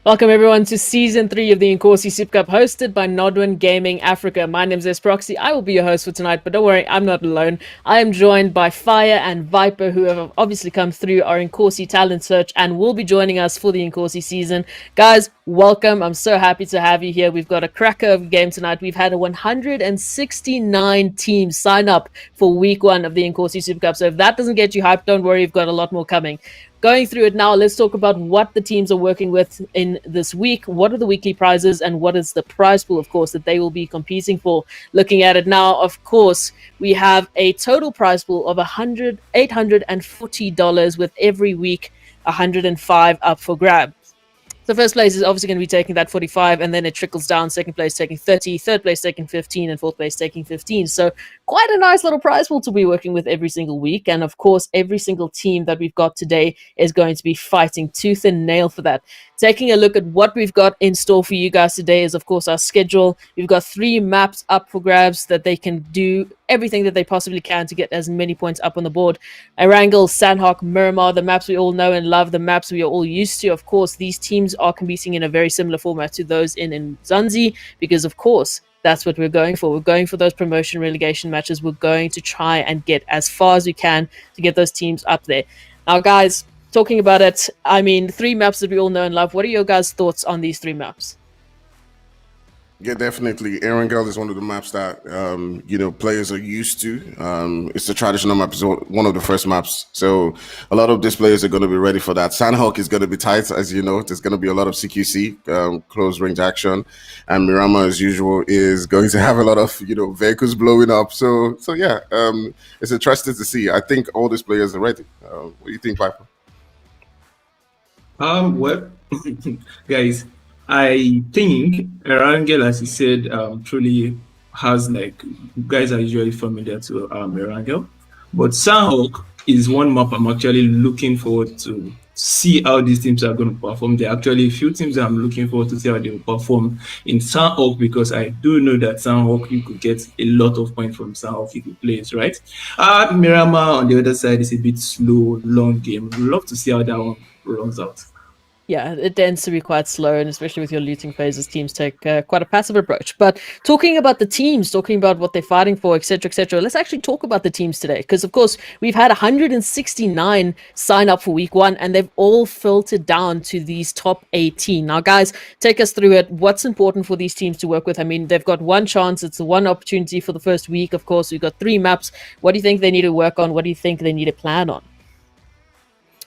Welcome everyone to season 3 of the Inkosi Super Cup, hosted by Nodwin Gaming Africa. My name is Proxy. I will be your host for tonight, but don't worry, I'm not alone. I am joined by Fire and Viper, who have obviously come through our Inkosi talent search and will be joining us for the Inkosi season. Guys, welcome. I'm so happy to have you here. We've got a cracker of a game tonight. We've had 169 teams sign up for week 1 of the Inkosi Super Cup. So if that doesn't get you hyped, don't worry, we've got a lot more coming. Going through it now, let's talk about what the teams are working with in this week. What are the weekly prizes and what is the prize pool, of course, that they will be competing for? Looking at it now, of course, we have a total prize pool of $840 with every week 105 up for grabs. So first place is obviously going to be taking that 45, and then it trickles down. Second place taking 30, third place taking 15, and fourth place taking 15. So quite a nice little prize pool to be working with every single week. And of course, every single team that we've got today is going to be fighting tooth and nail for that. Taking a look at what we've got in store for you guys today is, of course, our schedule. We've got 3 maps up for grabs that they can do everything that they possibly can to get as many points up on the board. Erangel, Sanhok, Miramar, the maps we all know and love, the maps we are all used to. Of course, these teams are competing in a very similar format to those in Umzansi because, of course, that's what we're going for. We're going for those promotion relegation matches. We're going to try and get as far as we can to get those teams up there. Now, guys, talking about it, I mean, 3 maps that we all know and love. What are your guys' thoughts on these 3 maps? Yeah, definitely. Erangel is one of the maps that players are used to. It's the traditional map, it's one of the first maps. So a lot of these players are going to be ready for that. Sanhok is going to be tight, as you know. There's going to be a lot of CQC, close range action, and Miramar, as usual, is going to have a lot of vehicles blowing up. So yeah, it's interesting to see. I think all these players are ready. What do you think, Viper? Well, guys, I think Erangel, as he said, truly has, like, guys are usually familiar to Erangel, but Sanhok is one map I'm actually looking forward to see how these teams are going to perform. There are actually a few teams that I'm looking forward to see how they will perform in Sanhok, because I do know that Sanhok, you could get a lot of points from Sanhok if you play it right. Miramar on the other side is a bit slow, long game. We'd love to see how that one runs out. Yeah, it tends to be quite slow, and especially with your looting phases, teams take quite a passive approach. But talking about the teams, talking about what they're fighting for, etc., let's actually talk about the teams today. Because, of course, we've had 169 sign up for week 1, and they've all filtered down to these top 18. Now, guys, take us through it. What's important for these teams to work with? I mean, they've got one chance. It's one opportunity for the first week. Of course, we've got 3 maps. What do you think they need to work on? What do you think they need to plan on?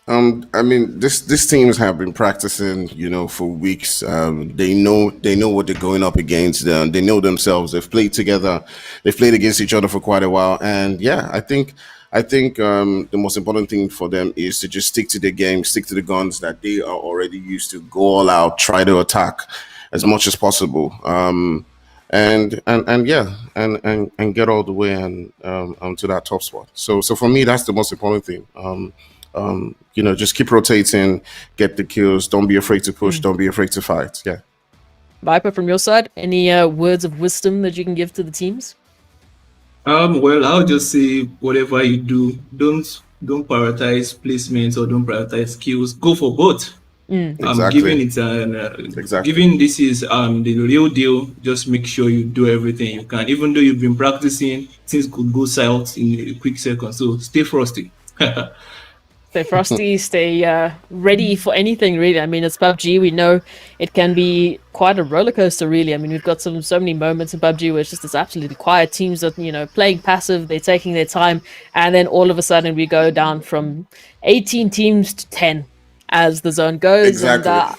I mean, these teams have been practicing, for weeks. They know what they're going up against. They know themselves. They've played together. They've played against each other for quite a while. And yeah, I think the most important thing for them is to just stick to the game, stick to the guns that they are already used to. Go all out, try to attack as much as possible. And get all the way and to that top spot. So for me, that's the most important thing. Just keep rotating, get the kills. Don't be afraid to push. Don't be afraid to fight. Yeah. Viper, from your side, any words of wisdom that you can give to the teams? Well, I'll just say whatever you do, don't prioritize placements or don't prioritize skills. Go for both. Exactly. Given it's given this is the real deal, just make sure you do everything you can. Even though you've been practicing, things could go south in a quick second. So stay frosty. Stay frosty, stay ready for anything, really. I mean, it's PUBG. We know it can be quite a roller coaster, really. I mean, we've got so many moments in PUBG where it's just this absolutely quiet. Teams that, playing passive, they're taking their time, and then all of a sudden we go down from 18 teams to 10 as the zone goes. Exactly. And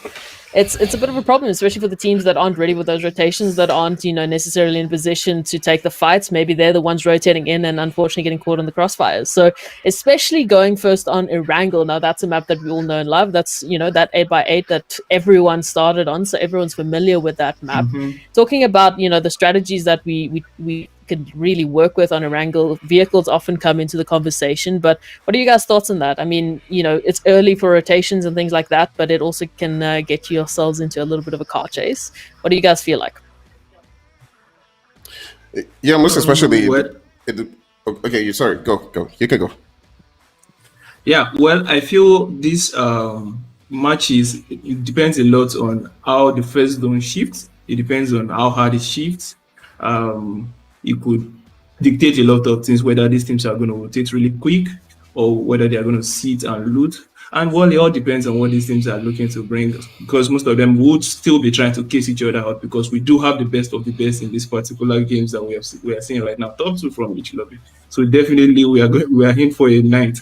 it's a bit of a problem, especially for the teams that aren't ready with those rotations, that aren't, necessarily in position to take the fights. Maybe they're the ones rotating in and unfortunately getting caught in the crossfires. So especially going first on Erangel. Now, that's a map that we all know and love. That's, that 8x8 that everyone started on. So everyone's familiar with that map. Talking about, the strategies that we could really work with on Erangel, vehicles often come into the conversation. But what are you guys' thoughts on that? I mean, it's early for rotations and things like that, but it also can get yourselves into a little bit of a car chase. What do you guys feel like? Yeah, most especially. Okay, sorry. Go. You can go. Yeah, well, I feel this matches, it depends a lot on how the first zone shifts. It depends on how hard it shifts. It could dictate a lot of things, whether these teams are going to rotate really quick or whether they are going to sit and loot. And well, it all depends on what these teams are looking to bring, because most of them would still be trying to case each other out, because we do have the best of the best in these particular games that we are seeing right now. Top two from each lobby. So definitely we are in for a night.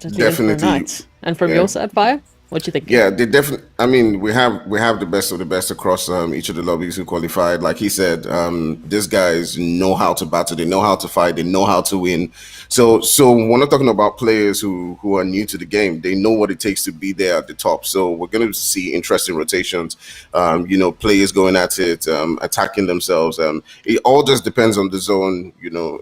Definitely. And from your side, Fire, what do you think? Yeah, they definitely. I mean, we have the best of the best across each of the lobbies who qualified. Like he said, these guys know how to battle. They know how to fight. They know how to win. So we're not talking about players who are new to the game. They know what it takes to be there at the top. So we're going to see interesting rotations. Players going at it, attacking themselves. It all just depends on the zone.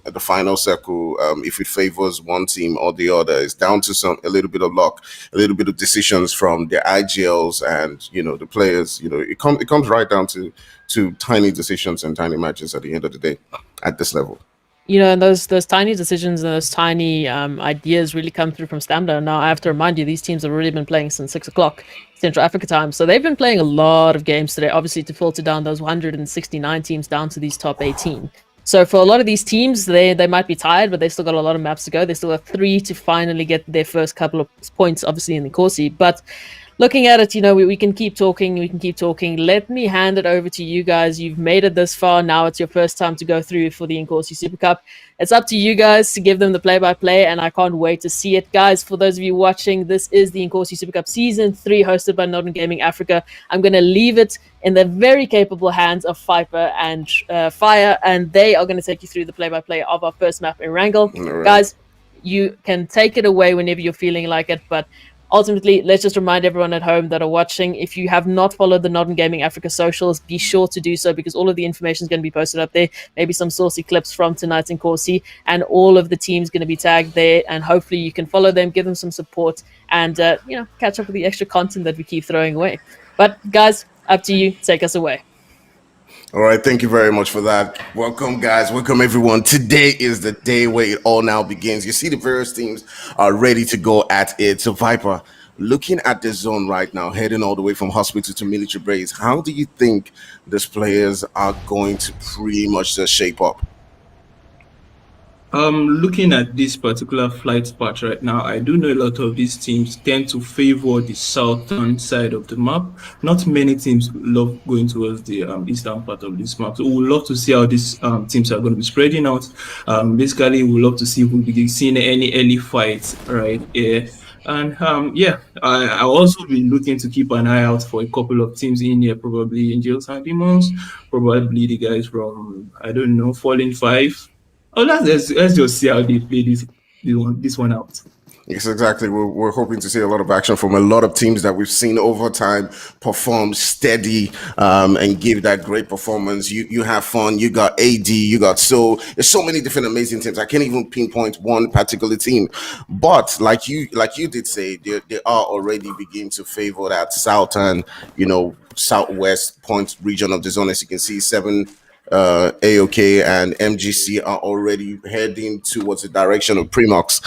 At the final circle, if it favors one team or the other, it's down to a little bit of luck, a little bit of decisions from the IGLs and the players. It comes right down to tiny decisions and tiny matches at the end of the day at this level. And those tiny decisions and those tiny ideas really come through from Stamina. Now, I have to remind you, these teams have already been playing since 6 o'clock Central Africa time. So they've been playing a lot of games today, obviously, to filter down those 169 teams down to these top 18. So for a lot of these teams, they might be tired, but they still got a lot of maps to go. They still have 3 to finally get their first couple of points, obviously, in the Inkosi. But looking at it, we can keep talking. Let me hand it over to you guys. You've made it this far. Now it's your first time to go through for the Inkosi Super Cup. It's up to you guys to give them the play-by-play, and I can't wait to see it. Guys, for those of you watching, this is the Inkosi Super Cup Season 3, hosted by Northern Gaming Africa. I'm going to leave it in the very capable hands of Viper and Fire, and they are going to take you through the play-by-play of our first map, Erangel. Right. Guys, you can take it away whenever you're feeling like it, but ultimately, let's just remind everyone at home that are watching, if you have not followed the Northern Gaming Africa socials, be sure to do so, because all of the information is going to be posted up there. Maybe some saucy clips from tonight's Inkosi, and all of the teams going to be tagged there, and hopefully you can follow them, give them some support, and catch up with the extra content that we keep throwing away. But guys, up to you. Take us away. All right, thank you very much for that. Welcome, guys. Welcome, everyone. Today is the day where it all now begins. You see the various teams are ready to go at it. So, Viper, looking at the zone right now, heading all the way from hospital to military base, how do you think these players are going to pretty much just shape up? Looking at this particular flight path right now, I do know a lot of these teams tend to favor the southern side of the map. Not many teams love going towards the eastern part of this map. So we would love to see how these teams are going to be spreading out. Basically, we would love to see if we'll be seeing any early fights right here. And I'll also be looking to keep an eye out for a couple of teams in here, probably Angels and Demons, probably the guys from, I don't know, Fallen 5. Oh, let's just see how they play this one out. Yes, exactly. We're hoping to see a lot of action from a lot of teams that we've seen over time perform steady and give that great performance. You have fun. You got AD. You got there's so many different amazing teams. I can't even pinpoint one particular team, but like you did say, they are already beginning to favor that southern, southwest point region of the zone. As you can see, 7. AOK and MGC are already heading towards the direction of Primox.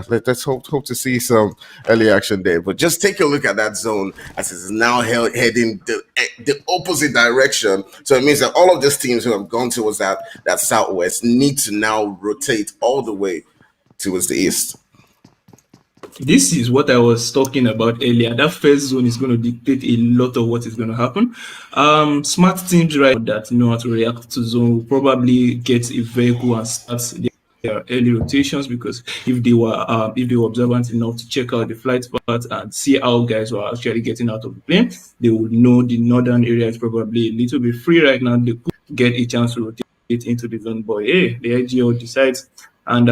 Let's hope to see some early action there. But just take a look at that zone as it is now heading the opposite direction. So it means that all of these teams who have gone towards that southwest need to now rotate all the way towards the east. This is what I was talking about earlier. That first zone is going to dictate a lot of what is going to happen. Smart teams right that know how to react to zone will probably get a vehicle and start their early rotations, because if they were observant enough to check out the flight path and see how guys were actually getting out of the plane, they would know the northern area is probably a little bit free right now. They could get a chance to rotate into the zone, but the IGL decides. And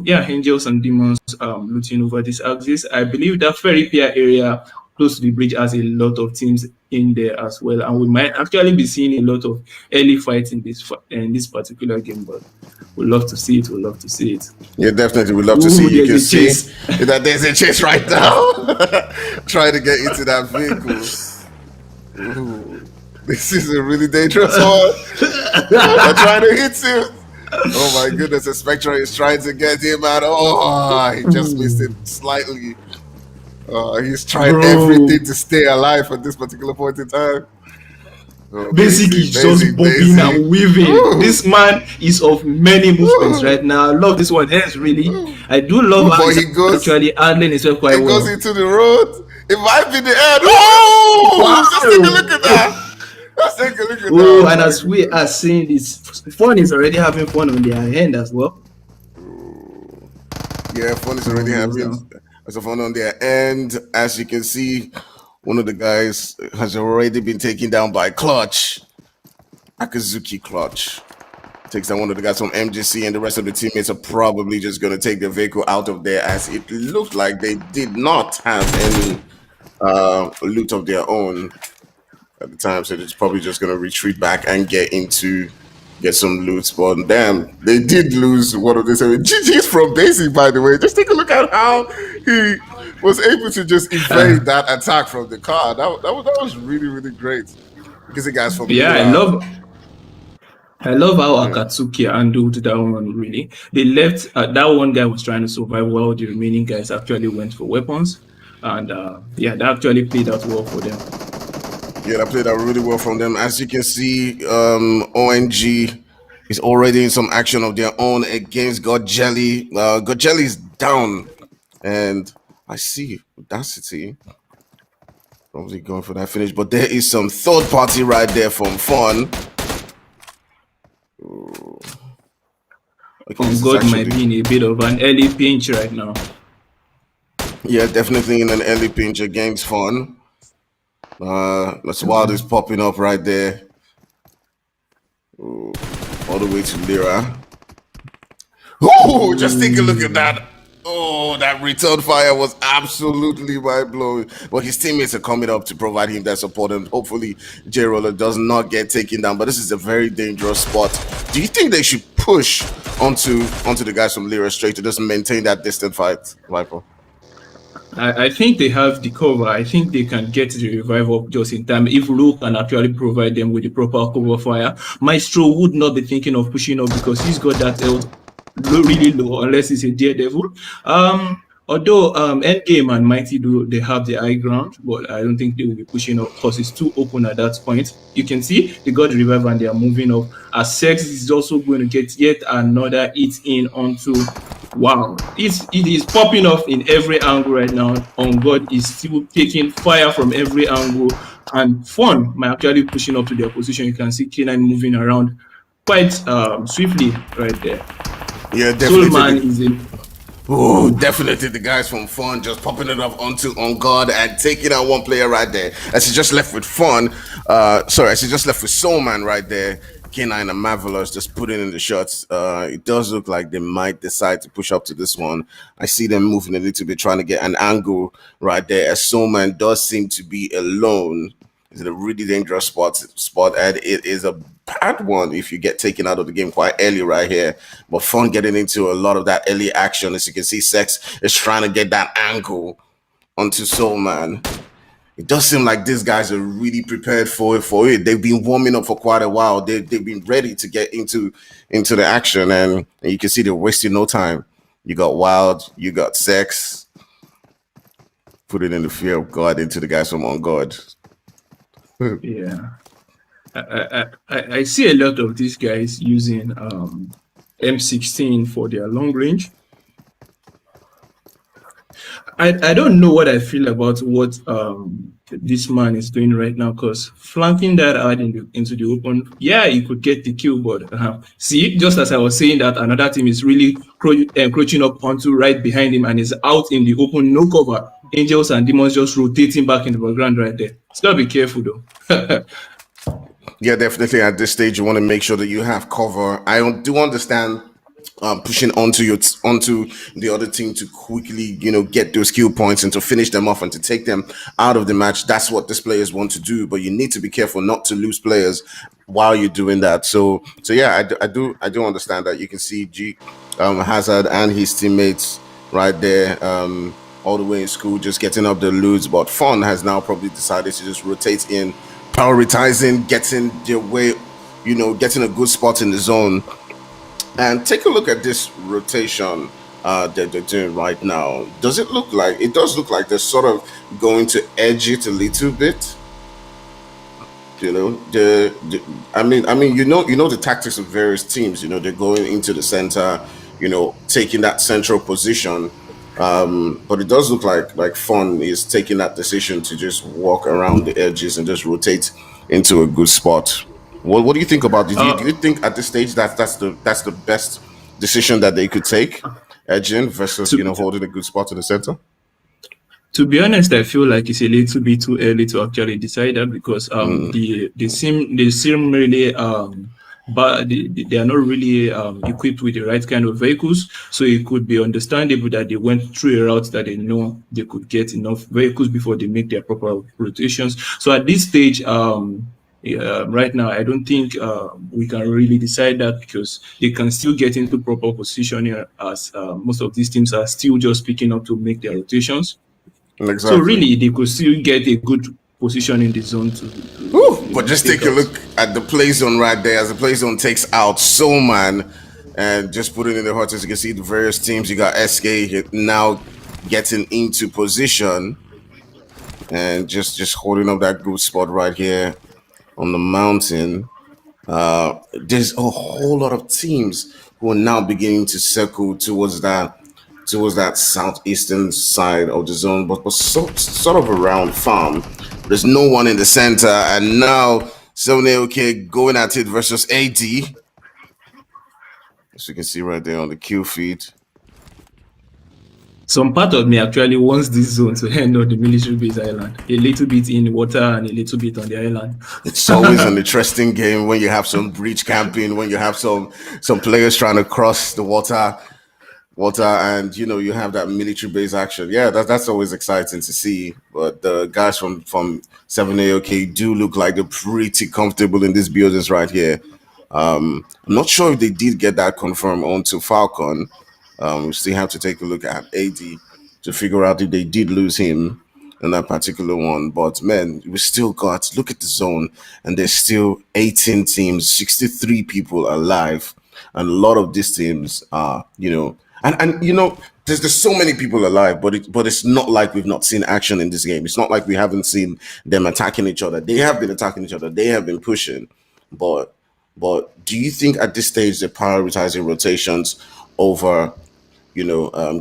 Angels and Demons looting over this axis. I believe that Ferry-Pier area close to the bridge has a lot of teams in there as well, and we might actually be seeing a lot of early fights in this particular game. But we'd love to see it. Yeah, definitely, we'd love to see. You can see that there's a chase right now, trying to get into that vehicle. Ooh, this is a really dangerous one. They're trying to hit him. Oh my goodness, the Spectre is trying to get him out. Oh, he just missed it slightly. He's trying Bro, everything to stay alive at this particular point in time. Oh, basic Blazy, is just Blazy, bobbing Blazy. and weaving. Ooh, This man is of many movements ooh, right now. I love this one. Hence, really, ooh. I do love how But he's actually handling himself quite it goes well. into the road. It might be the end. Oh, just take a look at Wow! that. Just take a look at that. Oh, Oh and my as we goodness. are seeing this, Fun is already having fun on their end as well. Yeah, fun is already Oh, yes, having some fun on their end. As you can see, one of the guys has already been taken down by Clutch. Akazuki Clutch takes down one of the guys from MGC, and the rest of the teammates are probably just going to take their vehicle out of there, as it looked like they did not have any loot of their own at the time, so it's probably just going to retreat back and get some loot. But damn, they did lose one of this. I mean, GG's from Daisy, by the way. Just take a look at how he was able to just evade that attack from the car. That was really, really great. Because the guys from Yeah, Lira. I love how Yeah. Akatsuki handled that one. Really, they left. That one guy was trying to survive while the remaining guys actually went for weapons, and yeah, that actually played out well for them. Yeah, that played out really well from them. As you can see, ONG is already in some action of their own against God Jelly. God Jelly is down, and I see Audacity probably going for that finish, but there is some third party right there from Fun. Okay, this is God might actually, be in a bit of an early pinch right now. yeah, definitely in an early pinch against Fun. That's Wild is popping up right there. Ooh, all the way to Lyra. Oh, just take a look at that. Oh, that return fire was absolutely mind blowing. But his teammates are coming up to provide him that support, and hopefully J Roller does not get taken down. But this is a very dangerous spot. Do you think they should push onto the guys from Lyra straight to just maintain that distant fight, Viper? I think they have the cover. I think they can get the revive up just in time. If Luke can actually provide them with the proper cover fire, Maestro would not be thinking of pushing up because he's got that health really low, unless he's a daredevil. Although Endgame and Mighty they have the high ground, but I don't think they will be pushing up because it's too open at that point. You can see they got the revive and they are moving up. As Sex is also going to get yet another hit in onto. Wow, it is popping off in every angle right now. On God is still taking fire from every angle, and Fun might actually pushing up to their position. You can see K9 moving around quite swiftly right there. Yeah, definitely. Soulman is in. Oh, definitely the guys from Fun just popping it up onto On Guard and taking out one player right there. As he just left with Fun, as he just left with Soulman right there. K9 and Marvelous just putting in the shots. It does look like they might decide to push up to this one. I see them moving a little bit, trying to get an angle right there, as Soulman does seem to be alone. It's a really dangerous spot, and it is a bad one if you get taken out of the game quite early right here. But Fun getting into a lot of that early action. As you can see, Sex is trying to get that angle onto Soulman. It does seem like these guys are really prepared for it. They've been warming up for quite a while. They've been ready to get into the action, and you can see they're wasting no time. You got Wild, you got Sex. Put it in the fear of God into the guys from On God. Yeah, I see a lot of these guys using M16 for their long range. I don't know what I feel about what this man is doing right now, because flanking that out into the open, yeah, you could get the kill, but see, just as I was saying that another team is really encroaching up onto right behind him and is out in the open, no cover. Angels and demons just rotating back in the background right there. It's gotta be careful though. Yeah, definitely. At this stage, you want to make sure that you have cover. I do understand pushing onto the other team to quickly, get those skill points and to finish them off and to take them out of the match. That's what these players want to do, but you need to be careful not to lose players while you're doing that. So yeah, I do understand that. You can see Hazard and his teammates right there, all the way in school, just getting up the loots. But Fun has now probably decided to just rotate in, prioritizing getting their way, getting a good spot in the zone. And take a look at this rotation that they're doing right now. Does it look like it does look like they're sort of going to edge it a little bit? You know, I mean, you know the tactics of various teams. You know, they're going into the center. You know, taking that central position. But it does look like Fun is taking that decision to just walk around the edges and just rotate into a good spot. What do you think about this? Do you Uh, think at this stage that's the best decision that they could take, edging versus to, holding a good spot in the center? To be honest, I feel like it's a little bit too early to actually decide that because they seem really but they are not really equipped with the right kind of vehicles. So it could be understandable that they went through a route that they know they could get enough vehicles before they make their proper rotations. So at this stage, yeah, right now, I don't think we can really decide that because they can still get into proper position here as most of these teams are still just picking up to make their rotations. So Exactly. really, they could still get a good position in the zone Whew, to but just take take a out. look at the play zone right there. As the play zone takes out Soul Man and just put it in the hot, as you can see, the various teams. You got SK now getting into position and just holding up that good spot right here on the mountain. There's a whole lot of teams who are now beginning to circle towards that southeastern side of the zone, but sort of around farm. There's no one in the center, and now 7AOK going at it versus AD. As you can see right there on the Q feed. Some part of me actually wants this zone to end on the military base island, a little bit in water and a little bit on the island. It's always an interesting game when you have some breach camping, when you have some players trying to cross the water, and you have that military base action. Yeah, that's always exciting to see. But the guys from 7AOK do look like they're pretty comfortable in these buildings right here. I'm not sure if they did get that confirmed onto Falcon. We still have to take a look at AD to figure out if they did lose him in that particular one. But man, we still got, look at the zone, and there's still 18 teams, 63 people alive, and a lot of these teams are, and there's so many people alive, but it's not like we've not seen action in this game. It's not like we haven't seen them attacking each other. They have been attacking each other. They have been pushing, but do you think at this stage they're prioritizing rotations over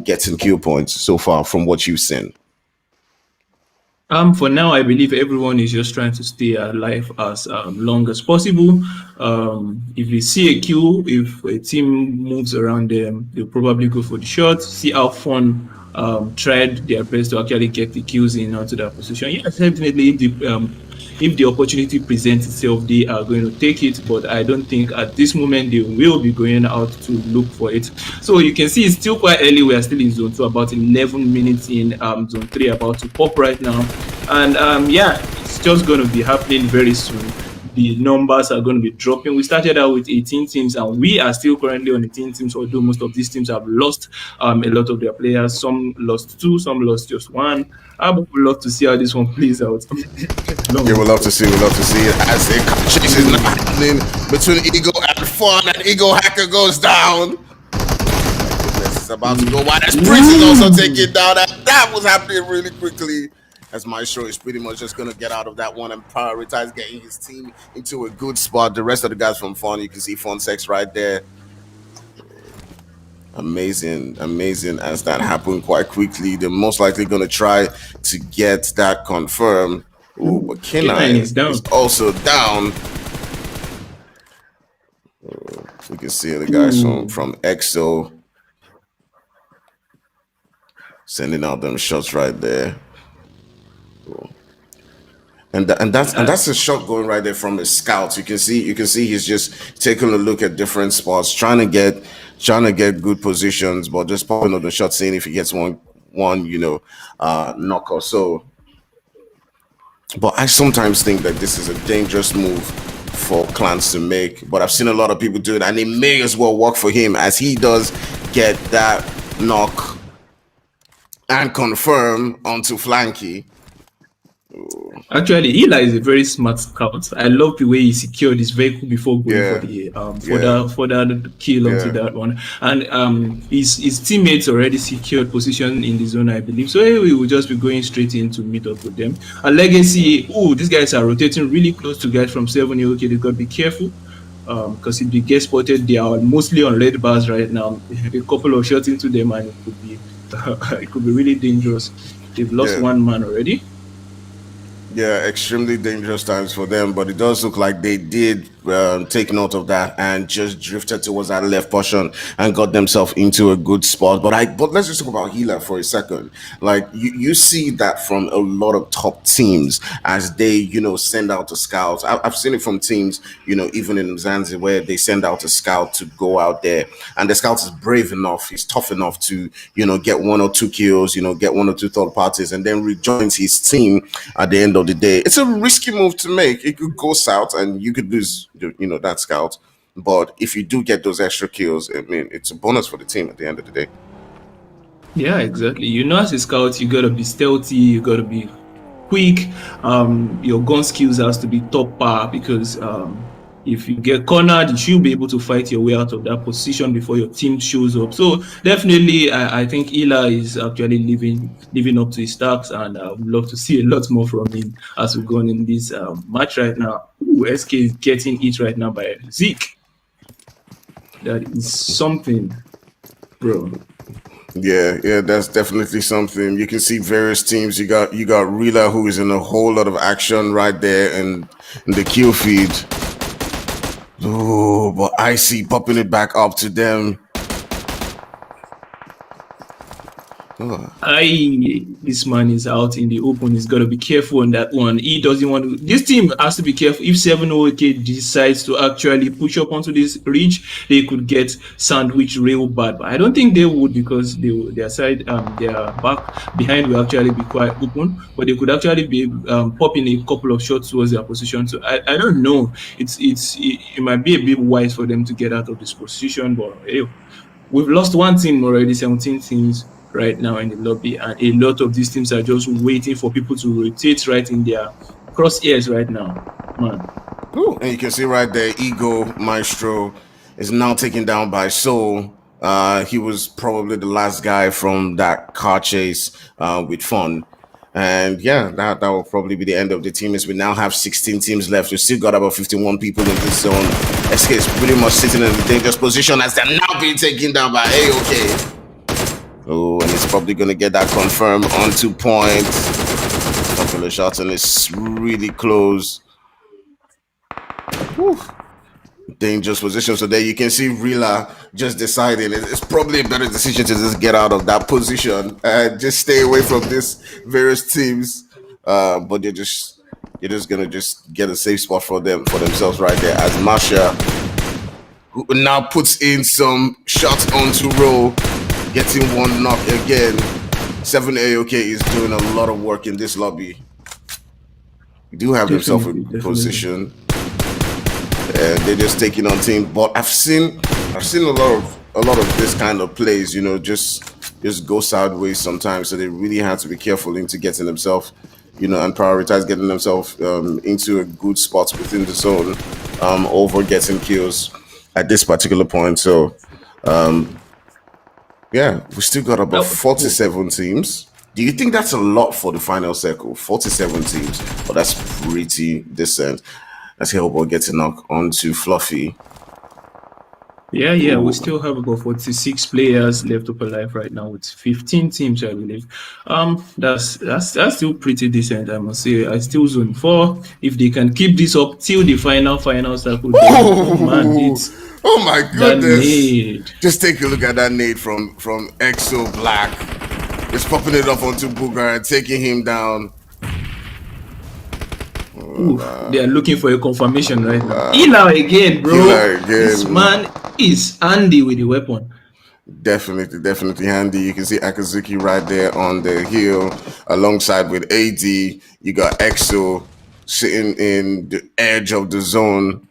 getting kill points so far from what you've seen? For now, I believe everyone is just trying to stay alive as long as possible. If they see a queue, if a team moves around them, they'll probably go for the shot. See how Fun tried their best to actually get the kills in onto that position. Yes, definitely. If the opportunity presents itself, they are going to take it. But I don't think at this moment they will be going out to look for it. So you can see it's still quite early. We are still in zone 2, about 11 minutes in. Zone 3 about to pop right now. And yeah, it's just going to be happening very soon. The numbers are going to be dropping. We started out with 18 teams, and we are still currently on 18 teams, although most of these teams have lost a lot of their players. Some lost 2, some lost just 1. I would love to see how this one plays out. Yeah, Long we'd love to see. We'd love to see it as a car chase is now happening between Ego and Fun, and Ego Hacker goes down. My goodness, it's about to go wide. As Prince is also taken down. That was happening really quickly. As Maestro is pretty much just going to get out of that one and prioritize getting his team into a good spot. The rest of the guys from Fun, you can see Fun Sex right there. Amazing as that happened quite quickly. They're most likely going to try to get that confirmed. Oh, but K9 K9 is down. is also down. We can see the guys from EXO sending out them shots right there. And that's a shot going right there from his scouts. You can see he's just taking a look at different spots, trying to get good positions, but just popping up the shot, seeing if he gets one knock or so. But I sometimes think that this is a dangerous move for clans to make. But I've seen a lot of people do it, and it may as well work for him as he does get that knock and confirm onto Flanky. Actually, Eli is a very smart scout. I love the way he secured his vehicle before going for Yeah, the yeah, for that kill onto yeah. that one. And his teammates already secured position in the zone, I believe. So we will just be going straight in to meet up with them. And Legacy, these guys are rotating really close to guys from 7. Okay, they got to be careful. Because if they get spotted, they are mostly on red bars right now. A couple of shots into them, and it could be it could be really dangerous. They've lost Yeah. one man already. Yeah, extremely dangerous times for them, but it does look like they did take note of that and just drifted towards that left portion and got themselves into a good spot. But let's just talk about Gila for a second. Like you see that from a lot of top teams as they send out a scout. I've seen it from teams even in Umzansi where they send out a scout to go out there, and the scout is brave enough, he's tough enough to get 1 or 2 kills, get 1 or 2 third parties, and then rejoins his team at the end of the day. It's a risky move to make. It could go south and you could lose that scout, but if you do get those extra kills, I mean, it's a bonus for the team at the end of the day. Yeah, exactly. As a scout, you gotta be stealthy, you gotta be quick. Your gun skills has to be top par because if you get cornered, you should be able to fight your way out of that position before your team shows up. So definitely, I think Ila is actually living up to his stacks, and I would love to see a lot more from him as we go on in this match right now. SK is getting it right now by Zeke. That is something, bro. Yeah, that's definitely something. You can see various teams. You got Rila, who is in a whole lot of action right there in the kill feed. Oh, but I see popping it back up to them. This man is out in the open. He's got to be careful on that one. He doesn't want to. This team has to be careful. If 7OK decides to actually push up onto this ridge, they could get sandwiched real bad. But I don't think they would, because their side, their back behind will actually be quite open. But they could actually be popping a couple of shots towards their position. So I don't know. It might be a bit wise for them to get out of this position. But hey, we've lost one team already. 17 teams right now in the lobby, and a lot of these teams are just waiting for people to rotate right in their crosshairs right now, man. Ooh, and you can see right there, Ego Maestro is now taken down by Soul. He was probably the last guy from that car chase with Fun. And yeah, that will probably be the end of the team, as we now have 16 teams left. We still got about 51 people in this zone. SK is pretty much sitting in a dangerous position as they're now being taken down by AOK. Oh, and he's probably going to get that confirmed on 2 points. Couple of shots, and it's really close. Whew. Dangerous position. So there you can see Rila just deciding it's probably a better decision to just get out of that position and just stay away from these various teams. But you're just going to just get a safe spot for themselves right there, as Masha, who now puts in some shots onto roll, getting 1 knock again. 7 AOK is doing a lot of work in this lobby. We do have themselves a position, and they're just taking on team. But I've seen a lot of this kind of plays, just go sideways sometimes. So they really have to be careful into getting themselves, and prioritize getting themselves into a good spot within the zone over getting kills at this particular point. So yeah, we still got about 47 teams. Do you think that's a lot for the final circle? 47 teams. Well, that's pretty decent. Let's hear about getting knocked onto Fluffy. Yeah, ooh. We still have about 46 players left up alive right now with 15 teams, I believe. That's still pretty decent, I must say. I still zone 4. If they can keep this up till the final circle, oh my goodness! Just take a look at that nade from Exo Black. Just popping it up onto Booger and taking him down. They are looking for a confirmation right now. Ila again, bro. This man is handy with the weapon. Definitely handy. You can see Akazuki right there on the hill alongside with AD. You got Exo sitting in the edge of the zone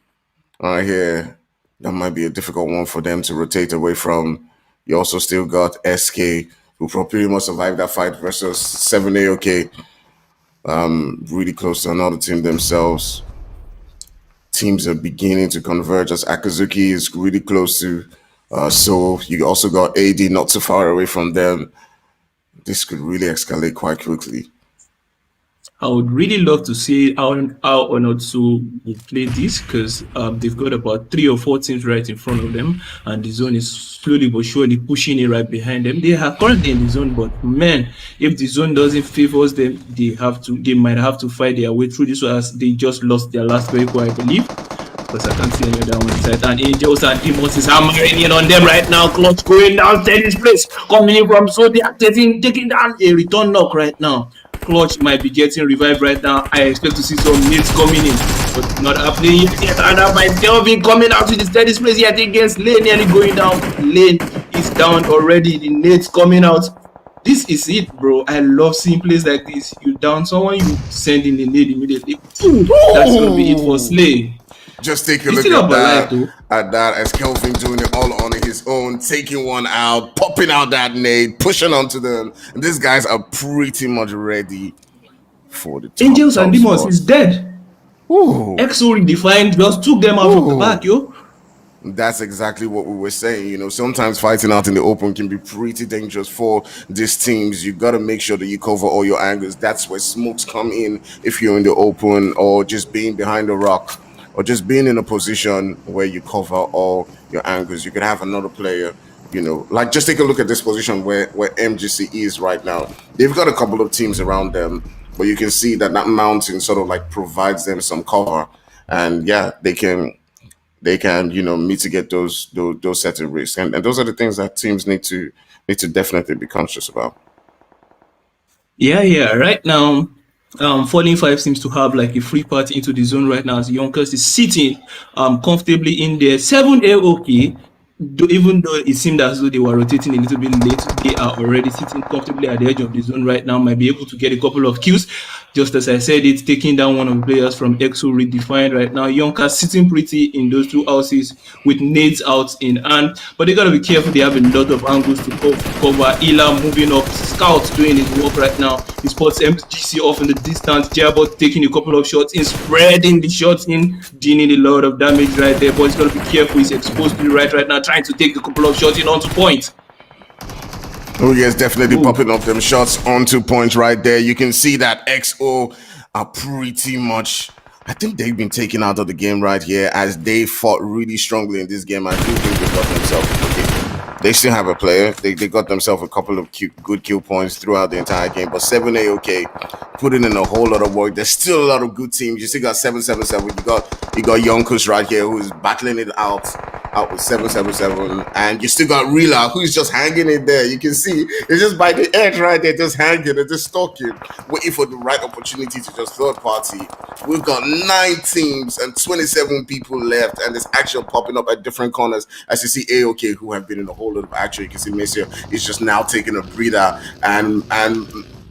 right here. That might be a difficult one for them to rotate away from. You also still got SK, who pretty much survived that fight versus 7 AOK. really close to another team themselves. Teams are beginning to converge as Akazuki is really close to. So you also got AD not too far away from them. This could really escalate quite quickly. I would really love to see how Onotsu will play this, because they've got about 3 or 4 teams right in front of them, and the zone is slowly but surely pushing it right behind them. They are currently in the zone, but man, if the zone doesn't favor them, they might have to fight their way through this one, as they just lost their last vehicle, I believe. Because I can't see any other one inside. And Angels and Demons is hammering in on them right now. Clutch going down, this place, coming in from, so they are taking down a return knock right now. Clutch might be getting revived right now. I expect to see some nades coming in, but not happening yet. And that might Delvin coming out to the steady place yet against Lane, nearly going down. Lane is down already. The nades coming out. This is it, bro. I love seeing plays like this. You down someone, you send in the nade immediately. That's gonna be it for Slay. Just take a look at that as Kelvin doing it all on his own, taking one out, popping out that nade, pushing onto them. And these guys are pretty much ready for the top, Angels top and Demons spot. is dead. EXO redefined, just took them out from the back, yo. That's exactly what we were saying. You know, sometimes fighting out in the open can be pretty dangerous for these teams. You got to make sure that you cover all your angles. That's where smokes come in if you're in the open, or just being behind a rock, or just being in a position where you cover all your angles. You could have another player, you know, like just take a look at this position where MGC is right now. They've got a couple of teams around them, but you can see that mountain sort of like provides them some cover. And yeah, they can, you know, mitigate those certain risks. And those are the things that teams need to definitely be conscious about. Yeah. Right now, Falling 5 seems to have like a free party into the zone right now, as Yonkers is sitting comfortably in there. 7 AOK, even though it seemed as though they were rotating a little bit late, they are already sitting comfortably at the edge of the zone right now, might be able to get a couple of kills. Just as I said, it's taking down one of the players from EXO redefined right now. Yonkers sitting pretty in those 2 houses with nades out in hand, but they gotta be careful. They have a lot of angles to cover. Ila moving up, Scout doing his work right now. He spots MGC off in the distance. Jabot taking a couple of shots in, spreading the shots in, dealing a lot of damage right there. But he's gotta be careful. He's exposed to the right now, trying to take a couple of shots in onto point. Oh yes, definitely popping up them shots onto points right there. You can see that XO are pretty much, I think they've been taken out of the game right here, as they fought really strongly in this game. I do think they got themselves okay. They still have a player. They got themselves a couple of good kill points throughout the entire game. But 7 AOK putting in a whole lot of work. There's still a lot of good teams. You still got 777. You got Yonkers right here, who's battling it out with 777, and you still got Rila, who's just hanging in there. You can see it's just by the edge right there, just hanging and just stalking, waiting for the right opportunity to just third party. We've got 9 teams and 27 people left, and there's action popping up at different corners. As you see AOK, who have been in a whole lot of action. You can see Messier is just now taking a breather, and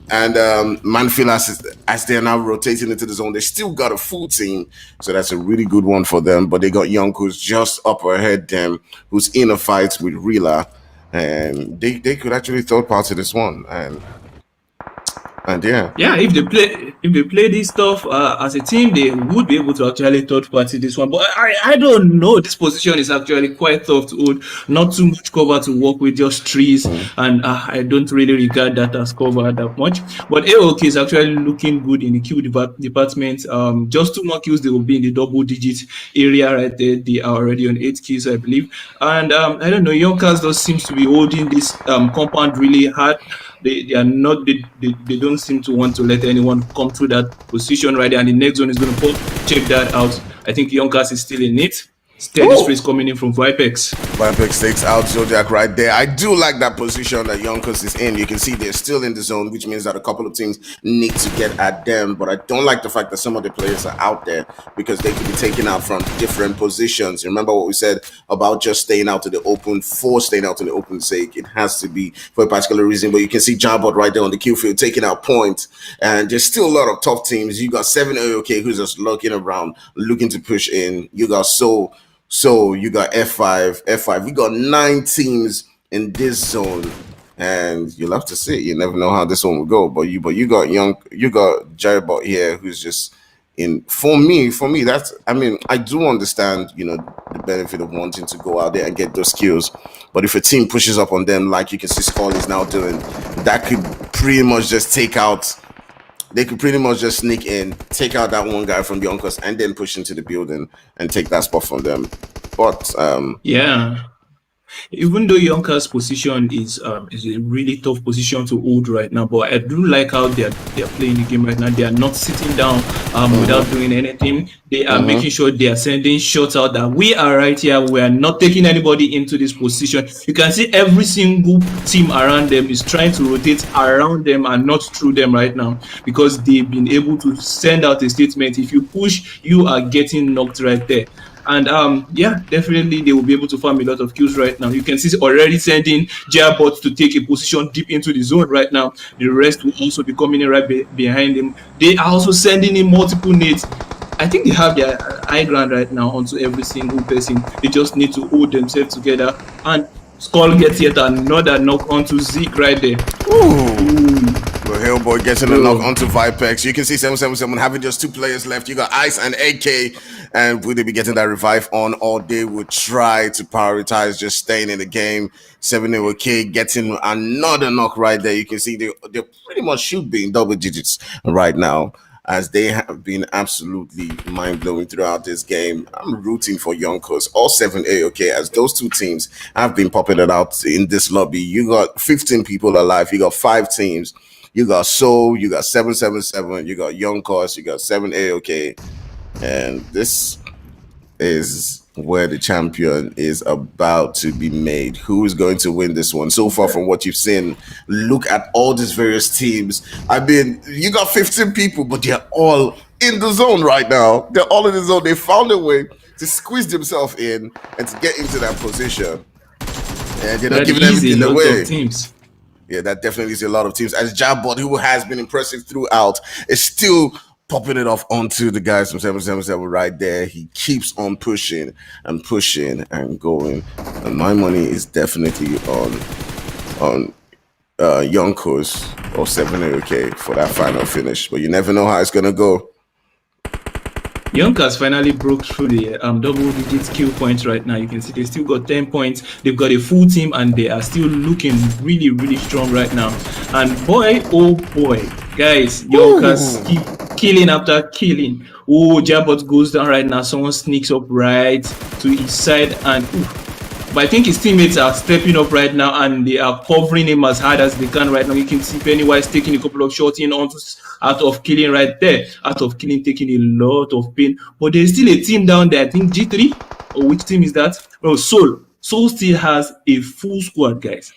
Manfield, as they're now rotating into the zone, they still got a full team, so that's a really good one for them. But they got Young, who's just up ahead them, who's in a fight with Rila, and they could actually third party this one. And yeah, if they play this stuff as a team, they would be able to actually third party this one. But I don't know. This position is actually quite tough to hold. Not too much cover to work with, just trees, and I don't really regard that as cover that much. But AOK is actually looking good in the kill department. Just 2 more kills, they will be in the double-digit area right there. They are already on 8 kills, I believe. And I don't know. Yonkers just seems to be holding this compound really hard. They are not. They don't seem to want to let anyone come through that position right there. And the next one is going to check that out. I think Yonkers is still in it. Steady sprays coming in from Vipex. Vipex takes out Zodiac right there. I do like that position that Yonkers is in. You can see they're still in the zone, which means that a couple of teams need to get at them. But I don't like the fact that some of the players are out there, because they could be taken out from different positions. Remember what we said about just staying out to the open for staying out to the open sake. It has to be for a particular reason. But you can see Jabot right there on the kill field taking out points. And there's still a lot of tough teams. You got 7 AOK who's just looking around, looking to push in. You got So you got F5. We got 9 teams in this zone. and you'll have to see. You never know how this one will go. But you got you got Jeribot here, who's just in. For me, that's. I mean, I do understand, the benefit of wanting to go out there and get those skills. But if a team pushes up on them, like you can see Scully's now doing, that could pretty much just take out. They could pretty much just sneak in, take out that one guy from Yonkers, and then push into the building and take that spot from them. But Yeah. Even though Yonkers' position is a really tough position to hold right now, but I do like how they're playing the game right now. They are not sitting down without doing anything. They are making sure they are sending shots out that we are right here. We are not taking anybody into this position. You can see every single team around them is trying to rotate around them and not through them right now, because they've been able to send out a statement. If you push, you are getting knocked right there. And yeah, definitely they will be able to farm a lot of kills right now. You can see already sending Jabot to take a position deep into the zone right now. The rest will also be coming in right behind him. They are also sending in multiple nades. I think they have their high ground right now onto every single person. They just need to hold themselves together. And Skull gets yet another knock onto Zeke right there. Ooh. Well, Hellboy getting a knock onto Vipex. You can see 777 having just 2 players left. You got Ice and AK. And will they be getting that revive on, or they would try to prioritize just staying in the game? 7-0K getting another knock right there. You can see they're pretty much should be in double digits right now, as they have been absolutely mind-blowing throughout this game. I'm rooting for Yonkers, all 7-A, as those two teams have been popping it out in this lobby. You got 15 people alive. You got 5 teams. You got Soul, you got 777, you got Yonkers, you got 7-A, and this is where the champion is about to be made. Who is going to win this one? So far from what you've seen, look at all these various teams. I mean, you got 15 people, but they're all in the zone right now. They're all in the zone. They found a way to squeeze themselves in and to get into that position. And they're not giving everything away. Teams. Yeah, that definitely is a lot of teams. As Jabot, who has been impressive throughout, is still popping it off onto the guys from 777 right there. He keeps on pushing and pushing and going. And my money is definitely on Yonkos or 7-0K for that final finish. But you never know how it's gonna go. Yonkers finally broke through the double-digit kill points right now. You can see they still got 10 points. They've got a full team, and they are still looking really, really strong right now. And boy, oh boy, guys, Yonkers keep killing after killing. Oh, Jabot goes down right now. Someone sneaks up right to his side, and but I think his teammates are stepping up right now, and they are covering him as hard as they can right now. You can see Pennywise taking a couple of shots in onto Out of Killing right there. Out of Killing taking a lot of pain. But there's still a team down there. I think G3, or which team is that? Oh, Soul. Soul still has a full squad, guys.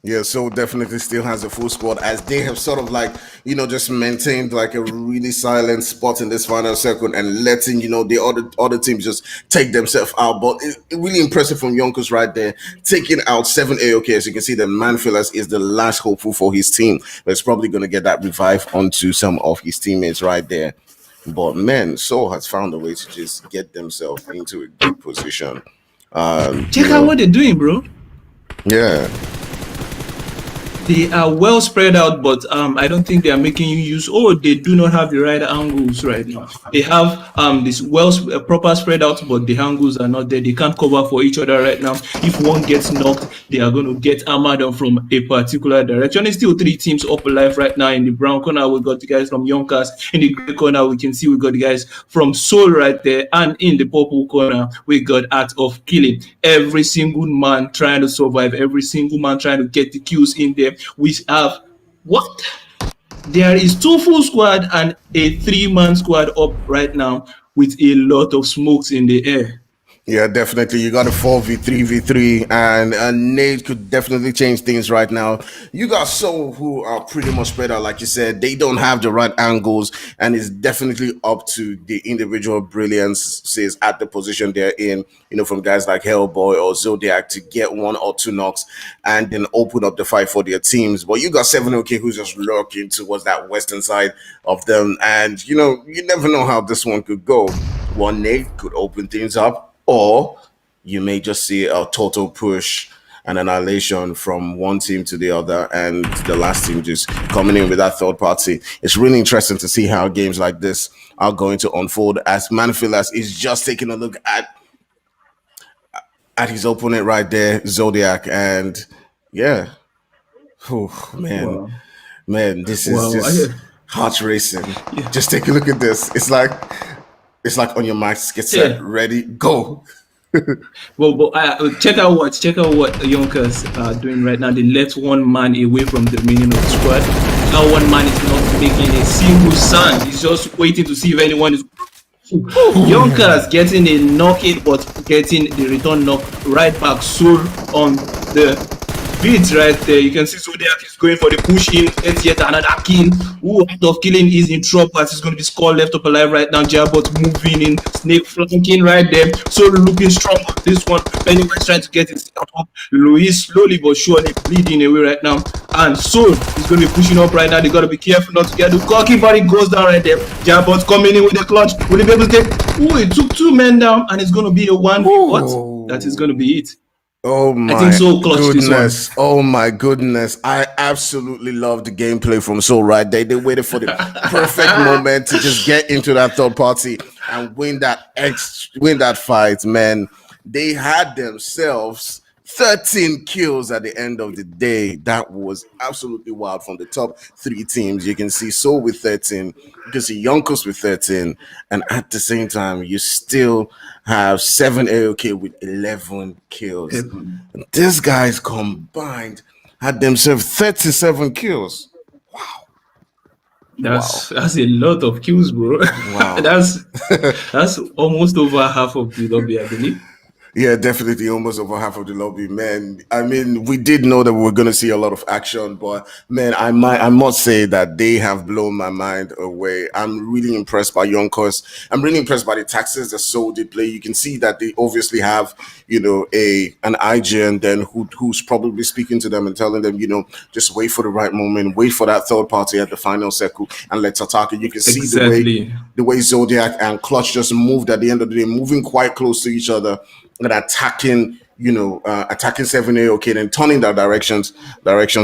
Yeah, so definitely still has a full squad, as they have sort of like, just maintained like a really silent spot in this final second and letting, the other teams just take themselves out. But it's really impressive from Yonkers right there, taking out 7-A. As you can see, the Manfilas is the last hopeful for his team, but it's probably going to get that revive onto some of his teammates right there. But man, Soul has found a way to just get themselves into a good position. Check out what they're doing, bro. Yeah. They are well spread out, but I don't think they are making use. Oh, they do not have the right angles right now. They have this proper spread out, but the angles are not there. They can't cover for each other right now. If one gets knocked, they are going to get hammered on from a particular direction. There's still 3 teams up alive right now. In the brown corner, we got the guys from Yonkers. In the gray corner, we can see we got the guys from Soul right there. And in the purple corner, we got Art of Killing. Every single man trying to survive. Every single man trying to get the kills in there. We have what? There is 2 full squad and a 3-man squad up right now with a lot of smokes in the air. Yeah, definitely. You got a 4v3v3, and Nate could definitely change things right now. You got Soul, who are pretty much spread out, like you said. They don't have the right angles, and it's definitely up to the individual brilliances at the position they're in, from guys like Hellboy or Zodiac to get 1 or 2 knocks and then open up the fight for their teams. But you got 7-OK who's just lurking towards that western side of them, and you never know how this one could go. One Nate could open things up, or you may just see a total push an annihilation from one team to the other, and the last team just coming in with that third party. It's really interesting to see how games like this are going to unfold as Manfilas is just taking a look at his opponent right there, Zodiac, and yeah, man, Wow. man, this is Wow. just heart racing. Yeah. Just take a look at this. It's like on your marks, get set, Yeah. ready, go. Well, but check out what Yonkers are doing right now. They left one man away from the remaining of the squad. That one man is not making a single sound. He's just waiting to see if anyone is. Yonkers getting a knock in, but getting the return knock right back. Soul on the beat right there. You can see Zodiac is going for the push in. It's yet another kill. Ooh, out of killing is in trouble as he's going to be scored left up alive right now. Jabot moving in, Snake flanking right there. So looking strong on this one. Pennywise trying to get his up. Luis slowly but surely bleeding away right now. And Soul is going to be pushing up right now. They got to be careful not to get the cocky body goes down right there. Jabot coming in with the clutch. Will he be able to take? Ooh, it took 2 men down and it's going to be a 1v. What? That is going to be it. Oh my think Soul clutched this one. goodness. Oh my goodness. I absolutely love the gameplay from Soul right there. They waited for the perfect moment to just get into that third party and win that fight, man. They had themselves 13 kills at the end of the day. That was absolutely wild. From the top 3 teams, you can see Soul with 13, you can see Yonkers with 13, and at the same time, you still have 7 AOK with 11 kills. These guys combined had themselves 37 kills. That's a lot of kills, bro. Wow. that's almost over half of the lobby, I believe. Yeah, definitely almost over half of the lobby, man. I mean, we did know that we were going to see a lot of action, but man, I must say that they have blown my mind away. I'm really impressed by Yonkers. I'm really impressed by the taxes that Soul did play. You can see that they obviously have, an IGN then who's probably speaking to them and telling them, just wait for the right moment, wait for that third party at the final circle, and let's attack it. You can see Exactly. the way Zodiac and Clutch just moved at the end of the day, moving quite close to each other and attacking 7A, okay, then turning their directions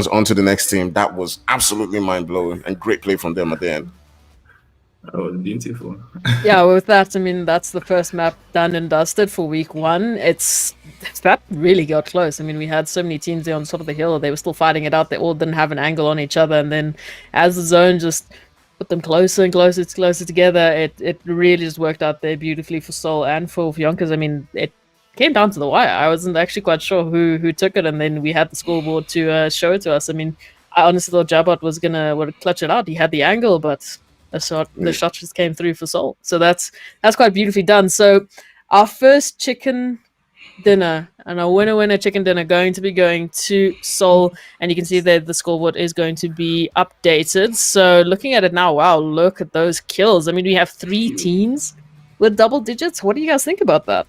onto the next team. That was absolutely mind-blowing and great play from them at the end. That was beautiful. Yeah, with that, I mean, that's the first map done and dusted for week 1. It's that really got close. I mean, we had so many teams there on top of the hill. They were still fighting it out. They all didn't have an angle on each other. And then as the zone just put them closer and closer together, it really just worked out there beautifully for Soul and for Yonkers. I mean, it came down to the wire. I wasn't actually quite sure who took it, and then we had the scoreboard to show it to us. I mean, I honestly thought Jabot was gonna clutch it out. He had the angle, but the shot just came through for Soul. So that's quite beautifully done. So our first chicken dinner and our winner chicken dinner going to be going to Soul, and you can see that the scoreboard is going to be updated. So looking at it now, wow, look at those kills. I mean, we have 3 teams with double digits. What do you guys think about that?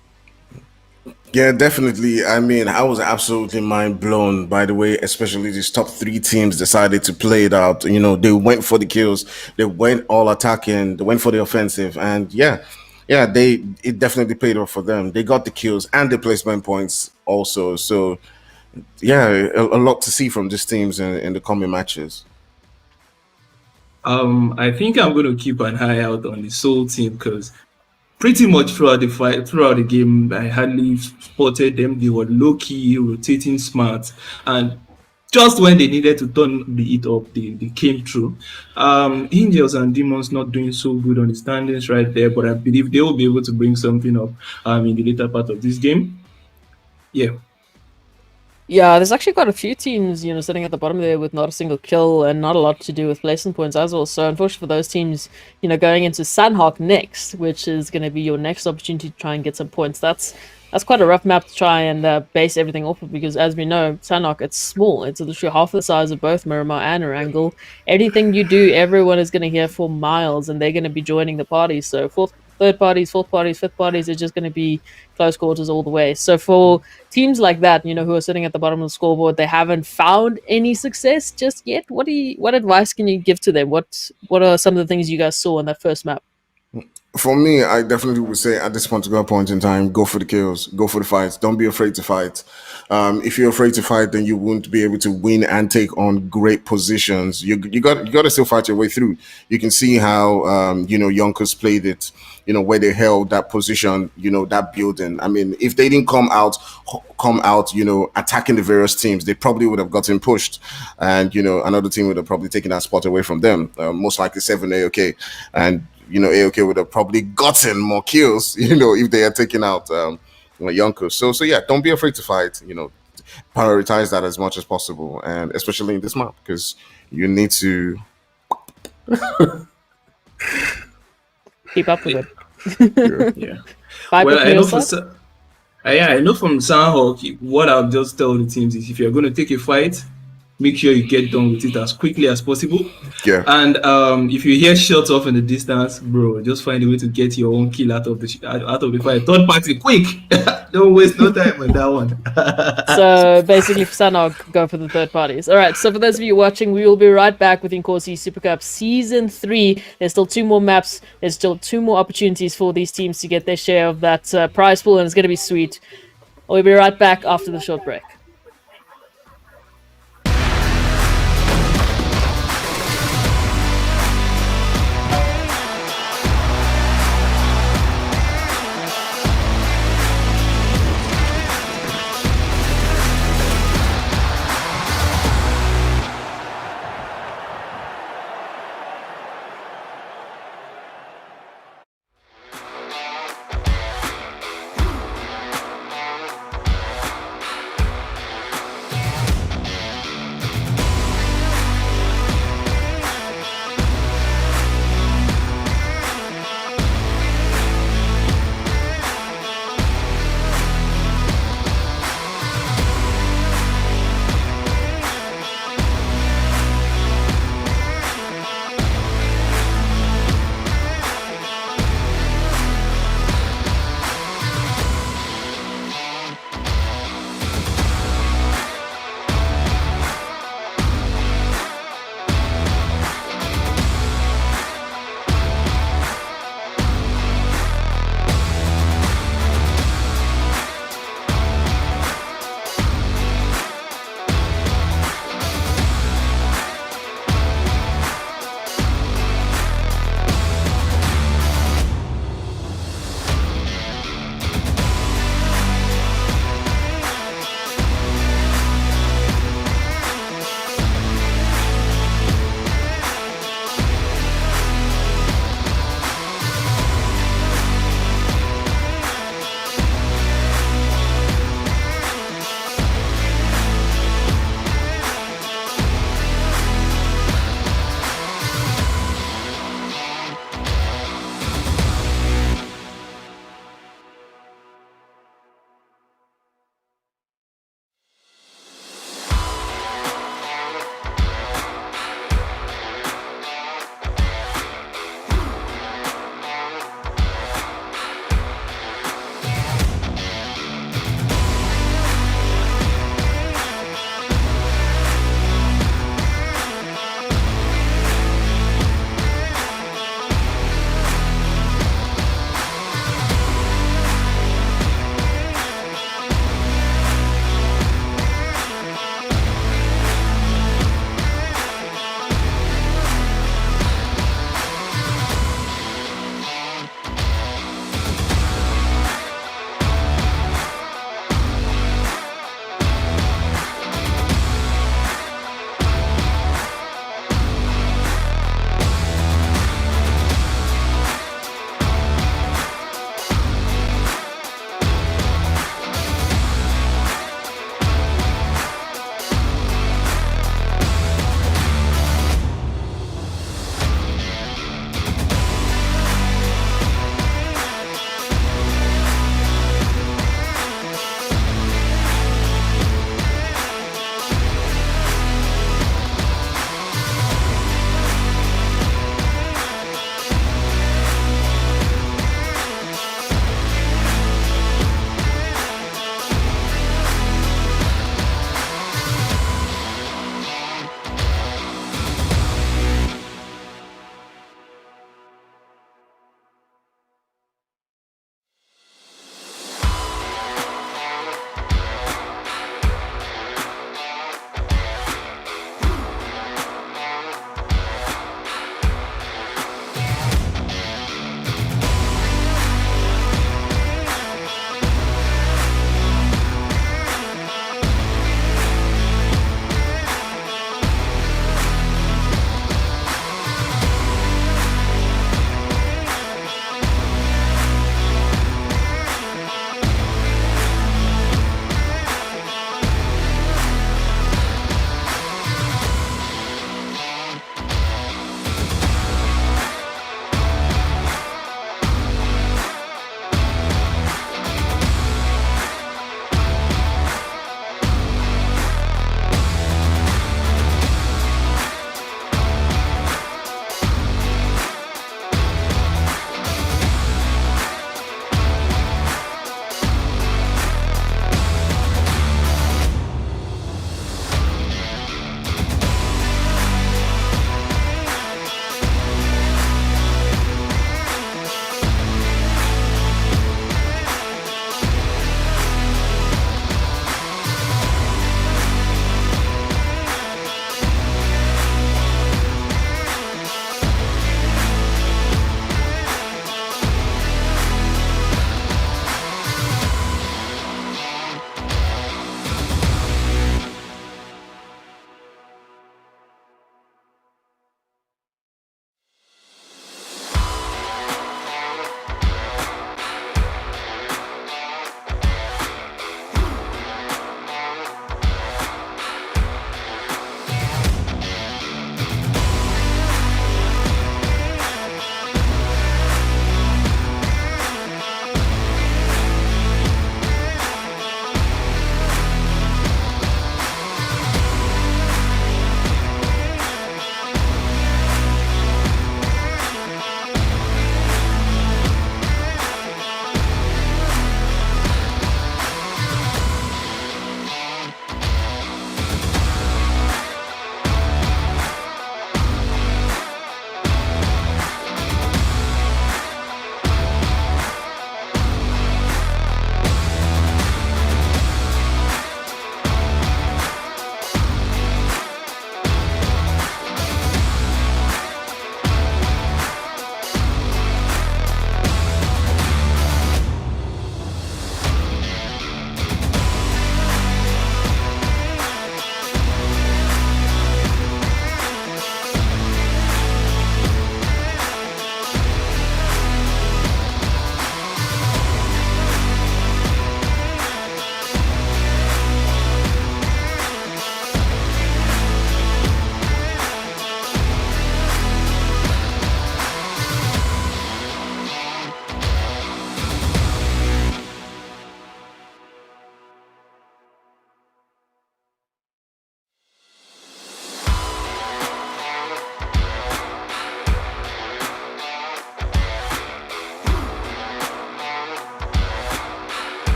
Yeah, definitely. I mean, I was absolutely mind blown by the way, especially these top 3 teams decided to play it out. They went for the kills, they went all attacking, they went for the offensive, and it definitely paid off for them. They got the kills and the placement points also. So, yeah, a lot to see from these teams in the coming matches. I think I'm going to keep an eye out on the Soul team because pretty much throughout the game, I hardly spotted them. They were low-key, rotating smart, and just when they needed to turn the heat up, they came through. Angels and Demons not doing so good on the standings right there, but I believe they will be able to bring something up in the later part of this game. Yeah, there's actually quite a few teams, sitting at the bottom there with not a single kill and not a lot to do with placement points as well. So unfortunately for those teams, going into Sanhok next, which is going to be your next opportunity to try and get some points. That's quite a rough map to try and base everything off of, because as we know, Sanhok, it's small. It's literally half the size of both Miramar and Erangel. Anything you do, everyone is going to hear for miles, and they're going to be joining the party. So third parties, fourth parties, fifth parties, it's just going to be close quarters all the way. So for teams like that, who are sitting at the bottom of the scoreboard, they haven't found any success just yet. What advice can you give to them? What are some of the things you guys saw in that first map? For me, I definitely would say at this particular point in time, go for the kills, go for the fights. Don't be afraid to fight. If you're afraid to fight, then you won't be able to win and take on great positions. You got to still fight your way through. You can see how Yonkers played it. Where they held that position. That building. I mean, if they didn't come out, attacking the various teams, they probably would have gotten pushed, and another team would have probably taken that spot away from them. Most likely 7 AOK, and AOK would have probably gotten more kills, if they had taken out Yonkers. So yeah, don't be afraid to fight. Prioritize that as much as possible, and especially in this map because you need to. Keep up with it. Yeah. Viper Well, from I your know for side? I know from Sanhok, what I'll just tell the teams is if you're going to take a fight, make sure you get done with it as quickly as possible. Yeah. And if you hear shots off in the distance, bro, just find a way to get your own kill out of the fight. Third party, quick! Don't waste no time on that one. So basically, for Sanhok, go for the third parties. All right. So for those of you watching, we will be right back with Inkosi Super Cup Season 3. There's still 2 more maps. There's still 2 more opportunities for these teams to get their share of that prize pool, and it's going to be sweet. We'll be right back after the short break.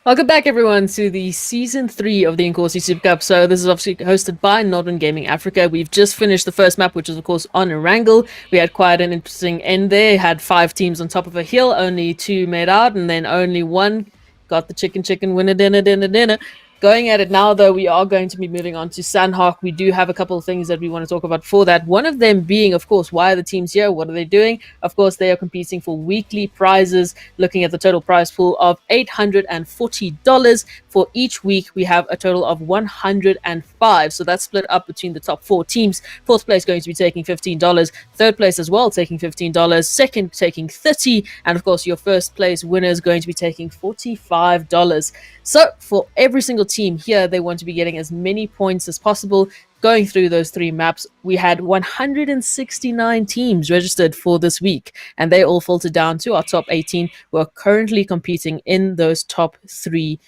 Welcome back, everyone, to the season 3 of the Inkosi Super Cup. So this is obviously hosted by Northern Gaming Africa. We've just finished the first map, which is of course on Erangel. We had quite an interesting end there. Had 5 teams on top of a hill, only 2 made out, and then only 1 got the chicken winner dinner. Going at it now, though, we are going to be moving on to Sanhok. We do have a couple of things that we want to talk about for that. One of them being, of course, why are the teams here? What are they doing? Of course, they are competing for weekly prizes, looking at the total prize pool of $840. For each week, we have a total of 105. So that's split up between the top 4 teams. Fourth place going to be taking $15. Third place as well taking $15. Second taking $30. And of course, your first place winner is going to be taking $45. So for every single team here, they want to be getting as many points as possible. Going through those 3 maps, we had 169 teams registered for this week, and they all filtered down to our top 18 who are currently competing in those top 3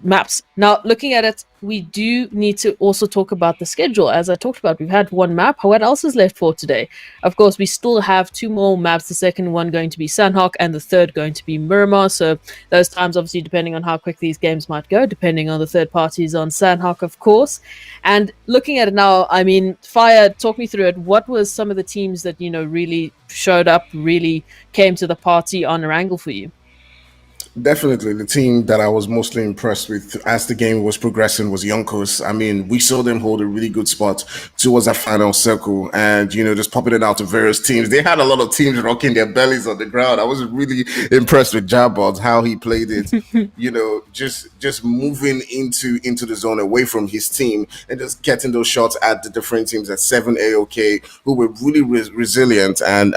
maps. Now, looking at it, we do need to also talk about the schedule. As I talked about, we've had 1 map. What else is left for today? Of course, we still have 2 more maps. The second one going to be Sanhok, and the third going to be Miramar. So those times, obviously, depending on how quick these games might go, depending on the third parties on Sanhok, of course. And looking at it now, I mean, Fire, talk me through it. What was some of the teams that, really showed up, really came to the party on Erangel for you? Definitely, the team that I was mostly impressed with as the game was progressing was Yonkos. I mean, we saw them hold a really good spot towards that final circle, and just popping it out to various teams. They had a lot of teams rocking their bellies on the ground. I was really impressed with Jabot, how he played it. Just moving into the zone away from his team and just getting those shots at the different teams at 7 AOK, who were really resilient and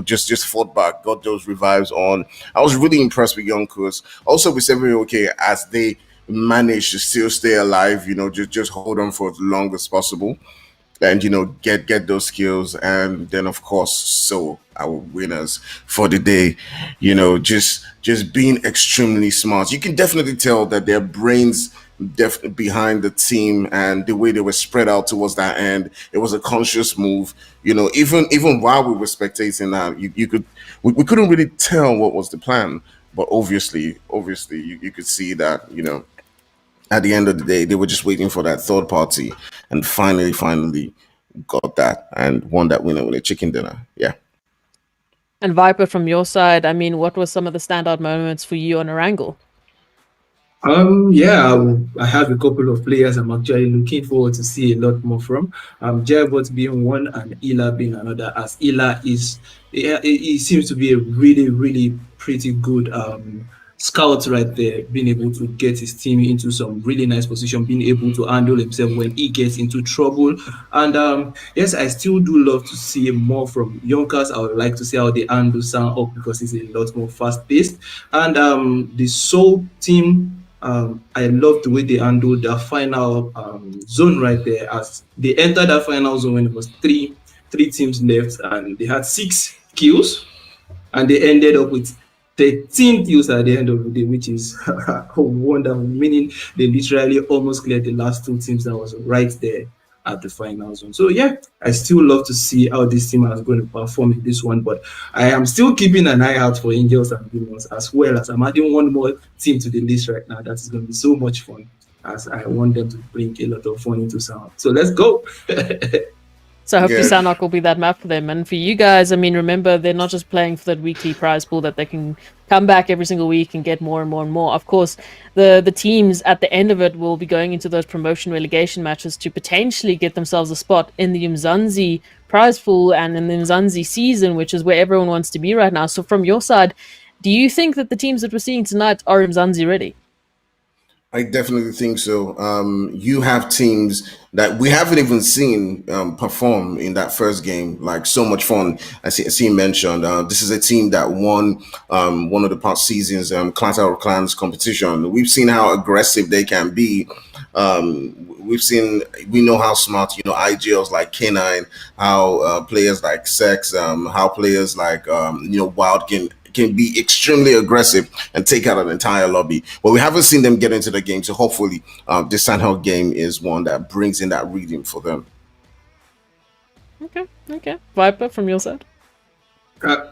just fought back, got those revives on. I was really impressed with Yonkos. Also with 7 AOK, as they managed to still stay alive, just hold on for as long as possible and get those skills. And then of course, so our winners for the day, just being extremely smart. You can definitely tell that their brains definitely behind the team and the way they were spread out towards that end. It was a conscious move. Even while we were spectating that, we couldn't really tell what was the plan. But obviously, you could see that, at the end of the day, they were just waiting for that third party, and finally got that and won that winner with a chicken dinner. Yeah. And Viper, from your side, I mean, what were some of the standout moments for you on Erangel? I have a couple of players I'm actually looking forward to see a lot more from. Jabot being one and Ila being another, as Ila he seems to be a really, really pretty good scout right there, being able to get his team into some really nice position, being able to handle himself when he gets into trouble. And yes, I still do love to see more from Yonkers. I would like to see how they handle Sanhok, because it's a lot more fast-paced. And the Soul team, I love the way they handled the final zone right there, as they entered that final zone when it was three teams left, and they had 6 kills, and they ended up with 13 kills at the end of the day, which is wonderful, meaning they literally almost cleared the last 2 teams that was right there at the final zone. So yeah, I still love to see how this team is going to perform in this one, but I am still keeping an eye out for Angels and Demons, as well as I'm adding one more team to the list right now. That is going to be so much fun, as I want them to bring a lot of fun into Sound. So let's go. So hopefully Sanhok will be that map for them. And for you guys, I mean, remember, they're not just playing for that weekly prize pool that they can come back every single week and get more and more and more. Of course, the teams at the end of it will be going into those promotion relegation matches to potentially get themselves a spot in the Umzansi prize pool and in the Umzansi season, which is where everyone wants to be right now. So from your side, do you think that the teams that we're seeing tonight are Umzansi ready? I definitely think so. You have teams that we haven't even seen perform in that first game. Like, so much fun. I see mentioned. This is a team that won one of the past seasons Clans Out of Clans competition. We've seen how aggressive they can be. We know how smart, IGLs like K9, how players like Sex, how players like Wild can be extremely aggressive and take out an entire lobby. But we haven't seen them get into the game, so hopefully the Sanhok game is one that brings in that reading for them. Okay. Viper, from your side?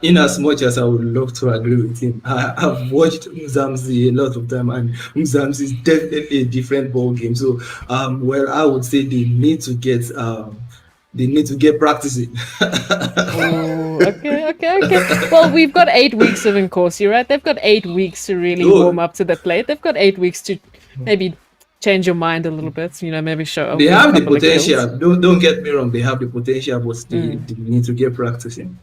In as much as I would love to agree with him, I've watched Umzansi a lot of time, and Umzansi is definitely a different ball game. So, well, I would say they need to get practicing. Oh, okay. Well, we've got 8 weeks of Inkosi, right? They've got 8 weeks to really warm No, up to the plate. They've got 8 weeks to maybe change your mind a little bit. Maybe show up they with a have the couple of kills. potential. Don't get me wrong. They have the potential, but they need to get practicing.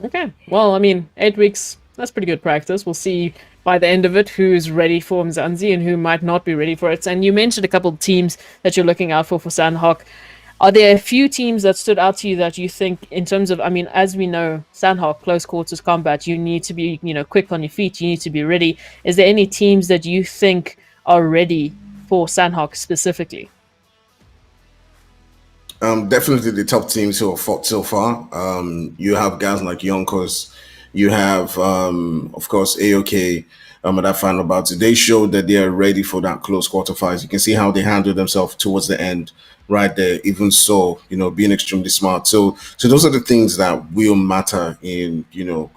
Okay. Well, 8 weeks, that's pretty good practice. We'll see by the end of it who's ready for Umzansi and who might not be ready for it. And you mentioned a couple of teams that you're looking out for Sanhok. Are there a few teams that stood out to you that you think, in terms of, as we know, Sanhok, close quarters combat, you need to be, quick on your feet, you need to be ready. Is there any teams that you think are ready for Sanhok specifically? Definitely the top teams who have fought so far. You have guys like Yonkos. You have, of course, AOK. At that final battle, they showed that they are ready for that close quarterfinals. You can see how they handled themselves towards the end, right there. Even so, being extremely smart. So those are the things that will matter in, in a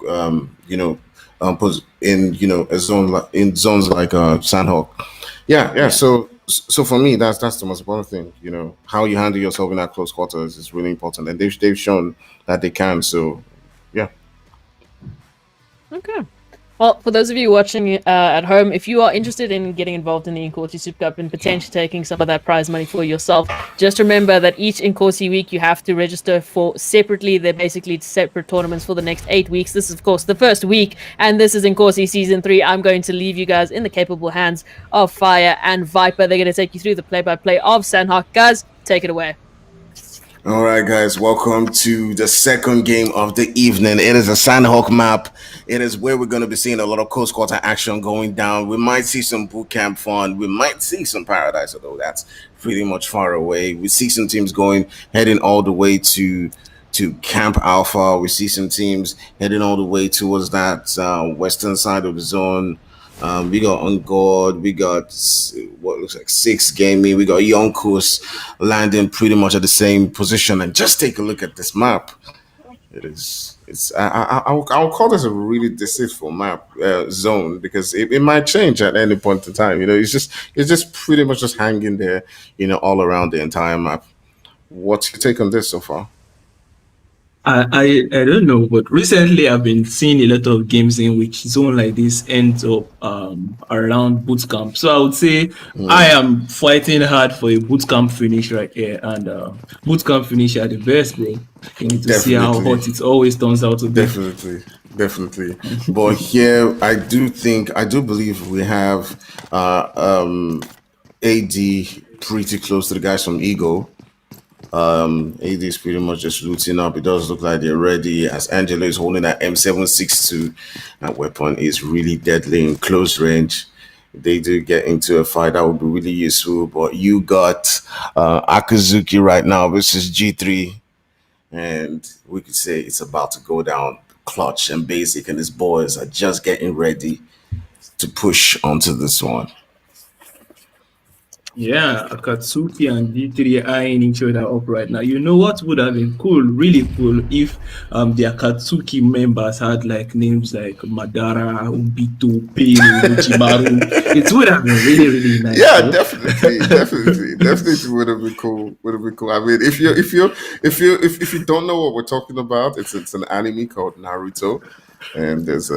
zone like in zones like Sanhok. Yeah. So for me, that's the most important thing. How you handle yourself in that close quarters is really important, and they've shown that they can. So, yeah. Okay. Well, for those of you watching at home, if you are interested in getting involved in the Inkosi Super Cup and potentially taking some of that prize money for yourself, just remember that each Inkosi week you have to register for separately. They're basically separate tournaments for the next 8 weeks. This is, of course, the first week, and this is Inkosi Season 3. I'm going to leave you guys in the capable hands of Fire and Viper. They're going to take you through the play-by-play of Sanhok. Guys, take it away. All right, guys, welcome to the second game of the evening. It is a Sanhok map. It is where we're going to be seeing a lot of close quarter action going down. We might see some boot camp fun. We might see some paradise, although that's pretty much far away. We see some teams heading all the way to Camp Alpha. We see some teams heading all the way towards that western side of the zone. We got On Guard, we got what looks like 6 Gaming, we got Yonkos landing pretty much at the same position. And just take a look at this map. I'll call this a really deceitful map zone, because it might change at any point in time. It's just pretty much just hanging there, all around the entire map. What's your take on this so far? I don't know, but recently I've been seeing a lot of games in which zone like this ends up around boot camp. So I would say I am fighting hard for a boot camp finish right here, and boot camp finish are the best, bro. You need to see how hot it always turns out to be. Definitely. But here, I do believe we have AD pretty close to the guys from Ego. AD is pretty much just looting up. It does look like they're ready, as Angelo is holding that M762. That weapon is really deadly in close range. If they do get into a fight, that would be really useful. But you got Akazuki right now versus G3, and we could say it's about to go down. Clutch and Basic and his boys are just getting ready to push onto this one. Yeah, Akatsuki and D3 eyeing each other up right now. You know what would have been cool, really cool, if the Akatsuki members had like names like Madara, Ubito, Pino, Uchimaru. It would have been really, really nice. Yeah, bro. definitely would have been cool. I mean, if you don't know what we're talking about, it's an anime called Naruto, and there's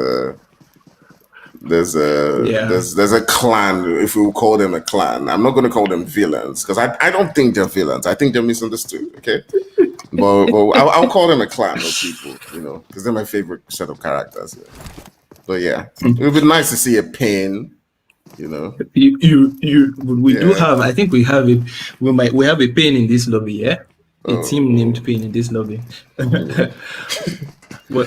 a clan, if we will call them a clan. I'm not going to call them villains, because I don't think they're villains. I think they're misunderstood, okay? but I'll call them a clan of people, because they're my favorite set of characters. Yeah. But yeah, it would be nice to see a pin, We do have, I think we have it. We have a pin in this lobby, yeah? A team named Pin in this lobby. But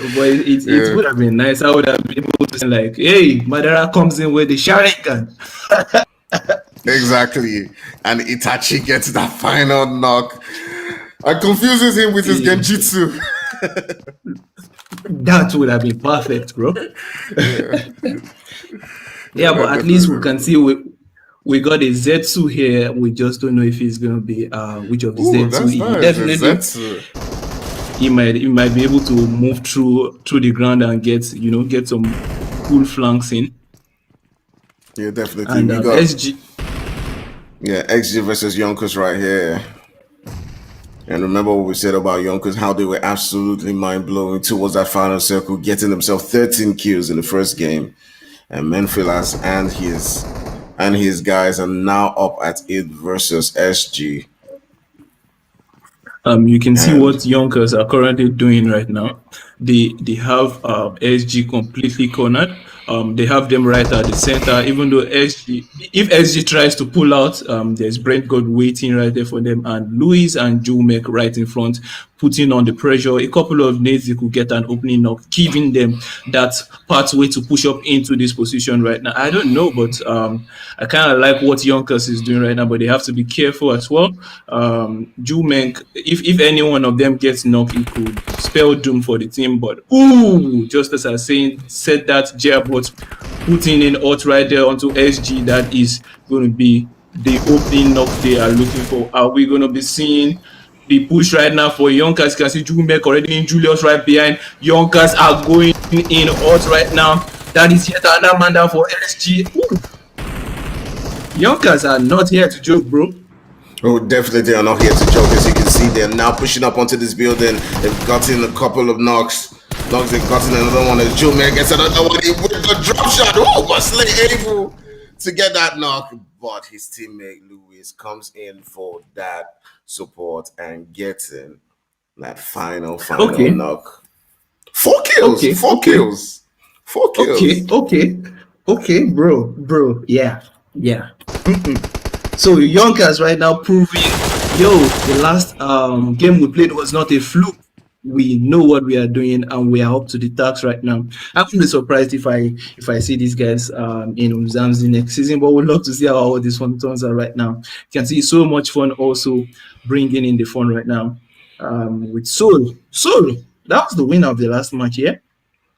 it would have been nice. I would have been able to say like, hey, Madara comes in with the Sharingan. Exactly. And Itachi gets that final knock and confuses him with his Genjutsu. That would have been perfect, bro. Yeah, but at least we can see we got a Zetsu here. We just don't know if he's going to be which of the Zetsu. That's nice. Definitely. he might be able to move through the ground and get some cool flanks in. Yeah, definitely. And We got SG. XG versus Yonkers right here. And remember what we said about Yonkers, how they were absolutely mind-blowing towards that final circle, getting themselves 13 kills in the first game. And Menfilas and his guys are now up at 8 versus SG. You can see And what Yonkers are currently doing right now. They have SG completely cornered. They have them right at the center. Even though if SG tries to pull out, there's Brent God waiting right there for them, and Louis and Jumek right in front, putting on the pressure. A couple of nades, they could get an opening up, giving them that pathway to push up into this position right now. I don't know, but I kind of like what Yonkers is doing right now, but they have to be careful as well. Jumek, if any one of them gets knocked, it could spell doom for the team. But just as I said that, Gearbot putting in Ot right there onto SG, that is going to be the opening knock they are looking for. Are we going to be seeing the push right now for Yonkers? You can see Jumek already in, Julius right behind. Yonkers are going in Ot right now. That is yet another man down for SG. Yonkers are not here to joke, bro. oh, definitely they are not here to joke. As you can see, they're now pushing up onto this building. They've gotten a couple of knocks. They've gotten another one. As Jumek gets another one with the drop shot. Oh, but Slay able to get that knock. But his teammate Lewis comes in for that support and gets in that final Okay. knock. 4 kills. Okay, 4 okay. kills. 4 kills. Okay, bro. Yeah. So Yonkers right now proving, the last game we played was not a fluke. We know what we are doing and we are up to the task right now. I wouldn't be surprised if I see these guys in Umzansi next season, but we'd love to see how all these fun turns are right now. You can see so much fun also bringing in the fun right now with Soul. That was the winner of the last match, yeah?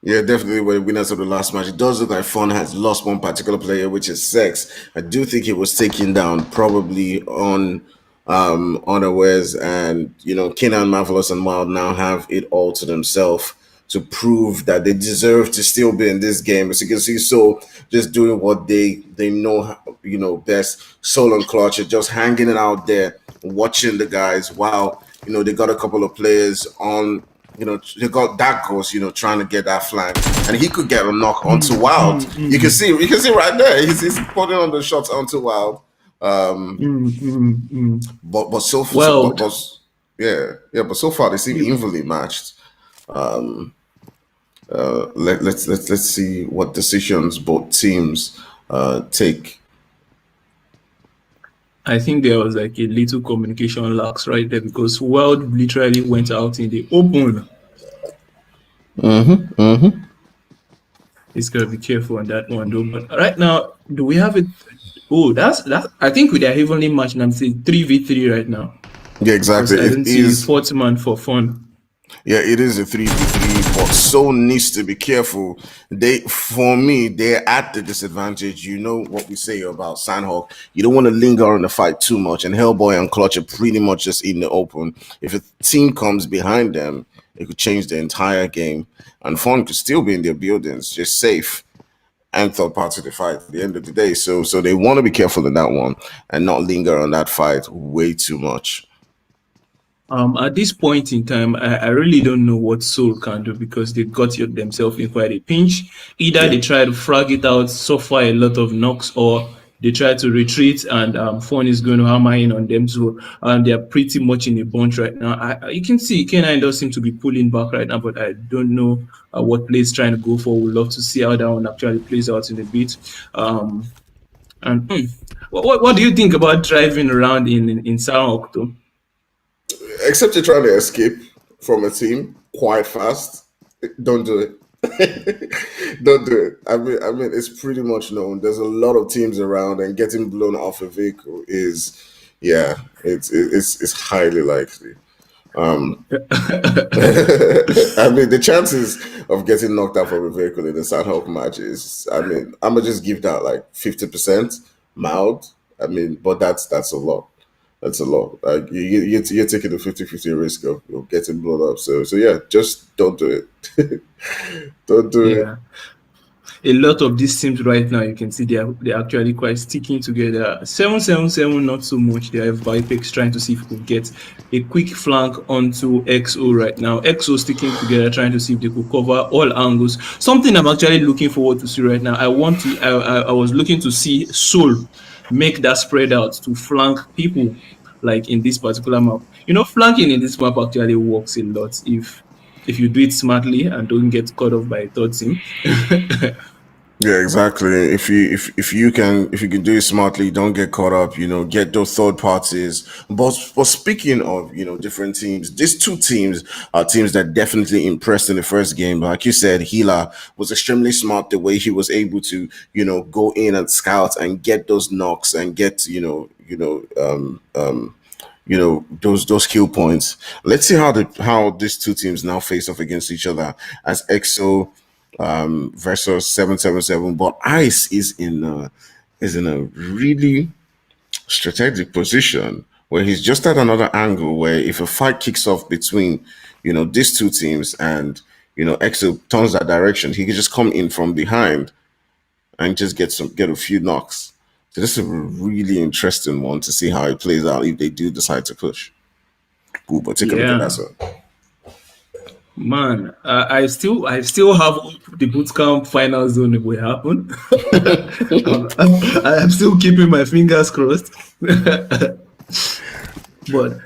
Yeah, definitely were the winners of the last match. It does look like Fun has lost one particular player, which is Sex. I do think he was taken down probably on unawares, and Kenan, Marvelous, and Wild now have it all to themselves to prove that they deserve to still be in this game. As you can see, Soul just doing what they know best. Soul and Clutch are just hanging it out there, watching the guys. Wow, they got a couple of players on. They got that goes, trying to get that flank, and he could get a knock onto Wild. You can see right there, he's putting on the shots onto Wild. But so far, but so far they seem evenly matched. Let's see what decisions both teams take. I think there was like a little communication lapse right there because Wild literally went out in the open. He's got to be careful on that one though. But right now, do we have it? Oh, that's. I think with their evenly matched, and I'm saying 3v3 right now. Yeah, exactly. I didn't see fourth man for Fun. Yeah, it is a 3v3, but Soul needs to be careful. For me, they're at the disadvantage. You know what we say about Sanhok. You don't want to linger on the fight too much, and Hellboy and Clutch are pretty much just in the open. If a team comes behind them, it could change the entire game, and Fun could still be in their buildings, just safe and third party to fight at the end of the day. So they want to be careful in that one and not linger on that fight way too much. At this point in time, I really don't know what Soul can do because they got themselves in quite a pinch. Either they try to frag it out, suffer a lot of knocks, or they try to retreat and Fun is going to hammer in on them. So they are pretty much in a bunch right now. You can see K9 does seem to be pulling back right now, but I don't know what play is trying to go for. We'd love to see how that one actually plays out in a bit. What do you think about driving around in Sanhok though? Except you're trying to escape from a team quite fast, don't do it. Don't do it. I mean, it's pretty much known. There's a lot of teams around, and getting blown off a vehicle is, it's highly likely. I mean, the chances of getting knocked out from a vehicle in a Sanhok match is, I'm gonna just give that like 50% mild. I mean, but that's a lot. That's a lot. Like you're taking a 50-50 risk of getting blown up. So yeah, just don't do it. Don't do it. Yeah. A lot of these teams right now, you can see they're actually quite sticking together. 777, not so much. They have Vipex trying to see if we could get a quick flank onto XO right now. XO sticking together, trying to see if they could cover all angles. Something I'm actually looking forward to see right now. I was looking to see Soul make that spread out to flank people like in this particular map. Flanking in this map actually works a lot if you do it smartly and don't get caught off by a third team. Yeah, exactly. If you can do it smartly, don't get caught up. Get those third parties. But speaking of different teams, these two teams are teams that definitely impressed in the first game. Like you said, Hila was extremely smart the way he was able to go in and scout and get those knocks and get those kill points. Let's see how these two teams now face off against each other as EXO versus 777. But Ice is in a really strategic position where he's just at another angle where if a fight kicks off between these two teams and EXO turns that direction, he can just come in from behind and just get a few knocks. So this is a really interesting one to see how it plays out if they do decide to push. Ooh, but take a look at that, Yeah, sir. man. I still have hope the bootcamp final zone will happen. I am still keeping my fingers crossed. but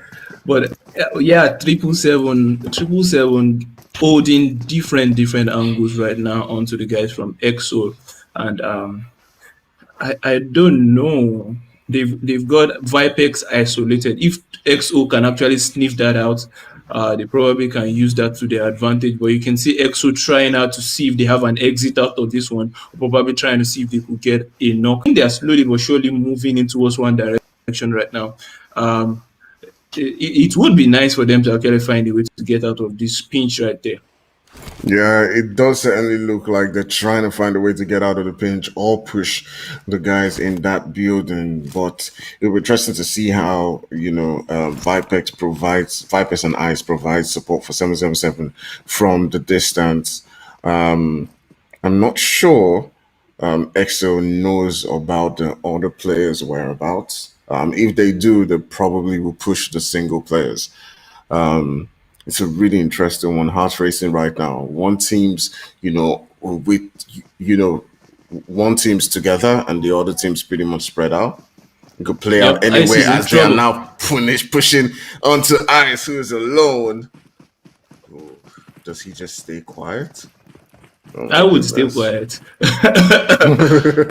yeah, 777 holding different angles right now onto the guys from EXO, and I don't know. They've got Vipex isolated. If XO can actually sniff that out, they probably can use that to their advantage. But you can see XO trying out to see if they have an exit out of this one, probably trying to see if they could get a knock. I think they are slowly but surely moving in towards one direction right now. It would be nice for them to actually find a way to get out of this pinch right there. Yeah, it does certainly look like they're trying to find a way to get out of the pinch or push the guys in that building. But it'll be interesting to see how Vipex and Ice provides support for 777 from the distance. I'm not sure EXO knows about the other players' whereabouts. If they do, they probably will push the single players. It's a really interesting one. Heart racing right now. With you know, one team's together and the other team's pretty much spread out. It could play out Yep, Ice anywhere is in as they are trouble. now pushing onto Ice, who is alone. Oh, does he just stay quiet? Oh I my would stay goodness. quiet.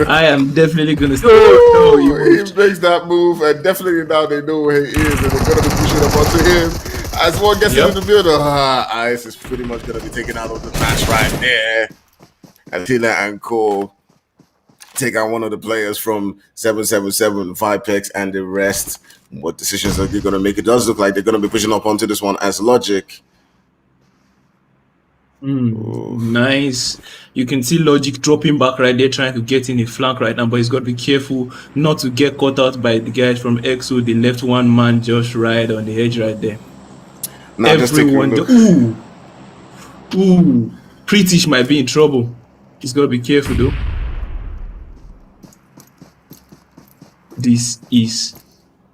I am definitely gonna stay. No, you He moved. makes that move, and definitely now they know where he is, and they're gonna be pushing up onto him. As one gets into Yep. the building, Ice is pretty much gonna be taken out of the match right there. Attila and Cole take out one of the players from 777, Vipex, and the rest. What decisions are they gonna make? It does look like they're gonna be pushing up onto this one as Logic. Nice. You can see Logic dropping back right there, trying to get in a flank right now, but he's got to be careful not to get caught out by the guys from EXO. They left one man just right on the edge right there. Now just take a Everyone, look. ooh, British might be in trouble. He's got to be careful though. This is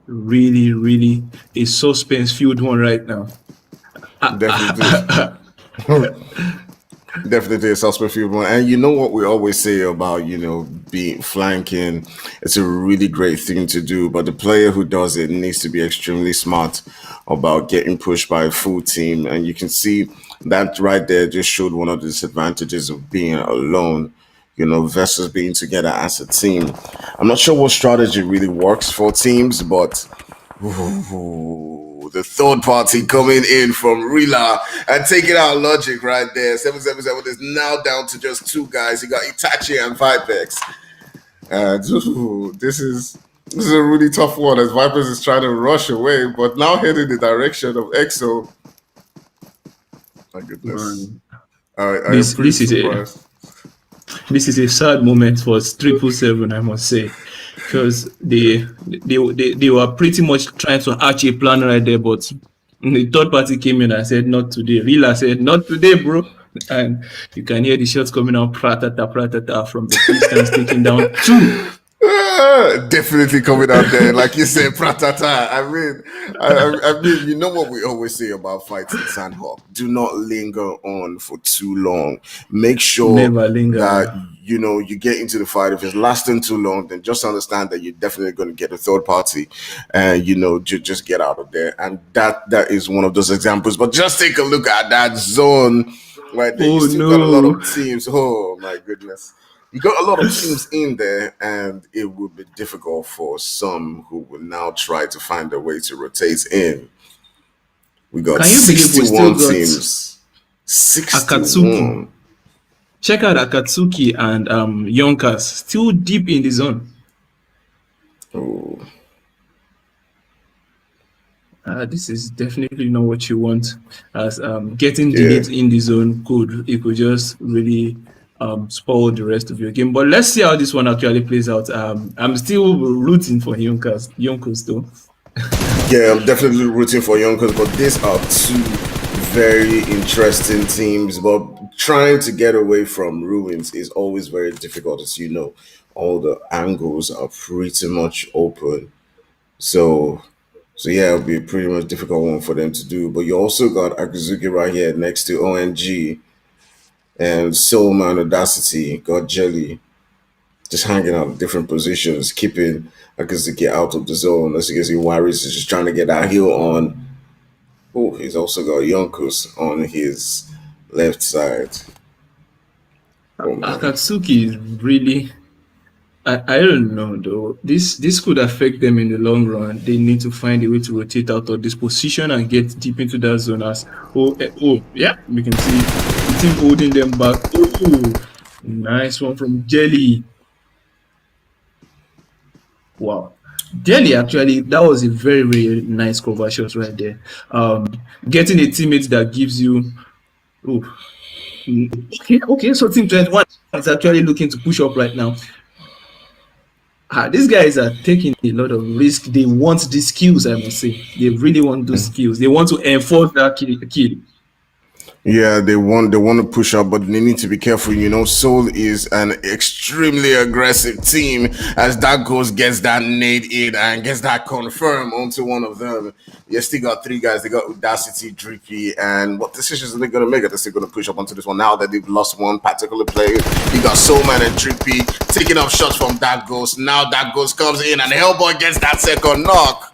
really, really a suspense-filled one right now. Definitely. Definitely a suspect field one. And you know what we always say about, being flanking. It's a really great thing to do, but the player who does it needs to be extremely smart about getting pushed by a full team. And you can see that right there just showed one of the disadvantages of being alone, versus being together as a team. I'm not sure what strategy really works for teams, but ooh, the third party coming in from Rila and taking out Logic right there. 777 is now down to just two guys. You got Itachi and Vipex. This is a really tough one as Vipers is trying to rush away, but now heading the direction of EXO. My goodness. Man, I am this pretty this is a surprised. this is a sad moment for 777, I must say. because they were pretty much trying to hatch a plan right there, but the third party came in and said, "Not today." Rila said, "Not today, bro." And you can hear the shots coming out, pratata, pratata, from the Philistines, taking down two. Definitely coming out there, like you said, pratata. I mean, you know what we always say about fights in Sanhok: do not linger on for too long. Make sure Never linger. that you get into the fight. If it's lasting too long, then just understand that you're definitely going to get a third party, and just get out of there. And that is one of those examples. But just take a look at that zone right there. You Oh still got a lot no. of teams. Oh my goodness. You got a lot of teams in there, and it would be difficult for some who will now try to find a way to rotate in. We got Can you believe we still 61 got teams. Akatsuki? 61. Check out Akatsuki and Yonkers still deep in the zone. Oh, This is definitely not what you want. As getting delayed in the zone could just really spoil the rest of your game. But let's see how this one actually plays out. I'm still rooting for Yonkers though. yeah, I'm definitely rooting for Yonkers, but these are two very interesting teams. But trying to get away from Ruins is always very difficult, as you know. All the angles are pretty much open. So yeah, it'll be a pretty much difficult one for them to do. But you also got Akazuki right here next to ONG and Soulman Audacity, got Jelly, just hanging out in different positions, keeping Akazuki out of the zone. As you can see, Waris is just trying to get that heel on. Oh, he's also got Yonkos on his left side. Oh man. Akatsuki is really, I don't know though. This could affect them in the long run. They need to find a way to rotate out of this position and get deep into that zone. As yeah, we can see the team holding them back. Oh, nice one from Jelly. Wow. Jelly, actually, that was a very, very nice cover shot right there. Getting a teammate that gives you okay, so Team 21 is actually looking to push up right now. These guys are taking a lot of risk. They want these skills, I must say. They really want those skills. They want to enforce that kill. Yeah, they want to push up, but they need to be careful. Seoul is an extremely aggressive team. As that goes, gets that nade in and gets that confirmed onto one of them. You still got three guys. They got Audacity, Drippy, and what decisions are they going to make? Are they still going to push up onto this one now that they've lost one particular player? You got Soulman and Drippy taking up shots from that ghost. Now that ghost comes in and Hellboy gets that second knock.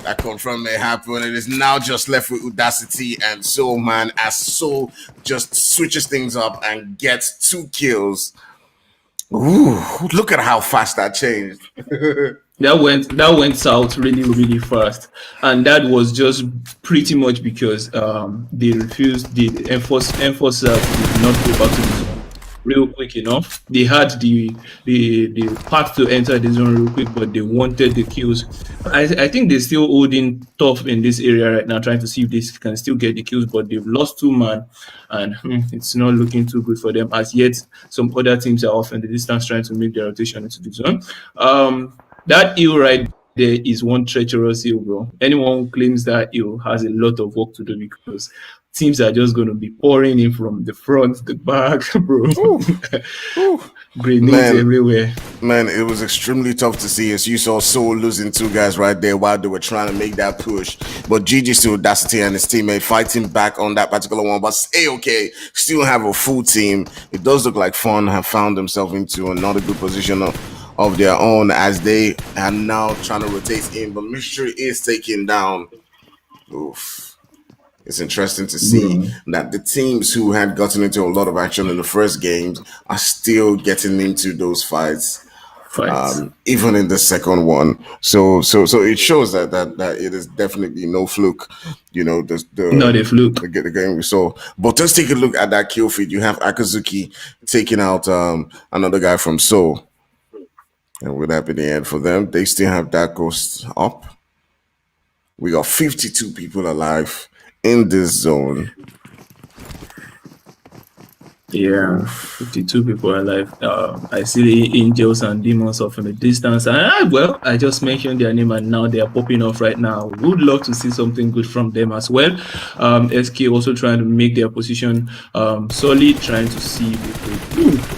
That confirmed may happen. It is now just left with Audacity and Soul, man, as Soul just switches things up and gets 2 kills. Ooh, look at how fast that changed. That went south really, really fast. And that was just pretty much because they refused, the enforcers did not go back to the zone real quick enough. They had the path to enter the zone real quick, but they wanted the kills. I think they're still holding tough in this area right now, trying to see if they can still get the kills, but they've lost 2 man, and it's not looking too good for them as yet. Some other teams are off in the distance trying to make their rotation into the zone. That hill right there is one treacherous hill, bro. Anyone who claims that hill has a lot of work to do, because teams are just going to be pouring in from the front, the back, bro. Grenades everywhere. Man, it was extremely tough to see, as you saw Soul losing 2 guys right there while they were trying to make that push. But GG to Audacity and his teammate fighting back on that particular one. But okay, still have a full team. It does look like Fun have found themselves into another good position of their own, as they are now trying to rotate in. But Mystery is taken down. Oof. It's interesting to see that the teams who had gotten into a lot of action in the first games are still getting into those fights. Even in the second one. So it shows that it is definitely no fluke. Not a fluke. The game we saw. But let's take a look at that kill feed. You have Akazuki taking out another guy from Seoul. And would that be the end for them? They still have that ghost up. We got 52 people alive in this zone. Yeah, 52 people alive. I see the angels and demons off in the distance. And well, I just mentioned their name and now they are popping off right now. Would love to see something good from them as well. SK also trying to make their position solid, trying to see.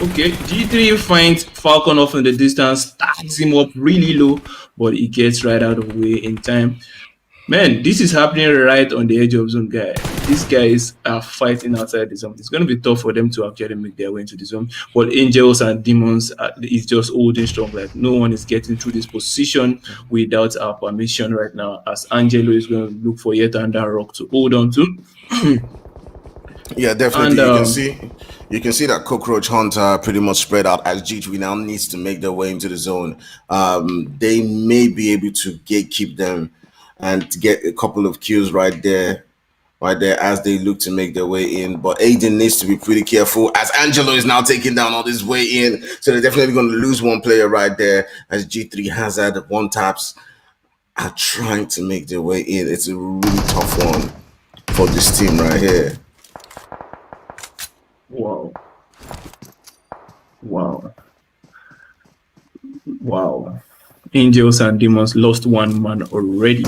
Okay, G3 finds Falcon off in the distance, stacks him up really low, but he gets right out of the way in time. Man, this is happening right on the edge of zone, guy. These guys are fighting outside the zone. It's going to be tough for them to actually make their way into the zone. But angels and demons is just holding strong. Like no one is getting through this position without our permission right now. As Angelo is going to look for yet another rock to hold on to. Yeah, definitely. You can see that Cockroach Hunter pretty much spread out as G3 now needs to make their way into the zone. They may be able to gatekeep them and to get a couple of kills right there as they look to make their way in. But Aiden needs to be pretty careful as Angelo is now taking down on his way in. So they're definitely going to lose one player right there as G3 Hazard one taps are trying to make their way in. It's a really tough one for this team right here. Wow. Angels and demons lost one man already.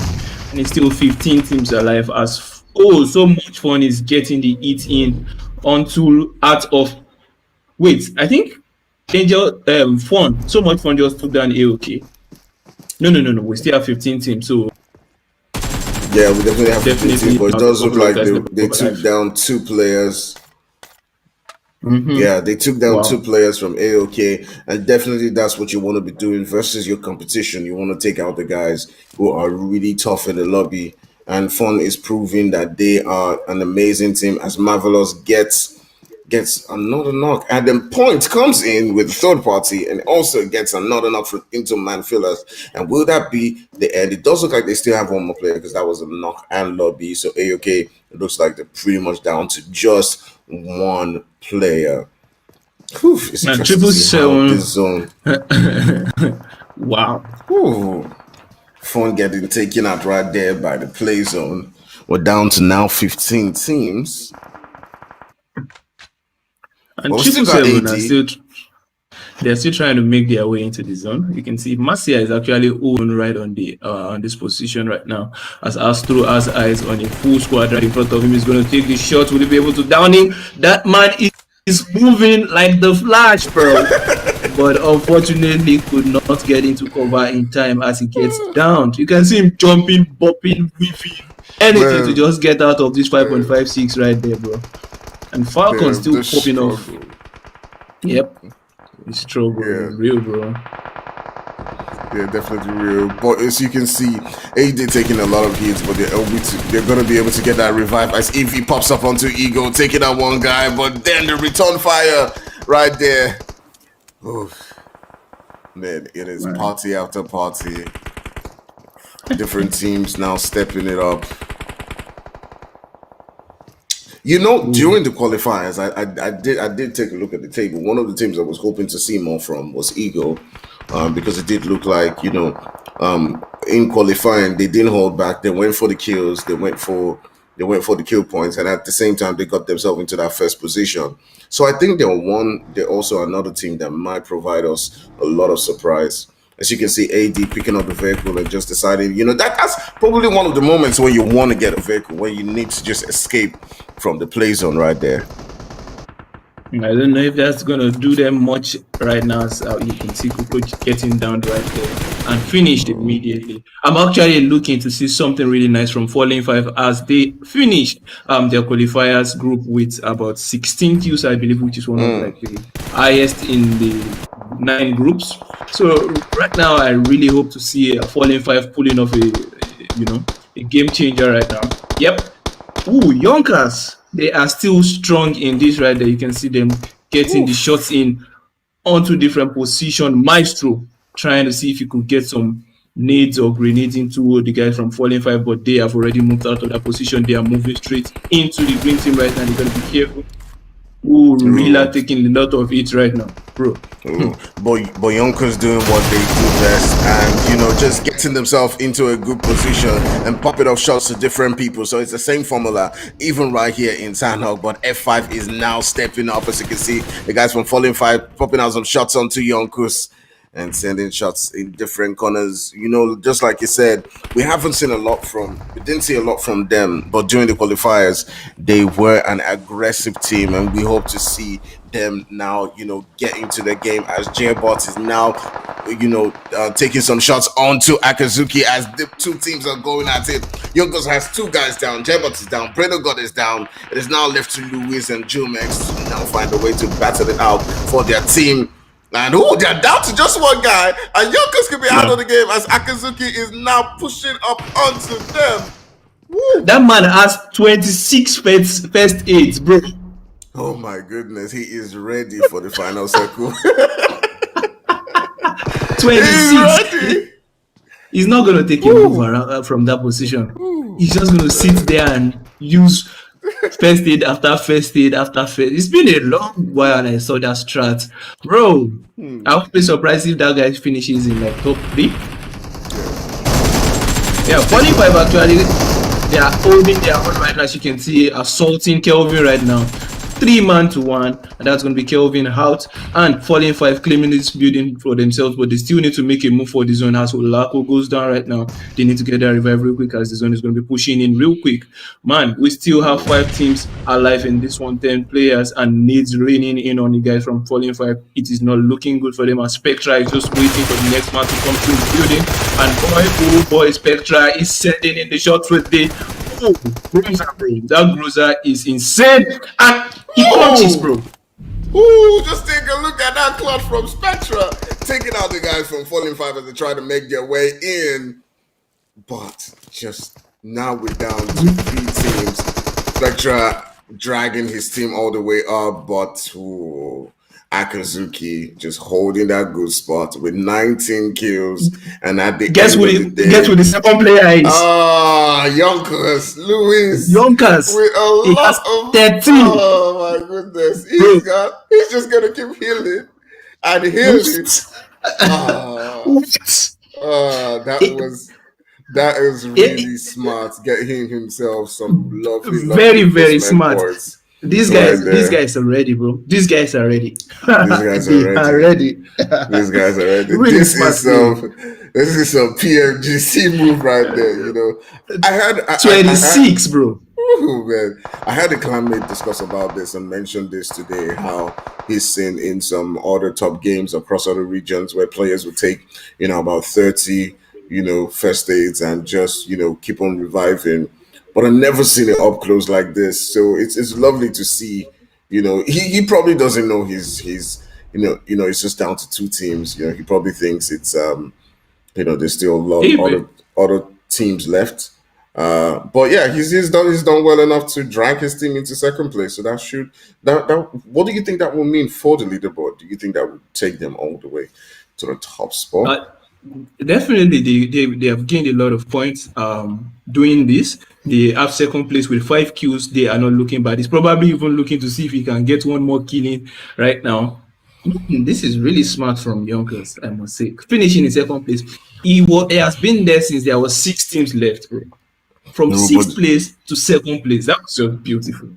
And it's still 15 teams alive as so much fun is getting the hit in onto Art of wait, I think Angel Fun. So much fun just took down AOK. No. We still have 15 teams, so yeah, we definitely have 15 teams, but it does look like they took down 2 players. Yeah, they took down 2 players from AOK, and definitely that's what you want to be doing versus your competition. You want to take out the guys who are really tough in the lobby, and Fun is proving that they are an amazing team as Marvelous gets another knock, and then Point comes in with third party and also gets another knock into Man Fillers. And will that be the end? It does look like they still have one more player because that was a knock and lobby. So AOK, it looks like they're pretty much down to just one player. Whew, it's and interesting this zone. Wow. Ooh. Fun getting taken out right there by the play zone. We're down to now 15 teams. And 777 they're still trying to make their way into the zone. You can see Marcia is actually on right on the on this position right now. As Astro has eyes on a full squad right in front of him. He's going to take the shot. Will he be able to down him? That man is moving like the Flash, bro. But unfortunately could not get into cover in time as he gets down. You can see him jumping, bopping, weaving, anything to just get out of this 5.56 right there, bro. And Falcon still popping off. Yep. It's true, bro. Yeah. Real, bro. Yeah, definitely real. But as you can see, AD taking a lot of hits, but they're going to be able to get that revive as Evie pops up onto Ego, taking out one guy, but then the return fire right there. Oof. Man, it is party after party. Different teams now stepping it up. You know, during the qualifiers, I did take a look at the table. One of the teams I was hoping to see more from was Eagle, because it did look like, you know, in qualifying they didn't hold back. They went for the kills. They went for the kill points, and at the same time they got themselves into that first position. So I think they're also another team that might provide us a lot of surprise. As you can see, AD picking up the vehicle and just deciding, you know, that's probably one of the moments when you want to get a vehicle, when you need to just escape from the play zone right there. I don't know if that's going to do them much right now. So you can see Cockroach getting down right there and finished immediately. I'm actually looking to see something really nice from Falling 5 as they finished their qualifiers group with about 16 kills, I believe, which is one of like the highest in the 9 groups. So right now, I really hope to see a Falling 5 pulling off a game changer right now. Yep. Ooh, Yonkers. They are still strong in this right there. You can see them getting the shots in onto different position. Maestro trying to see if you could get some nades or grenades into the guys from Falling 5, but they have already moved out of that position. They are moving straight into the green team right now. They gotta be careful. who really Ooh. are taking a lot of it right now, bro. But Yonkers doing what they do best, and just getting themselves into a good position and popping off shots to different people. So it's the same formula, even right here in Sanhok. But F5 is now stepping up, as you can see, the guys from Falling Five popping out some shots onto Yonkers and sending shots in different corners. Just like you said, we didn't see a lot from them, but during the qualifiers, they were an aggressive team, and we hope to see them now, get into the game as J-Bot is now, taking some shots onto Akazuki as the two teams are going at it. Yonkers has two guys down, J-Bot is down, Breno God is down. It is now left to Luis and Jumex to now find a way to battle it out for their team. And they're down to just one guy, and Yonkers could be out of the game as Akazuki is now pushing up onto them. Woo. That man has 26 first aids, bro. Oh my goodness, he is ready for the final circle. 26. He's not going to take a move around, from that position. He's just going to sit there and use first aid after first aid after first. It's been a long while and I saw that strat, bro. I won't be surprised if that guy finishes in like top 3. Yeah, 45 actually. They are holding their own right now. As you can see, assaulting Kelvin right now. 3-man-to-1, and that's going to be Kelvin out, and Falling 5 claiming this building for themselves, but they still need to make a move for the zone. As Olako goes down right now, they need to get that revive real quick as the zone is going to be pushing in real quick. Man, we still have 5 teams alive in this one, 10 players, and needs raining in on the guys from Falling 5. It is not looking good for them, as Spectra is just waiting for the next man to come through the building, and boy, Spectra is sending in the shots with the that Groza is insane, and he punches, bro. Just take a look at that clutch from Spectra, taking out the guys from Falling 5 as they try to make their way in. But just now we're down to 3 teams. Spectra dragging his team all the way up, but Akazuki just holding that good spot with 19 kills. And at the guess end what of the day, guess what the second player is? Yonkers, Luis. Yonkers with a lot of 13. Oh my goodness. He's just gonna keep healing and healing. That is really smart. Getting himself some lovely very smart. Boards. These guys are ready, bro. These guys are ready. These guys are ready. These guys are ready. Really this is some PMGC move right there, I heard 26, bro. Man. I had a clanmate discuss about this and mentioned this today, how he's seen in some other top games across other regions where players would take, about 30, first aids and just, keep on reviving. But I've never seen it up close like this. So it's lovely to see, he probably doesn't know he's it's just down to 2 teams. He probably thinks it's, there's still a lot of other teams left. But yeah, he's done well enough to drag his team into second place. So what do you think that will mean for the leaderboard? Do you think that would take them all the way to the top spot? Definitely, they have gained a lot of points doing this. They have second place with 5 kills. They are not looking bad. He's probably even looking to see if he can get one more killing right now. This is really smart from Yonkers, I must say. Finishing in second place. He has been there since there was 6 teams left, bro. From 6th place to 2nd place. That was just beautiful.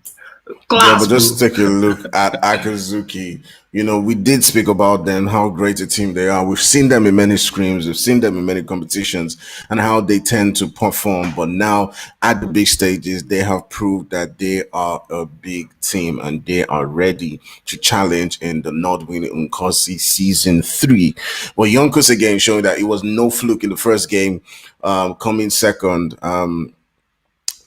Class, but just take a look at Akazuki. We did speak about them, how great a team they are. We've seen them in many scrims, we've seen them in many competitions, and how they tend to perform. But now, at the big stages, they have proved that they are a big team and they are ready to challenge in the Nordwin Inkosi Season 3. But Yonkers again showing that it was no fluke in the first game, coming second.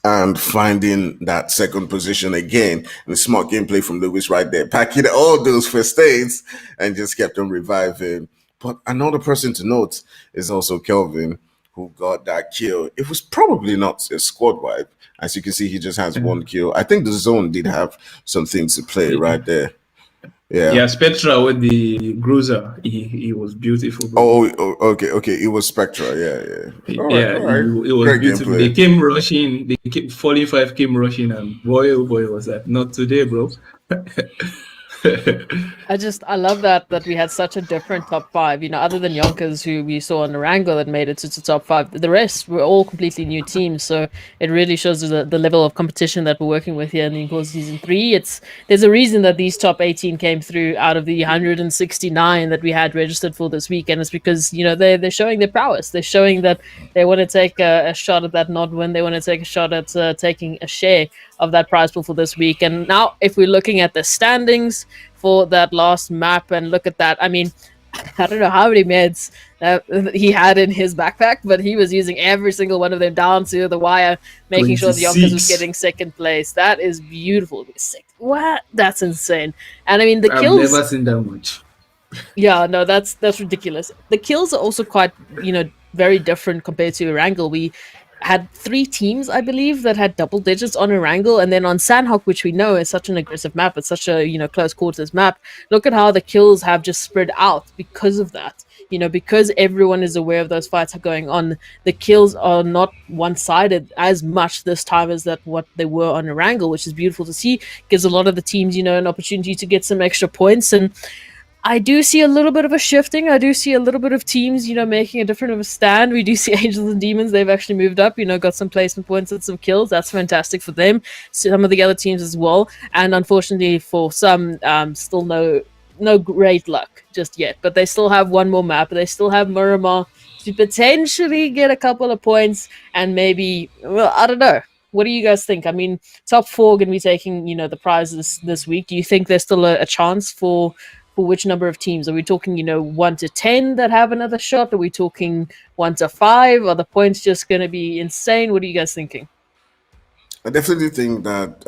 And finding that second position again. And smart gameplay from Lewis right there, packing all those first aids and just kept them reviving. But another person to note is also Kelvin, who got that kill. It was probably not a squad wipe. As you can see, he just has 1 kill. I think the zone did have some things to play right there. Yeah, Spectra with the Groza, he was beautiful. Bro. Okay. It was Spectra, yeah. All right. It was great beautiful. Gameplay. They came rushing. Falling 5 came rushing, and boy, oh boy, was that not today, bro. I love that we had such a different top five. Other than Yonkers, who we saw on Erangel that made it to the top five, the rest were all completely new teams. So it really shows the level of competition that we're working with here in the Inkosi season 3. There's a reason that these top 18 came through out of the 169 that we had registered for this week, and it's because they're showing their prowess. They're showing that they want to take a shot at that nod win. They want to take a shot at taking a share of that prize pool for this week. And now, if we're looking at the standings for that last map and look at that, I mean, I don't know how many meds he had in his backpack, but he was using every single one of them down to the wire, making sure the Yonkers was getting second place. That is beautiful. What? That's insane. And I mean, the kills. I've never seen that much. Yeah, no, that's ridiculous. The kills are also quite, very different compared to Erangel. We had 3 teams, I believe, that had double digits on Erangel, and then on Sanhok, which we know is such an aggressive map, it's such a close quarters map. Look at how the kills have just spread out because of that. Because everyone is aware of those fights are going on, the kills are not one-sided as much this time as what they were on Erangel, which is beautiful to see. Gives a lot of the teams, an opportunity to get some extra points. And I do see a little bit of a shifting. I do see a little bit of teams, making a different of a stand. We do see Angels and Demons. They've actually moved up, got some placement points and some kills. That's fantastic for them. Some of the other teams as well. And unfortunately for some, still no great luck just yet. But they still have one more map. They still have Miramar to potentially get a couple of points and maybe, well, I don't know. What do you guys think? I mean, top 4 going to be taking, the prizes this week. Do you think there's still a chance for which number of teams? Are we talking, 1 to 10 that have another shot? Are we talking 1 to 5? Are the points just going to be insane? What are you guys thinking? I definitely think that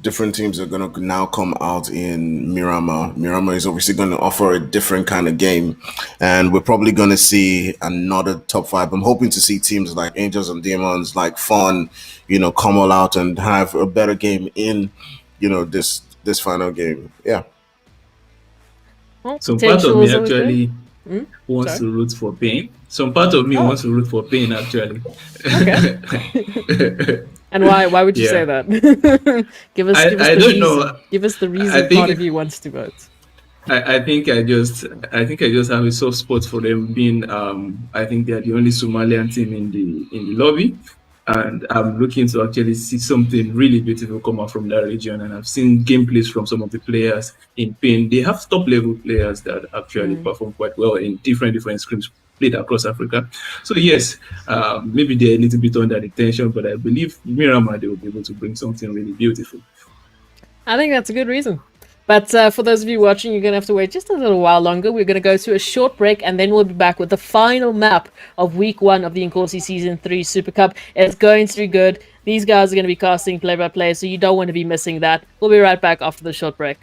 different teams are going to now come out in Miramar. Miramar is obviously going to offer a different kind of game, and we're probably going to see another top 5. I'm hoping to see teams like Angels and Demons, like Fun, come all out and have a better game in, this final game. Yeah. Well, Some part of me potential is always actually there. wants Sorry? to root for pain. Some part of me wants to root for pain, actually. Okay. And why would you Yeah. say that? give us I the don't reason. know. Give us the I reason think- part of you wants to vote. I think I just have a soft spot for them being I think they are the only Somalian team in the lobby, and I'm looking to actually see something really beautiful come out from that region. And I've seen gameplays from some of the players in pain. They have top level players that actually perform quite well in different scrims played across Africa. So yes, maybe they're a little bit under the tension, but I believe Miramar, they will be able to bring something really beautiful. I think that's a good reason. But for those of you watching, you're going to have to wait just a little while longer. We're going to go to a short break, and then we'll be back with the final map of Week 1 of the Inkosi Season 3 Super Cup. It's going to be good. These guys are going to be casting play-by-play, so you don't want to be missing that. We'll be right back after the short break.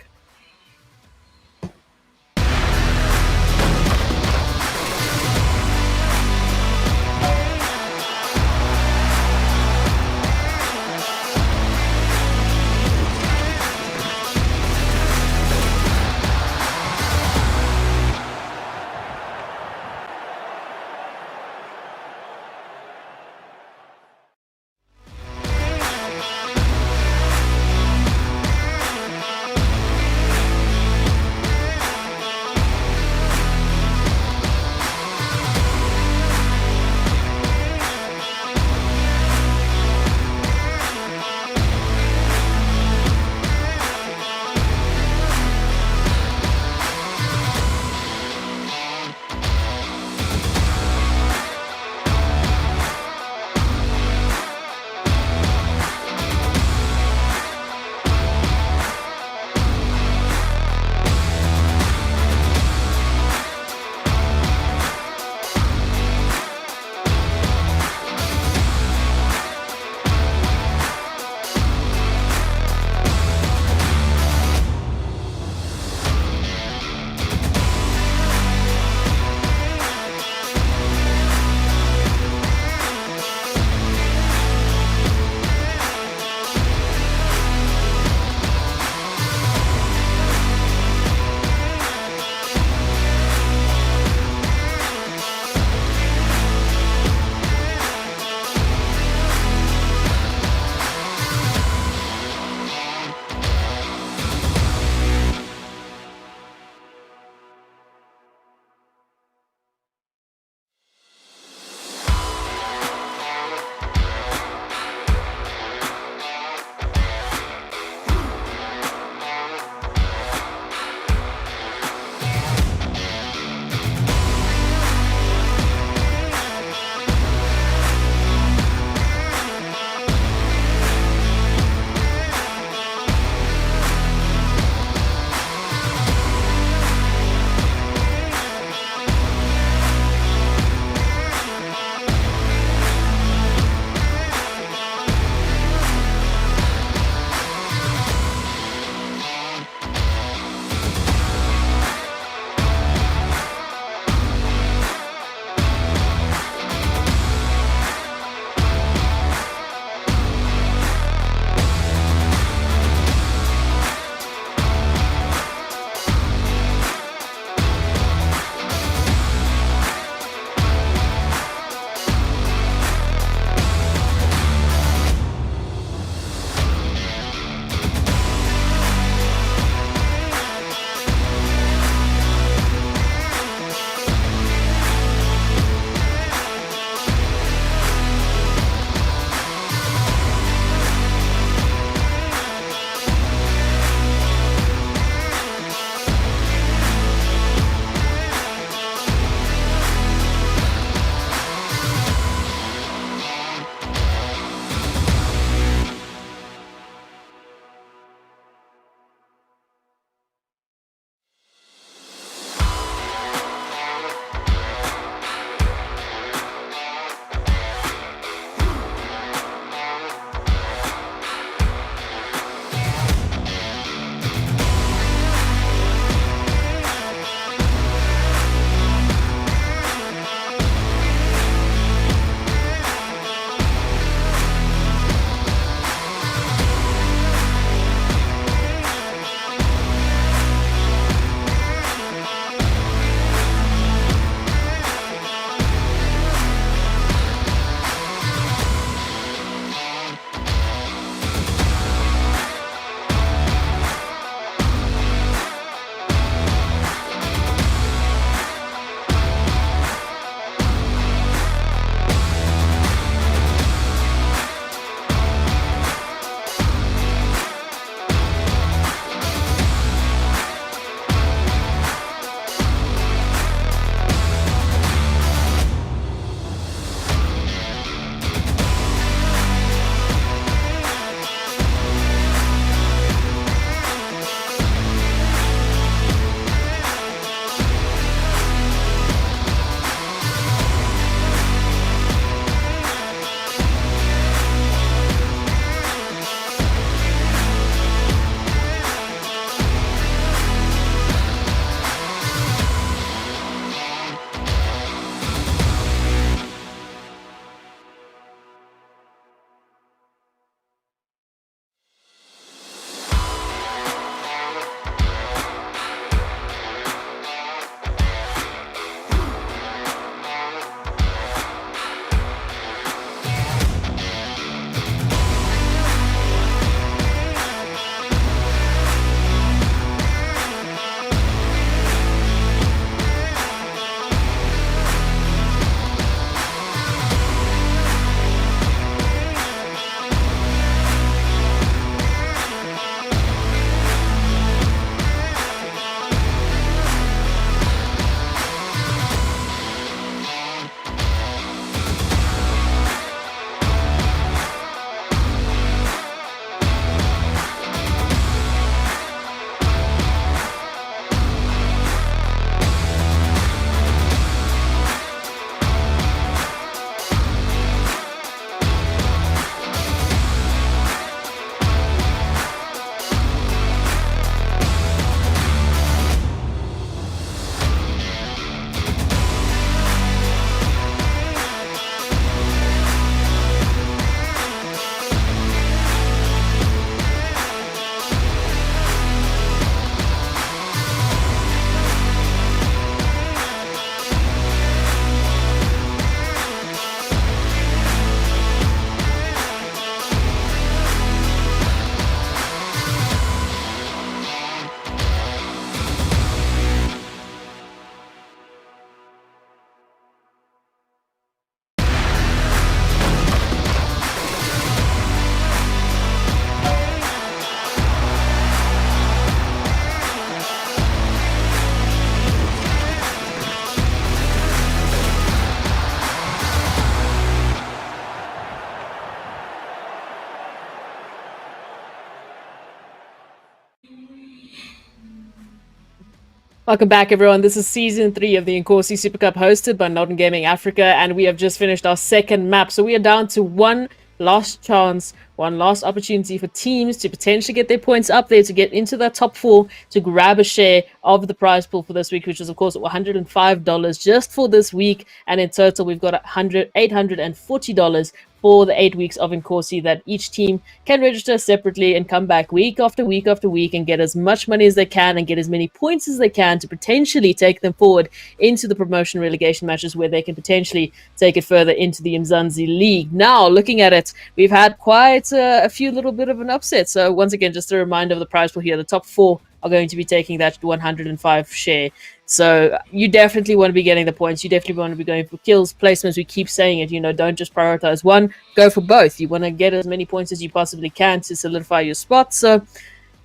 Welcome back, everyone. This is season 3 of the Inkosi Super Cup hosted by Northern Gaming Africa, and we have just finished our second map. So we are down to one last chance, one last opportunity for teams to potentially get their points up there to get into that top 4 to grab a share of the prize pool for this week, which is, of course, $105 just for this week. And in total, we've got $840 for the 8 weeks of Inkosi that each team can register separately and come back week after week after week and get as much money as they can and get as many points as they can to potentially take them forward into the promotion relegation matches where they can potentially take it further into the Umzansi League. Now, looking at it, we've had quite a few little bit of an upset. So once again, just a reminder of the prize pool here. The top 4 are going to be taking that 105 share. So you definitely want to be getting the points. You definitely want to be going for kills, placements. We keep saying it, don't just prioritize one, go for both. You want to get as many points as you possibly can to solidify your spot. So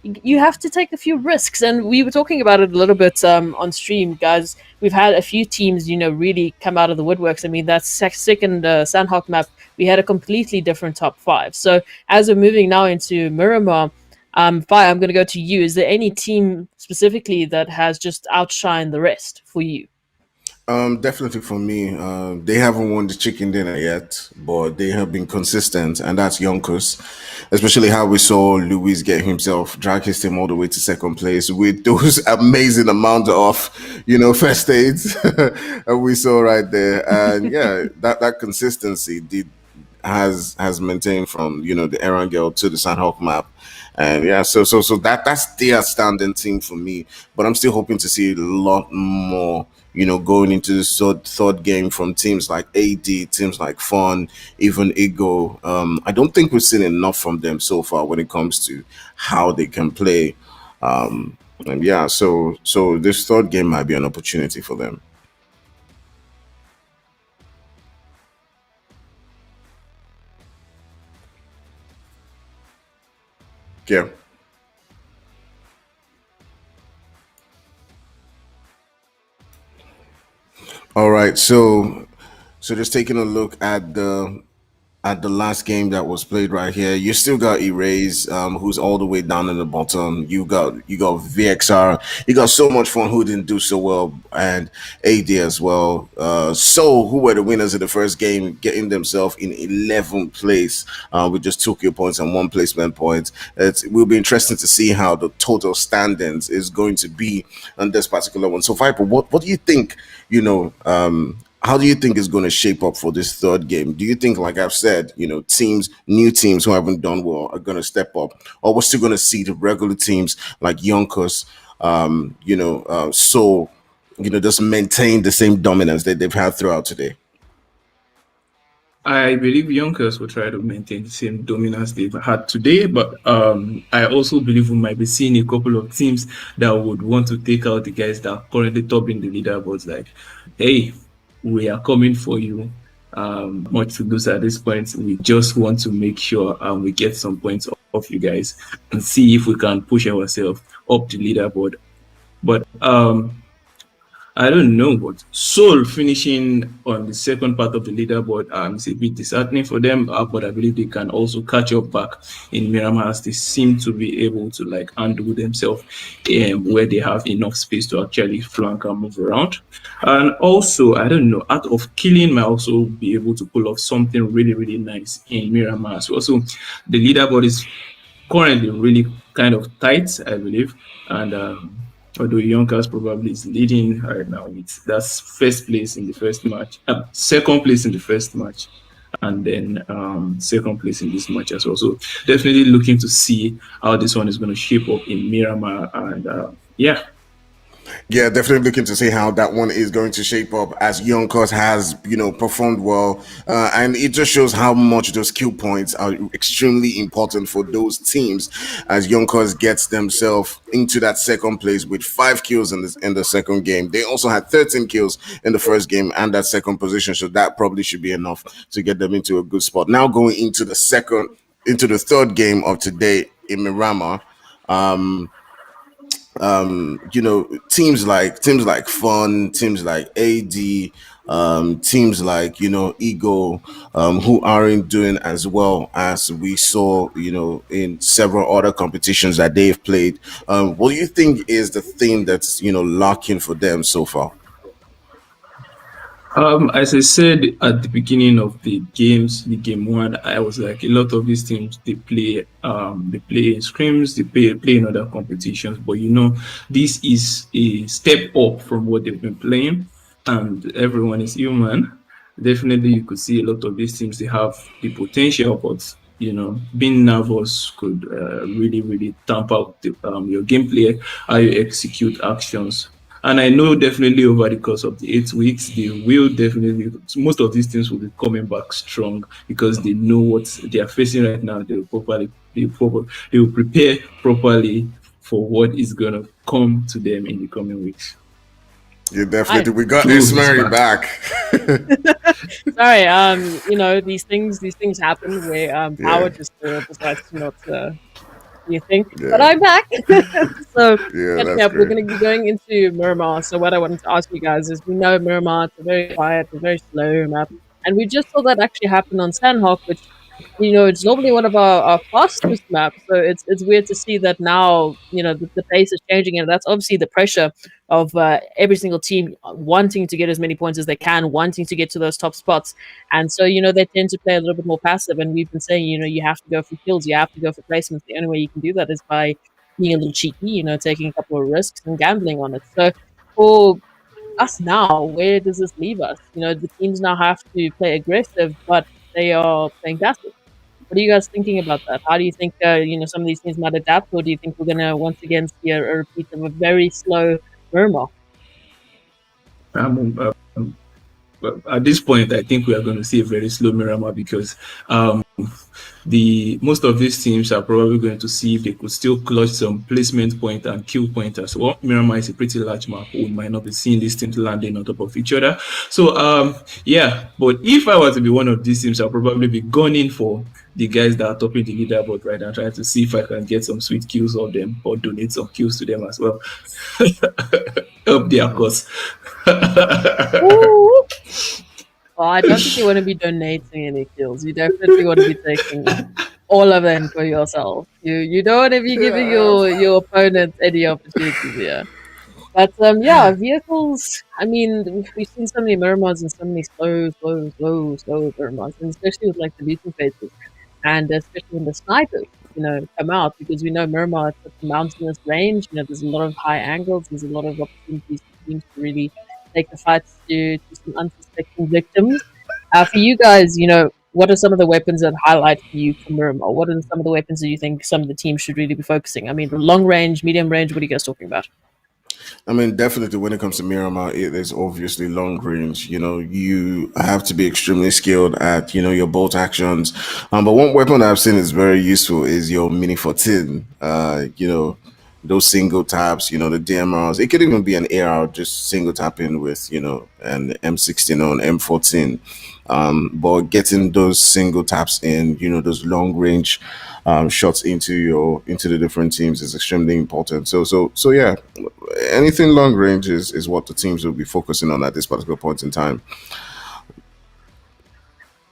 you have to take a few risks. And we were talking about it a little bit on stream, guys. We've had a few teams, really come out of the woodworks. I mean, that second Sanhok map, we had a completely different top 5. So as we're moving now into Miramar, Fire, I'm going to go to you. Is there any team specifically that has just outshined the rest for you? Definitely for me. They haven't won the chicken dinner yet, but they have been consistent, and that's Yonkers. Especially how we saw Luis get himself drag his team all the way to second place with those amazing amount of, first aids that we saw right there. And yeah, that consistency has maintained from the Erangel to the Sanhok map. And yeah, so that's their standing team for me. But I'm still hoping to see a lot more, going into the third game from teams like AD, teams like Fun, even Ego. I don't think we've seen enough from them so far when it comes to how they can play. And yeah, so this third game might be an opportunity for them. Yeah. All right. So just taking a look at the last game that was played right here, you still got Erase, who's all the way down in the bottom. You got VXR. You got So Much Fun, who didn't do so well, and AD as well. So who were the winners of the first game, getting themselves in 11th place with just 2 points and 1 placement point. It will be interesting to see how the total standings is going to be on this particular one. So Viper, what do you think? How do you think it's going to shape up for this third game? Do you think, like I've said, new teams who haven't done well are going to step up, or we're still going to see the regular teams like Yonkers, just maintain the same dominance that they've had throughout today? I believe Yonkers will try to maintain the same dominance they've had today, but I also believe we might be seeing a couple of teams that would want to take out the guys that are currently topping the leaderboards. Like, hey, we are coming for you. Much to lose at this point. We just want to make sure we get some points off you guys and see if we can push ourselves up the leaderboard. But I don't know, but Seoul finishing on the second part of the leaderboard is a bit disheartening for them, but I believe they can also catch up back in Miramar as they seem to be able to undo themselves where they have enough space to actually flank and move around. And also, I don't know, Art of Killing might also be able to pull off something really, really nice in Miramar. So also, the leaderboard is currently really kind of tight, I believe, and although Yonkers probably is leading right now, that's first place in the first match, second place in the first match, and then second place in this match as well. So definitely looking to see how this one is going to shape up in Miramar, and yeah. Yeah, definitely looking to see how that one is going to shape up as Yonkers has, performed well. And it just shows how much those kill points are extremely important for those teams as Yonkers gets themselves into that second place with 5 kills in the second game. They also had 13 kills in the first game and that second position. So that probably should be enough to get them into a good spot. Now going into the third game of today in Miramar. teams like Fun, teams like AD, teams like Ego, who aren't doing as well as we saw in several other competitions that they've played. What do you think is the thing that's lacking for them so far? As I said at the beginning of the games, the game one, I was like, a lot of these teams they play in scrims, they play in other competitions, but this is a step up from what they've been playing, and everyone is human. Definitely, you could see a lot of these teams they have the potential, but being nervous could really, really tamper your gameplay, how you execute actions. And I know definitely over the course of the 8 weeks, they will definitely, most of these things will be coming back strong because they know what they are facing right now. They will prepare properly for what is going to come to them in the coming weeks. Yeah, Hi. definitely. We got Two is Ismari back. back. Sorry, these things happen where Yeah, power just decides to not do you think. But yeah, I'm back. So yeah. catching That's up, we're great. going to be going into Miramar. So what I wanted to ask you guys is, we know Miramar, it's a very quiet, a very slow map, and we just saw that actually happen on Sanhok, which it's normally one of our fastest maps. So it's weird to see that now. The pace is changing, and that's obviously the pressure of every single team wanting to get as many points as they can, wanting to get to those top spots. And so, they tend to play a little bit more passive. And we've been saying, you have to go for kills, you have to go for placements. The only way you can do that is by being a little cheeky, taking a couple of risks and gambling on it. So for us now, where does this leave us? The teams now have to play aggressive, but they are playing passive. What are you guys thinking about that? How do you think some of these teams might adapt, or do you think we're gonna once again see a repeat of a very slow Burma? Um, but at this point, I think we are going to see a very slow Miramar because the most of these teams are probably going to see if they could still clutch some placement point and kill point as well. Miramar is a pretty large map. We might not be seeing these teams landing on top of each other. So yeah, but if I were to be one of these teams, I'll probably be gunning for the guys that are topping the leaderboard right now, trying to see if I can get some sweet kills of them or donate some kills to them as well. Help their cause. Ooh. Well, I don't think you want to be donating any kills. You definitely want to be taking all of them for yourself. You don't want to be giving your opponent any opportunities here. But yeah, vehicles. I mean, we've seen so many Miramars and so many slow Miramars, and especially with like the beaten faces, and especially when the snipers, come out, because we know Miramar at the mountainous range. There's a lot of high angles. There's a lot of opportunities for teams to really take the fights to some unsuspecting victims. For you guys, what are some of the weapons that highlight for you for Miramar? What are some of the weapons that you think some of the teams should really be focusing? I mean, long range, medium range. What are you guys talking about? I mean, definitely when it comes to Miramar, it is obviously long range. You have to be extremely skilled at, your bolt actions. But one weapon I've seen is very useful is your Mini 14. Those single taps, the DMRs. It could even be an AR, just single tapping with, an M16 or an M14. But getting those single taps in, those long range shots into the different teams is extremely important. So yeah, anything long range is what the teams will be focusing on at this particular point in time.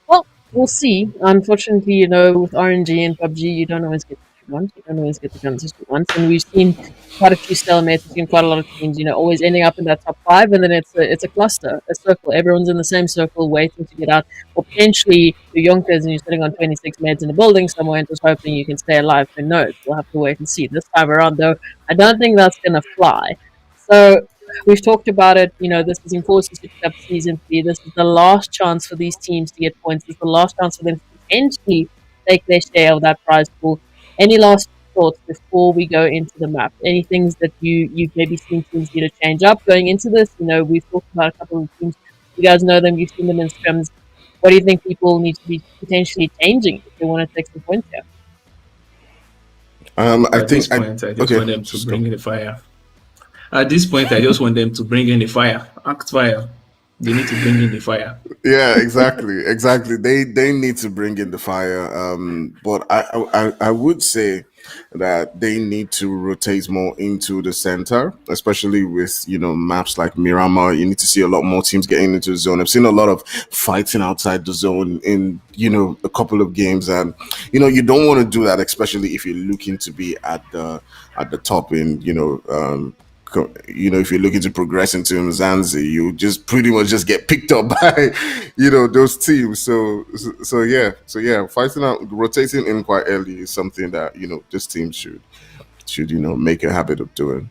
Well, we'll see. Unfortunately, with RNG and PUBG, you don't always get what you want. You don't always get the guns that you want. And we've seen quite a few stalemates. We've seen quite a lot of teams, always ending up in that top five, and then it's a cluster, a circle. Everyone's in the same circle, waiting to get out. Or potentially, you're Yonkers and you're sitting on 26 meds in a building somewhere and just hoping you can stay alive. Who knows? We'll have to wait and see. This time around, though, I don't think that's going to fly. So we've talked about it. This is Inkosi Super Cup season 3. This is the last chance for these teams to get points. This is the last chance for them to potentially take their share of that prize pool. Any last thoughts before we go into the map? Any things that you've maybe seen teams need to change up going into this? We've talked about a couple of teams. You guys know them. You've seen them in scrims. What do you think people need to be potentially changing if they want to take some points here? I At this think I point, I just okay. want them to bring in the fire. At this point, I just want them to bring in the fire. Act fire. They need to bring in the fire. Yeah, exactly. They need to bring in the fire. But I would say that they need to rotate more into the center, especially with maps like Miramar. You need to see a lot more teams getting into the zone. I've seen a lot of fighting outside the zone in a couple of games, and you don't want to do that, especially if you're looking to be at the top in if you're looking to progress into Umzansi, you just pretty much just get picked up by those teams. So fighting out, rotating in quite early is something that this team should make a habit of doing.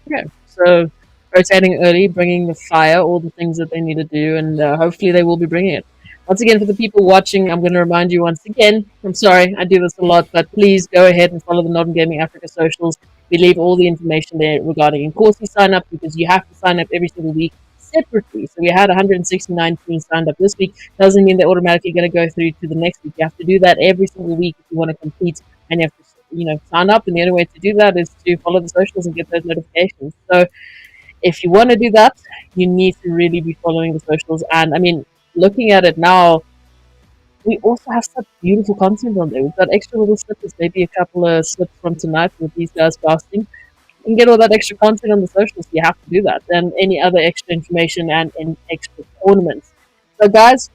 Okay, so rotating early, bringing the fire, all the things that they need to do, and hopefully they will be bringing it. Once again, for the people watching, I'm going to remind you once again, I'm sorry, I do this a lot, but please go ahead and follow the Modern Gaming Africa socials. We leave all the information there regarding Inkosi sign up, because you have to sign up every single week separately. So we had 169 teams signed up this week. Doesn't mean they're automatically going to go through to the next week. You have to do that every single week if you want to compete, and you have to sign up. And the only way to do that is to follow the socials and get those notifications. So if you want to do that, you need to really be following the socials. And I mean, looking at it now, we also have such beautiful content on there. We've got extra little snippets, maybe a couple of slips from tonight with these guys fasting. You can get all that extra content on the socials. You have to do that. And any other extra information and extra tournaments. So, guys,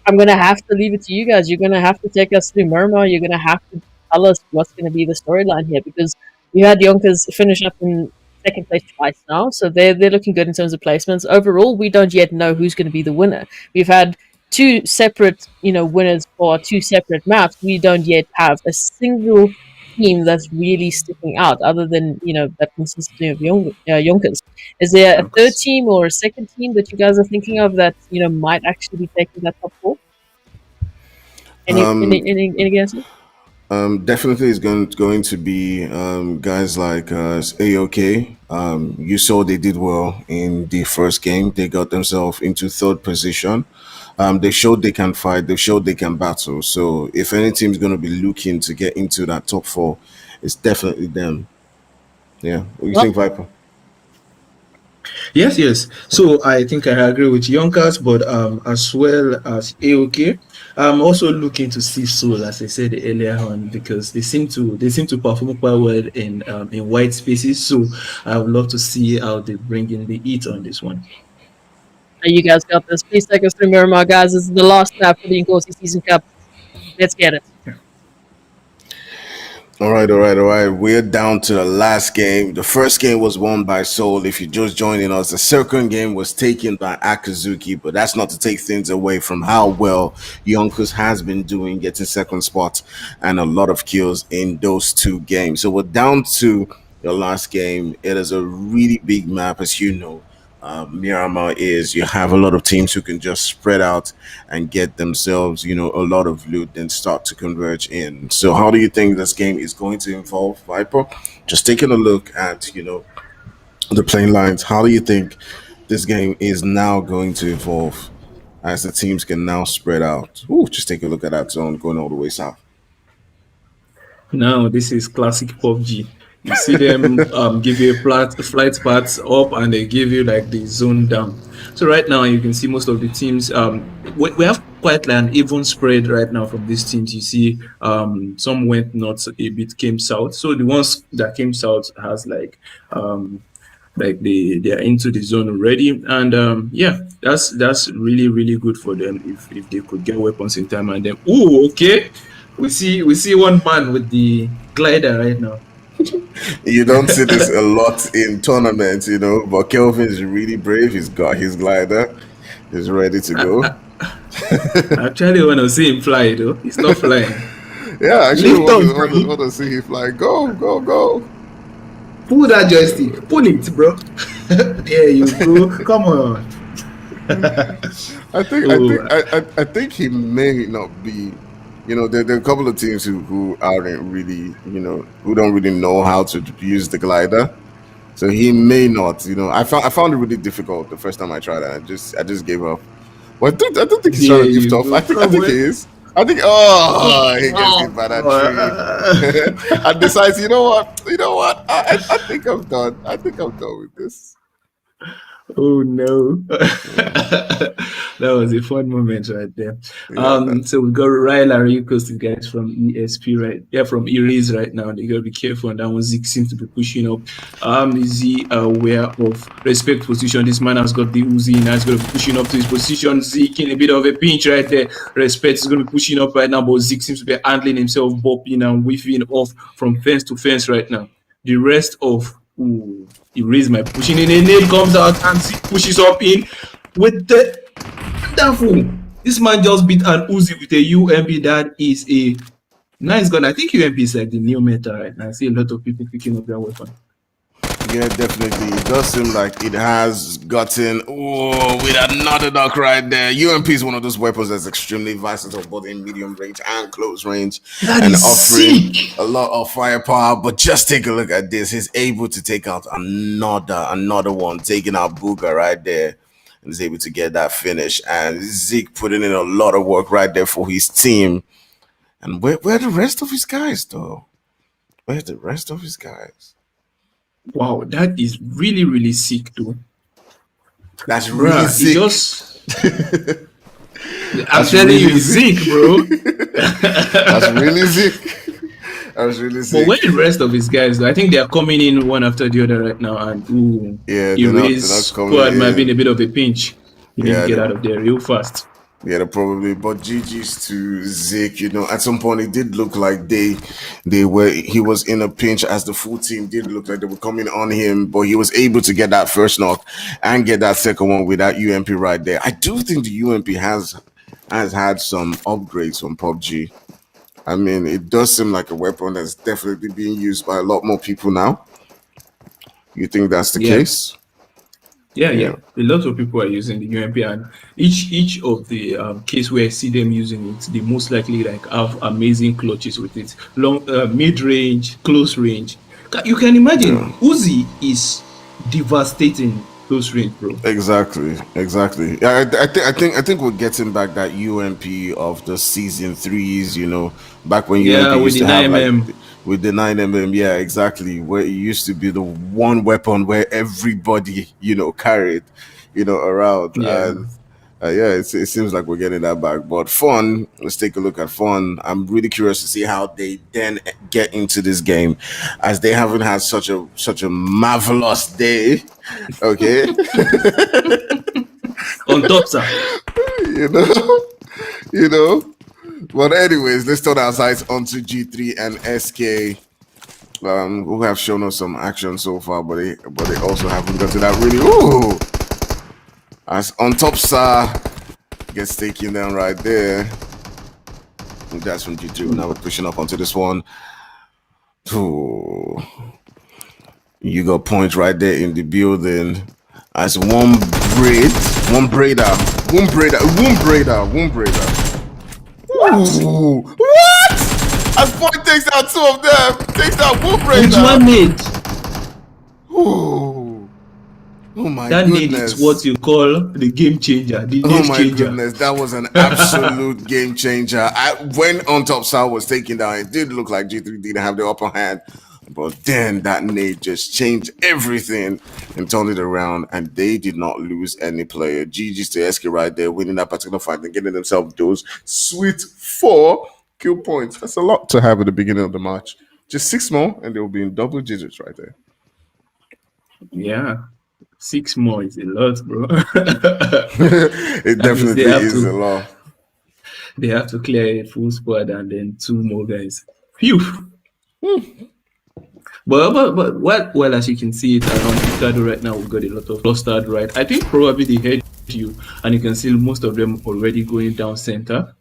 I'm going to have to leave it to you guys. You're going to have to take us through Miramar. You're going to have to tell us what's going to be the storyline here, because we had Yonkers finish up in second place twice now, so they're looking good in terms of placements. Overall, we don't yet know who's going to be the winner. We've had two separate, winners for two separate maps. We don't yet have a single team that's really sticking out, other than that consistency of Yonkers. Is there a third team or a second team that you guys are thinking of that might actually be taking that top four? Any guesses? Definitely is going to be guys like AOK. You saw they did well in the first game. They got themselves into third position. They showed they can fight. They showed they can battle. So if any team is going to be looking to get into that top four, it's definitely them. Yeah. What do you think, Viper? Yes. So I think I agree with Yonkers, but as well as AOK, I'm also looking to see Soul, as I said earlier on, because they seem to perform quite well in white spaces. So I would love to see how they bring in the heat on this one. You guys got this. Please take us through Miramar, guys. This is the last map for the Inkosi Season Cup. Let's get it. All right. We're down to the last game. The first game was won by Seoul. If you're just joining us, the second game was taken by Akazuki, but that's not to take things away from how well Yonkers has been doing, getting second spot and a lot of kills in those two games. So we're down to the last game. It is a really big map, as you know. Miramar is, you have a lot of teams who can just spread out and get themselves, a lot of loot and start to converge in. So how do you think this game is going to evolve, Viper? Just taking a look at, the playing lines, how do you think this game is now going to evolve as the teams can now spread out? Ooh, just take a look at that zone going all the way south. Now, this is classic PUBG. You see them give you flight paths up, and they give you like the zone down. So right now you can see most of the teams. We have quite like an even spread right now from these teams. You see some went north, a bit came south. So the ones that came south has like they are into the zone already, and that's really good for them if they could get weapons in time. And then okay, we see one man with the glider right now. You don't see this a lot in tournaments, but Kelvin is really brave. He's got his glider. He's ready to go. I actually want to see him fly, though. He's not flying. Yeah, I actually want to see him fly. Go. Pull that joystick. Pull it, bro. There you go. Come on. I think he may not be. There are a couple of teams who aren't really, who don't really know how to use the glider. So he may not, I found it really difficult the first time I tried it. I just gave up. But I don't think he's trying to lift off. I think he is. I think he gets hit by that tree and decides, you know what? I think I'm done. I think I'm done with this. Oh no. Yeah, That was a fun moment right there. yeah, So we got Ryan and Inkosi guys from ESP right, yeah, from Erase right now. They gotta be careful on that one. Zeke seems to be pushing up. Is he aware of respect position? This man has got the Uzi and he's gonna be pushing up to his position. Zeke in a bit of a pinch right there. Respect is gonna be pushing up right now, but Zeke seems to be handling himself, bopping and whiffing off from fence to fence right now. The rest of Erase my pushing in, a name comes out and Zeke pushes up in with the wonderful. This man just beat an Uzi with a UMP. That is a nice gun. I think UMP is like the new meta right now. I see a lot of people picking up their weapon. yeah, definitely. It does seem like it has gotten with another knock right there. UMP is one of those weapons that's extremely versatile, both in medium range and close range, That and is offering sick. a lot of firepower. But just take a look at this. He's able to take out another one, taking out Booga right there. And is able to get that finish. And Zeke putting in a lot of work right there for his team. And where are the rest of his guys, though? Where's the rest of his guys? Wow, that is really, really sick too. That's really Bruh, sick. it just I'm telling you, it's sick, bro. That's really sick. That's really But sick. where the rest of his guys, though? I think they are coming in one after the other right now, and Yeah, Erase they're not coming squad might be in in. a bit of a pinch. You need Yeah, to get out of there real fast. Yeah, they're probably. But GG's to Zeke. At some point it did look like he was in a pinch, as the full team did look like they were coming on him, but he was able to get that first knock and get that second one with that UMP right there. I do think the UMP has had some upgrades from PUBG. I mean, it does seem like a weapon that's definitely being used by a lot more people now. You think that's the Yeah. case? Yeah. A lot of people are using the UMP, and each of the case where I see them using it, they most likely like have amazing clutches with it. Long, mid range, close range. You can imagine Yeah. Uzi is devastating close range, bro. Exactly. Yeah, I think we're getting back that UMP of the season threes. Back when Yeah, UMP with used the to have 9mm. with the 9mm. Yeah, exactly. Where it used to be the one weapon where everybody carried around. Yeah. And yeah, it seems like we're getting that back. But fun. Let's take a look at fun. I'm really curious to see how they then get into this game, as they haven't had such a marvelous day. Okay. On top, sir. you know, you know. But anyways, let's turn our sights onto G3 and SK, who have shown us some action so far, but they also haven't got to that really. Ooh, as on top, sir gets taken down right there. That's from G3. Now we're pushing up onto this one. Ooh. You got points right there in the building. As one braider. Ooh, what? As point takes out two of them, takes out one With one braider. nade. Oh my That nade goodness. is what you call the game changer. The Oh nade my changer. goodness, that was an absolute game changer. When on top Sal was taken down, it did look like G3 didn't have the upper hand. But then that nade just changed everything and turned it around, and they did not lose any player. GG's to SK right there, winning that particular fight and getting themselves those sweet 4 kill points. That's a lot to have at the beginning of the match. Just 6 more, and they'll be in double digits right there. Yeah. 6 more is a lot, bro. It definitely is a lot. They have to clear a full squad and then 2 more guys. Phew. But well, as you can see it around Ricardo right now, we've got a lot of clustered right. I think probably they heard you, and you can see most of them already going down center.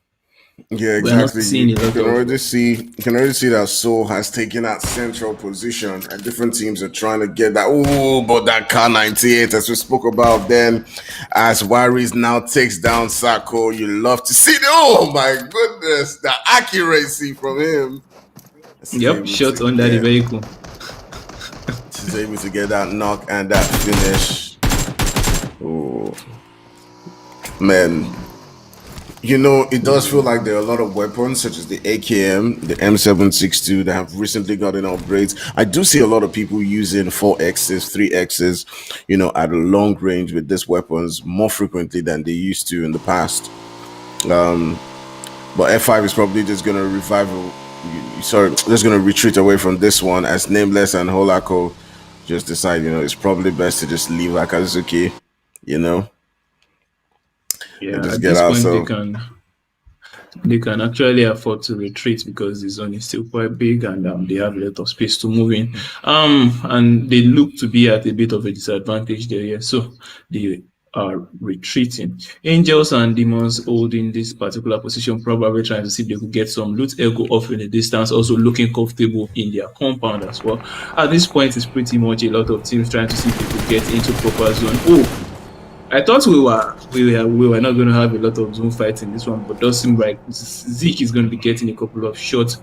Yeah, We're not exactly. seeing You a lot can of. already see that Seoul has taken that central position, and different teams are trying to get that. Oh, but that car 98, as we spoke about then, as Waris now takes down Sako, you love to see the. Oh my goodness, the accuracy from him. Yep, shots under the vehicle. He's able to get that knock and that finish. Oh man, It does feel like there are a lot of weapons, such as the AKM, the M762, that have recently gotten upgrades. I do see a lot of people using 4Xs, 3Xs, at a long range with these weapons more frequently than they used to in the past. But F5 is probably just going to just going to retreat away from this one as Nameless and Holako just decide, it's probably best to just leave Akazuki, and Yeah, just at get this out. point So, they can actually afford to retreat because the zone is still quite big and they have a lot of space to move in. And they look to be at a bit of a disadvantage there, yeah. So they are retreating. Angels and demons holding this particular position, probably trying to see if they could get some loot. Ego off in the distance, also looking comfortable in their compound as well. At this point, it's pretty much a lot of teams trying to see if they could get into proper zone. Oh, I thought we were not going to have a lot of zone fights in this one, but it does seem like Zeke is going to be getting a couple of shots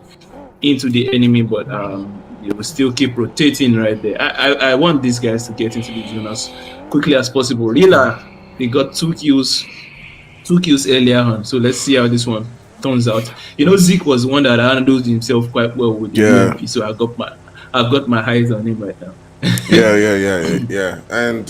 into the enemy, but they will still keep rotating right there. I want these guys to get into the zone as quickly as possible. Rila, they got two kills earlier on, so let's see how this one turns out. Zeke was one that handled himself quite well with the yeah. UMP, so I've got my eyes on him right now. Yeah. And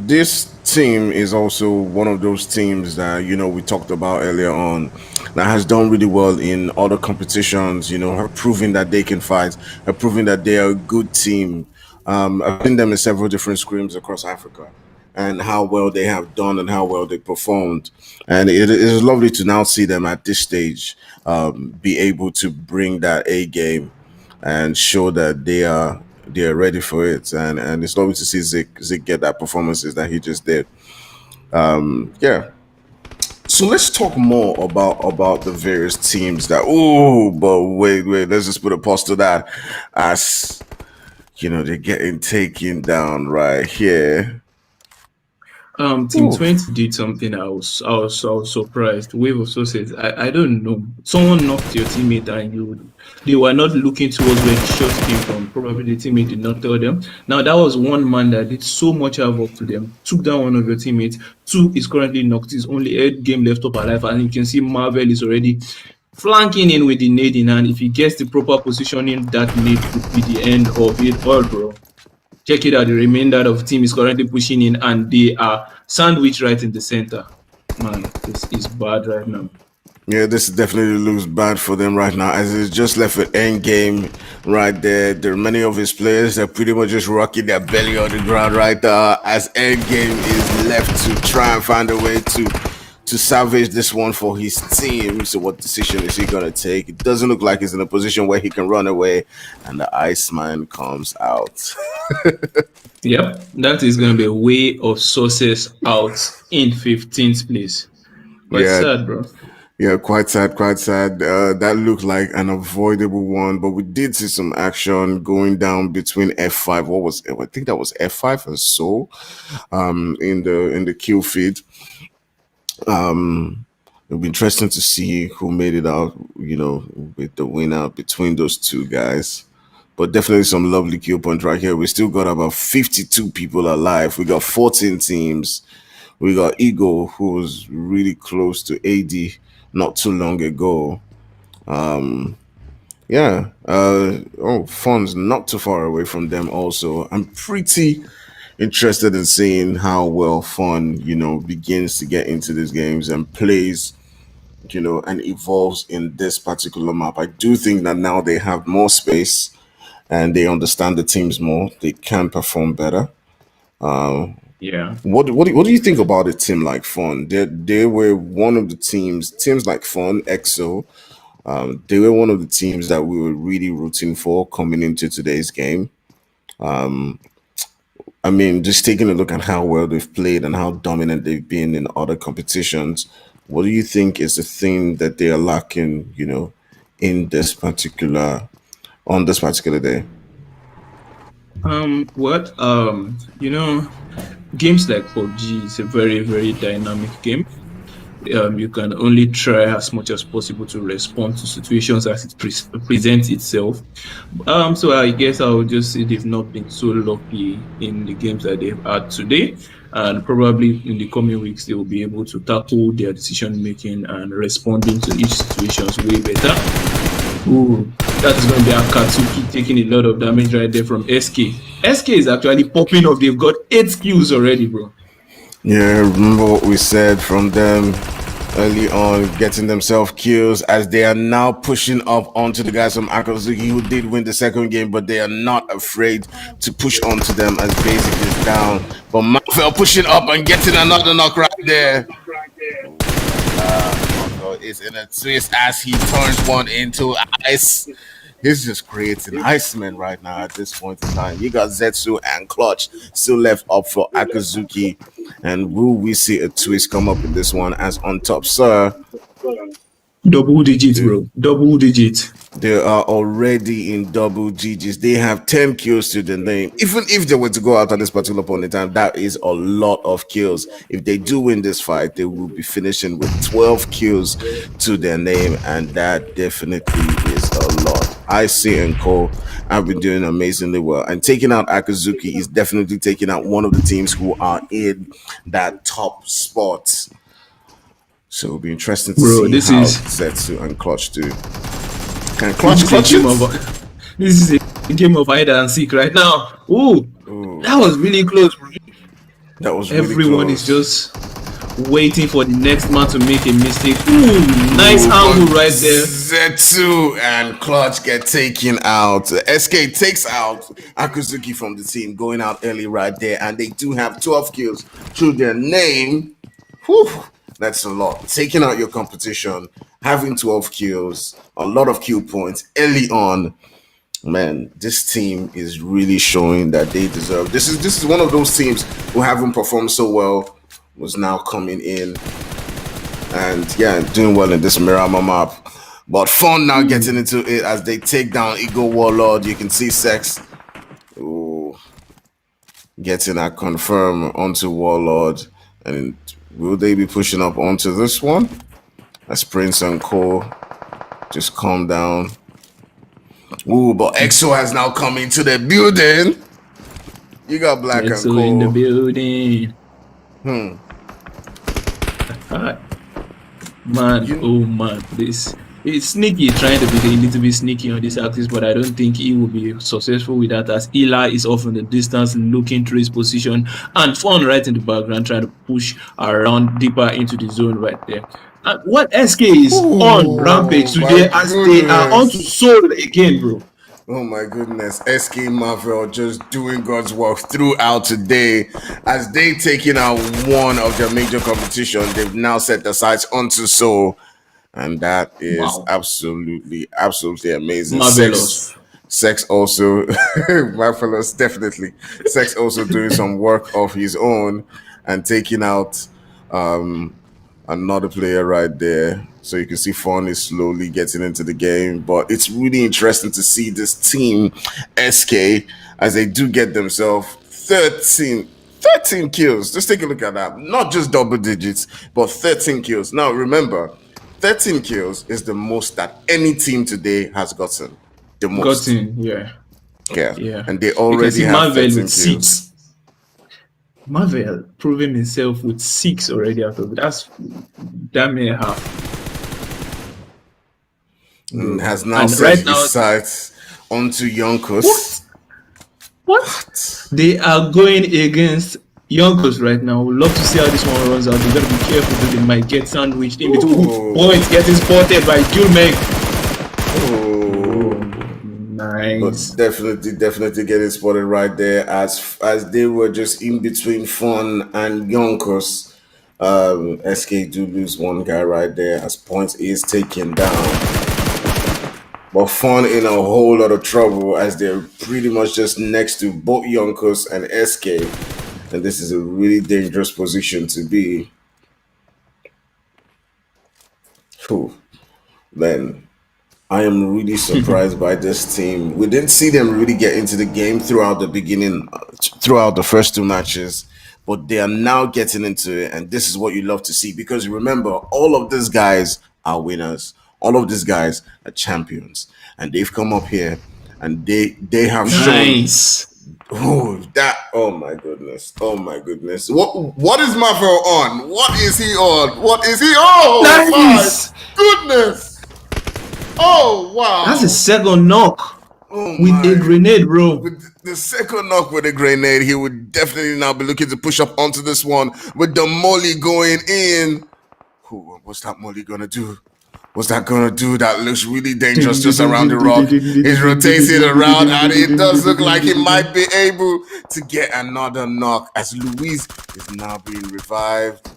this team is also one of those teams that we talked about earlier on that has done really well in other competitions. Have proven that they can fight, have proven that they are a good team. I've seen them in several different scrims across Africa, and how well they have done and how well they performed. And it is lovely to now see them at this stage be able to bring that A game and show that they're ready for it. And it's lovely to see Zik get that performances that he just did. Yeah. So let's talk more about the various teams that. Oh, but wait, let's just put a pause to that. As they're getting taken down right here. Team Oof. 20 did something. I was surprised. Wave of Success. I don't know. Someone knocked your teammate and they were not looking towards where the shot came from. Probably the teammate did not tell them. Now that was one man that did so much havoc to them. Took down one of your teammates. Two is currently knocked. His only 8 game left up alive, and you can see Marvel is already flanking in with the nade in hand. If he gets the proper positioning, that nade could be the end of it all, bro. Check it out. The remainder of the team is currently pushing in, and they are sandwiched right in the center. Man, this is bad right now. Yeah, this definitely looks bad for them right now, as it's just left an end game right there. There are many of his players that are pretty much just rocking their belly on the ground right there, as end game is left to try and find a way to salvage this one for his team. So what decision is he gonna take? It doesn't look like he's in a position where he can run away, and the Iceman comes out. Yep, that is going to be a way of Success out in 15th place. Quite Yeah. sad, bro. Yeah, quite sad, quite sad. That looked like an avoidable one, but we did see some action going down between F5. What was it? I think that was F5 and Soul, in the kill feed. It'll be interesting to see who made it out, with the winner between those two guys. But definitely some lovely kill points right here. We still got about 52 people alive. We got 14 teams. We got Ego, who was really close to AD not too long ago. Yeah. Fun's not too far away from them also. I'm pretty interested in seeing how well Fun, begins to get into these games and plays, and evolves in this particular map. I do think that now they have more space and they understand the teams more. They can perform better. Yeah. What do you think about a team like Fun? They were one of the teams like Fun, EXO. They were one of the teams that we were really rooting for coming into today's game. I mean, just taking a look at how well they've played and how dominant they've been in other competitions. What do you think is the thing that they are lacking, in this particular on this particular day? What games like PUBG is a very, very dynamic game. You can only try as much as possible to respond to situations as it presents itself. So I guess I would just say they've not been so lucky in the games that they've had today. and probably in the coming weeks they will be able to tackle their decision making and responding to each situations way better. Ooh, that is going to be Akatsuki taking a lot of damage right there from SK. SK is actually popping off. They've got 8 kills already, bro. Yeah, remember what we said from them early on, getting themselves kills as they are now pushing up onto the guys from Akatsuki who did win the second game, but they are not afraid to push onto them as Basic is down. But Marvel pushing up and getting another knock right there. Marvel is in a twist as he turns one into ice. He's just creating Iceman right now at this point in time. You got Zetsu and Clutch still left up for Akazuki. And will we see a twist come up in this one as on top, sir? Double digits, bro. Double digits. They are already in double digits. They have 10 kills to the name. Even if they were to go out at this particular point in time, that is a lot of kills. If they do win this fight, they will be finishing with 12 kills to their name, and that definitely is a lot. Icy and Cole have been doing amazingly well, and taking out Akazuki is definitely taking out one of the teams who are in that top spot. So it'll be interesting to see how Zetsu and Clutch do. Can Clutch it? This is a game of hide and seek right now. Ooh. That was really close, bro. That was really Everyone close. is just waiting for the next man to make a mistake. Ooh, nice angle right there. Zetsu and Clutch get taken out. SK takes out Akazuki from the team, going out early right there, and they do have 12 kills through their name. Whew. That's a lot. Taking out your competition, having 12 kills, a lot of kill points early on. Man, this team is really showing that they deserve. This is one of those teams who haven't performed so well, was now coming in and yeah, doing well in this Miramar map. But Fun now getting into it as they take down Ego Warlord. You can see Sex getting a confirm onto Warlord, and will they be pushing up onto this one? As Prince and Cole just calm down. Ooh, but EXO has now come into the building. You got Black EXO and Cole in the building. Man, oh man, this it's sneaky, trying to be a little bit sneaky on this axis, but I don't think he will be successful with that, as Eli is off in the distance looking through his position, and Fun right in the background trying to push around deeper into the zone right there. And what SK is on Rampage today, as they are on to Soul again, bro. Oh my goodness, SK Marvel just doing God's work throughout today as they taking out one of their major competition. They've now set their sights onto Seoul, and that is absolutely amazing. Marvelous. Sex also, marvelous, definitely. Sex also doing some work of his own and taking out another player right there. So you can see Fawn is slowly getting into the game, but it's really interesting to see this team SK as they do get themselves 13 kills. Just take a look at that. Not just double digits, but 13 kills. Now remember, 13 kills is the most that any team today has gotten. The most. Yeah. And they already have 13 kills. 6. Marvel proving himself with 6 already out of it. That's damn near half. Has now set his sights onto Yonkos. What? They are going against Yonkos right now. We'd love to see how this one runs out. They gotta be careful that they might get sandwiched in between. Points getting spotted by Julmek. Nice. But definitely getting spotted right there as they were just in between Fun and Yonkos. SK do lose one guy right there as Points is taken down. But Fun in a whole lot of trouble as they're pretty much just next to both Yonkos and SK. And this is a really dangerous position to be. Then I am really surprised by this team. We didn't see them really get into the game throughout the beginning, throughout the first 2 matches. But they are now getting into it. And this is what you love to see. Because remember, all of these guys are winners. All of these guys are champions, and they've come up here and they have shown Oh, that! Oh my goodness! Oh my goodness! What is Marvel on? What is he on? What is he? Oh my Nice! goodness! Oh wow! That's a second knock Oh with a my! grenade, bro. With the second knock with a grenade, he would definitely now be looking to push up onto this one with the molly going in. Ooh, what's that molly gonna do? What's that gonna do? That looks really dangerous just around the rock. He's rotating around, and it does look like he might be able to get another knock as Luis is now being revived.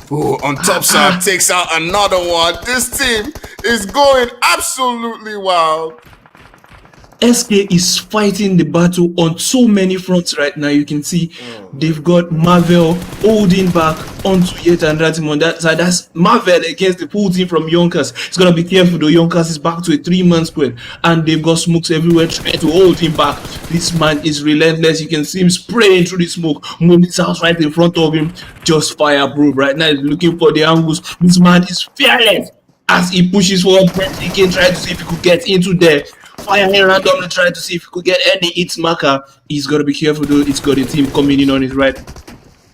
Oh, on top side takes out another one. This team is going absolutely wild. SK is fighting the battle on so many fronts right now. You can see they've got Marvel holding back onto yet another team on that side. That's Marvel against the full team from Yonkers. He's gonna be careful though. Yonkers is back to a 3-man squad, and they've got smokes everywhere trying to hold him back. This man is relentless. You can see him spraying through the smoke. Moon's house right in front of him. Just fireproof right now. He's looking for the angles. This man is fearless as he pushes forward. He can try to see if he could get into there. Firing randomly, trying to see if he could get any hit marker. He's got to be careful though. It's got a team coming in on his right.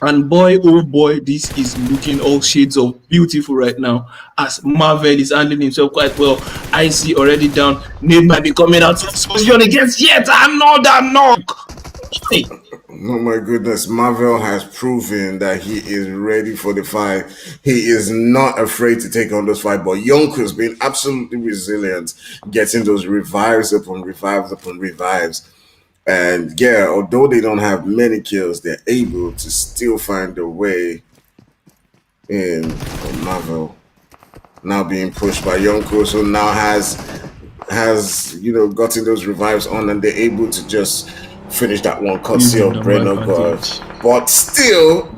And boy, oh boy, this is looking all shades of beautiful right now as Marvel is handling himself quite well. I see already down. Nate might be coming out to position against yet another knock. Hey. Oh my goodness, Marvel has proven that he is ready for the fight. He is not afraid to take on those fight, but Yonko's been absolutely resilient, getting those revives upon revives upon revives. And yeah, although they don't have many kills, they're able to still find a way in. Marvel now being pushed by Yonko, so now has gotten those revives on, and they're able to just finish that one courtesy of Brenner God. But still,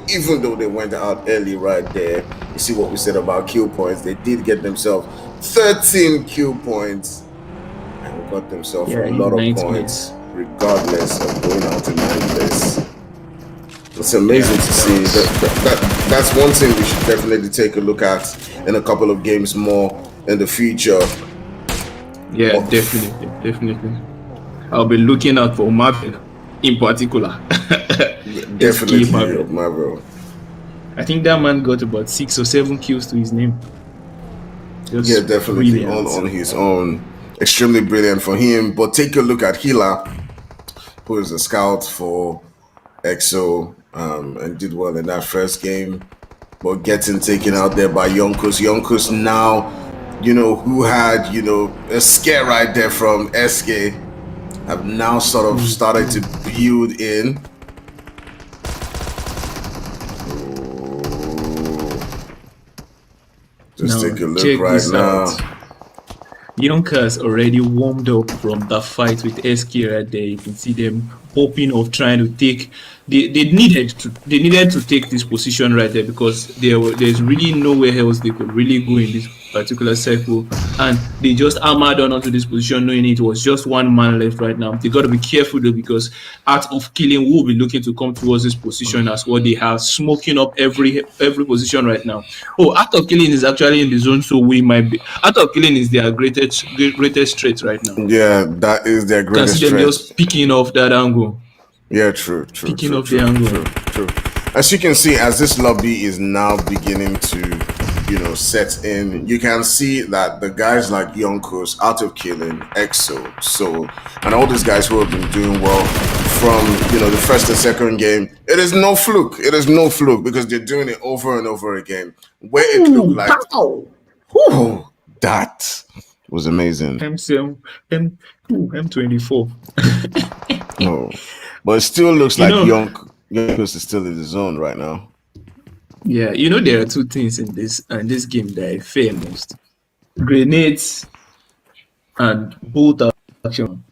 even though they went out early right there, you see what we said about kill points. They did get themselves 13 kill points and got themselves a lot of points, regardless of going out in 9th place. It's amazing to see. That's one thing we should definitely take a look at in a couple of games more in the future. Yeah, definitely. I'll be looking out for Marvel in particular. Definitely Marvel. I think that man got about 6 or 7 kills to his name. Yeah, definitely on his own. Extremely brilliant for him. But take a look at Hila, who is a scout for EXO and did well in that first game. But getting taken out there by Yonkos. Yonkos now, who had, a scare right there from SK, have now sort of started to build in. Just take a look right now. Yonkers already warmed up from that fight with SK right there. You can see them hoping of trying to take. They needed to take this position right there because there's really nowhere else they could really go in this particular circle, and they just hammered onto this position knowing it was just one man left right now. They got to be careful though because Art of Killing will be looking to come towards this position as well. They are smoking up every position right now. Oh, Art of Killing is actually in the zone, so we might be. Art of Killing is their greatest threat right now. Yeah, that is their greatest threat. Them just picking off that angle. Yeah, true. Picking off the angle. True. As you can see, as this lobby is now beginning to set in, you can see that the guys like Yonkos, Art of Killing, EXO, Soul, and all these guys who have been doing well from the first and second game, it is no fluke. Because they're doing it over and over again. Where it looked like that was amazing. M24. Oh, but it still looks like Yonkos is still in the zone right now. Yeah, there are two things in this game that I fear most: grenades and bolt action.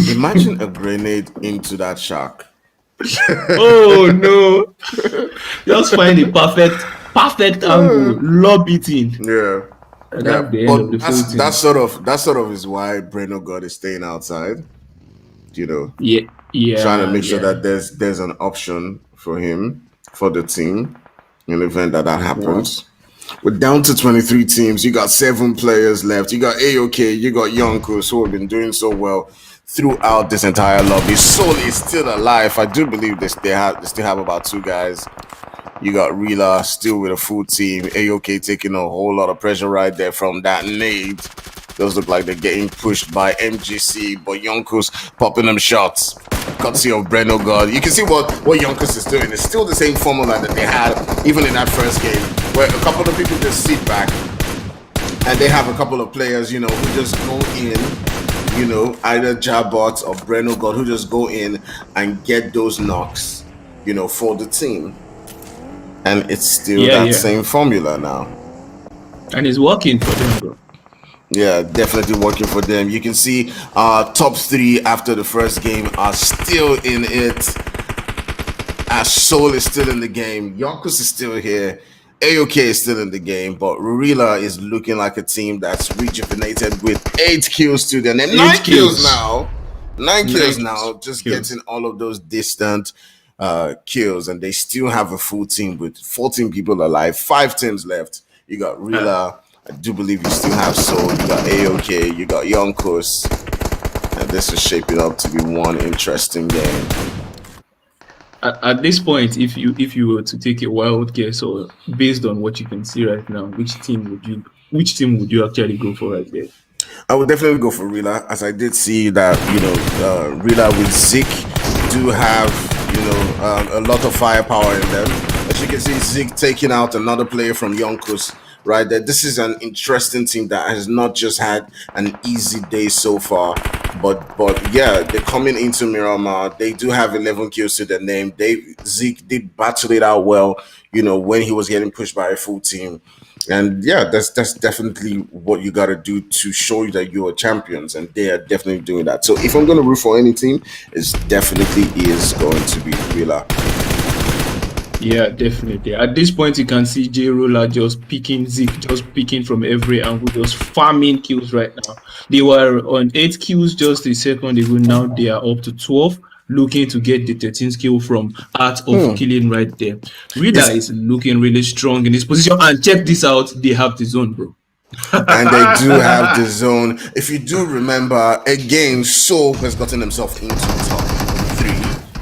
Imagine a grenade into that shark. Oh no! Just find the perfect angle, lob it in. Yeah. That sort of is why Breno God is staying outside. Yeah. Trying to make sure that there's an option for him, for the team, in the event that happens. Wow. We're down to 23 teams. You got 7 players left. You got AOK, you got Yonkos, who have been doing so well. throughout this entire lobby. Soul is still alive. I do believe they still have about 2 guys. You got Rila still with a full team. AOK taking a whole lot of pressure right there from that nade. Those look like they're getting pushed by MGC, but Yonkos popping them shots. Courtesy of Breno God. You can see what Yonkos is doing. It's still the same formula that they had even in that first game, where a couple of people just sit back and they have a couple of players, who just go in, either Jabot or Breno God, who just go in and get those knocks, for the team. And it's still same formula now. And it's working for them, bro. Yeah, definitely working for them. You can see top 3 after the first game are still in it. As Soul is still in the game. Yonkos is still here. AOK is still in the game. But Rurila is looking like a team that's rejuvenated with 8 kills to their name. 9 kills now. 9 kills now. Just getting all of those distant kills, and they still have a full team with 14 people alive, 5 teams left. You got Rila, I do believe you still have Soul, you got AOK, you got Yonkos, and this is shaping up to be one interesting game. At this point, if you were to take a wild guess, or based on what you can see right now, which team would you actually go for right there? I would definitely go for Rila, as I did see that Rila with Zik do have a lot of firepower in them. As you can see, Zig taking out another player from Yonkos right there. This is an interesting team that has not just had an easy day so far, but yeah, they're coming into Miramar. They do have 11 kills to their name. Zeke did battle it out well, when he was getting pushed by a full team. And yeah, that's definitely what you got to do to show you that you are champions, and they are definitely doing that. So if I'm going to root for any team, it definitely is going to be Rila. Yeah, definitely. At this point, you can see J Roller just picking Zeke, just picking from every angle, just farming kills right now. They were on 8 kills just a second ago. Now they are up to 12. Looking to get the 13th kill from Art of Killing right there. Rida is looking really strong in this position. And check this out, they have the zone, bro. And they do have the zone. If you do remember, again, Soul has gotten himself into top 3.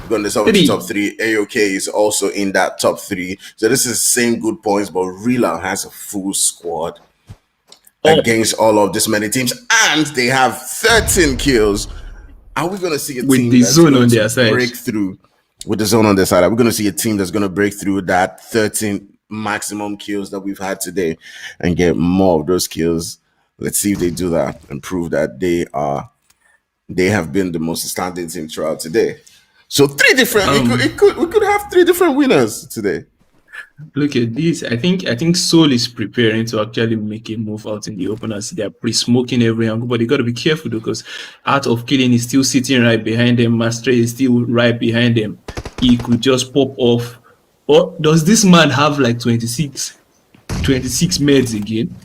Gotten himself into top 3. AOK is also in that top 3. So this is the same good points, but Rila has a full squad against all of this many teams. And they have 13 kills. Are we going to see a with team the that's zone going on to their side? break through with the zone on their side? Are we going to see a team that's going to break through that 13 maximum kills that we've had today and get more of those kills? Let's see if they do that and prove that they have been the most outstanding team throughout today. So 3 different. We could have 3 different winners today. Look at this. I think Soul is preparing to actually make a move out in the open as they're pre-smoking every angle, but they got to be careful because Art of Killing is still sitting right behind them. Master is still right behind them. He could just pop off. Or does this man have like 26 meds again?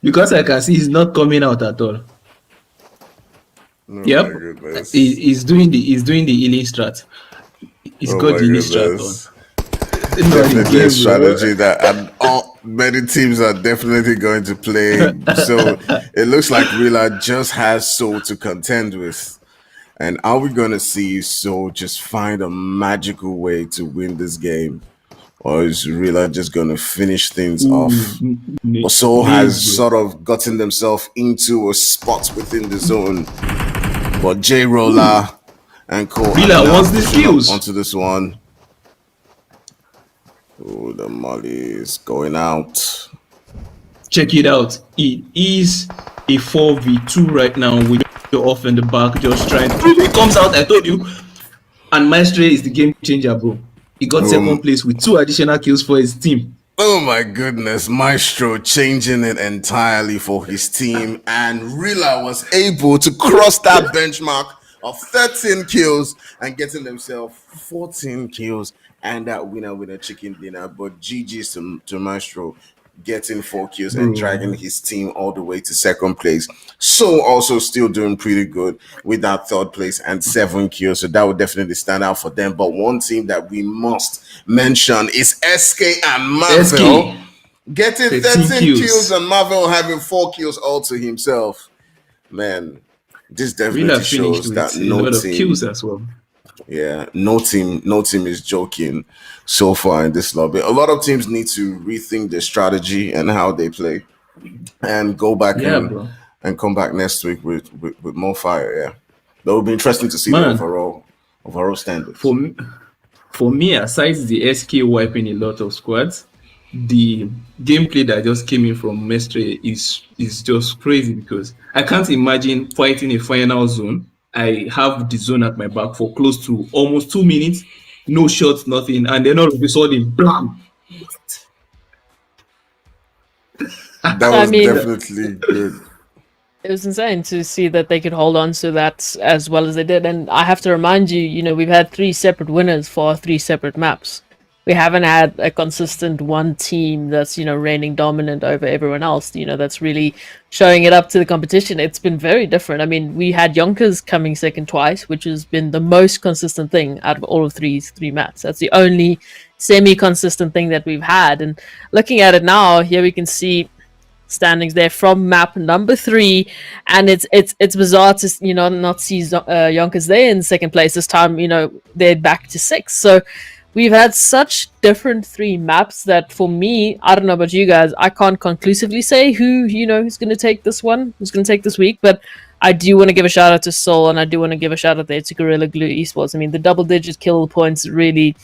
Because I can see he's not coming out at all. Oh, yep, he's doing the healing strat. He's got the healing strat on. Definitely a strategy that many teams are definitely going to play. So it looks like Rila just has Soul to contend with. And are we going to see Soul just find a magical way to win this game? Or is Rila just going to finish things off? But Soul has sort of gotten themselves into a spot within the zone. But J Roller and Co. Rila wants the skills onto this one. Oh, the molly is going out. Check it out. It is a 4v2 right now with you off in the back, just trying to. It comes out, I told you. And Maestro is the game changer, bro. He got second place with 2 additional kills for his team. Oh my goodness, Maestro changing it entirely for his team, and Rila was able to cross that benchmark of 13 kills and getting themselves 14 kills and that winner chicken dinner. But GG's to Maestro getting 4 kills and dragging his team all the way to second place. So also still doing pretty good with that 3rd place and 7 kills. So that would definitely stand out for them. But one team that we must mention is SK and Marvel. getting 13 13 kills kills. and Marvel having 4 kills all to himself. Man, this Villa definitely finished shows that with a lot of kills as well. no team is joking so far in this lobby. A lot of teams need to rethink their strategy and how they play, and go back Yeah, bro. and come back next week with more fire. Yeah, that would be interesting to see the Man, overall standards. for me, for me, aside the SK wiping a lot of squads, the gameplay that just came in from Mestre is just crazy because I can't imagine fighting a final zone. I have the zone at my back for close to almost 2 minutes, no shots, nothing, and then all of a sudden, blam! That I was mean, definitely good. it was insane to see that they could hold on to that as well as they did. And I have to remind you, we've had 3 separate winners for 3 separate maps. We haven't had a consistent one team that's, reigning dominant over everyone else, that's really showing it up to the competition. It's been very different. I mean, we had Yonkers coming second twice, which has been the most consistent thing out of all of three maps. That's the only semi-consistent thing that we've had. And looking at it now, here we can see standings there from map number 3, and it's bizarre to not see Yonkers there in second place this time. They're back to 6. So we've had such different 3 maps that for me, I don't know about you guys, I can't conclusively say who's going to take this one, who's going to take this week, but I do want to give a shout out to Soul, and I do want to give a shout out there to Gorilla Glue Esports. I mean, the double-digit kill points really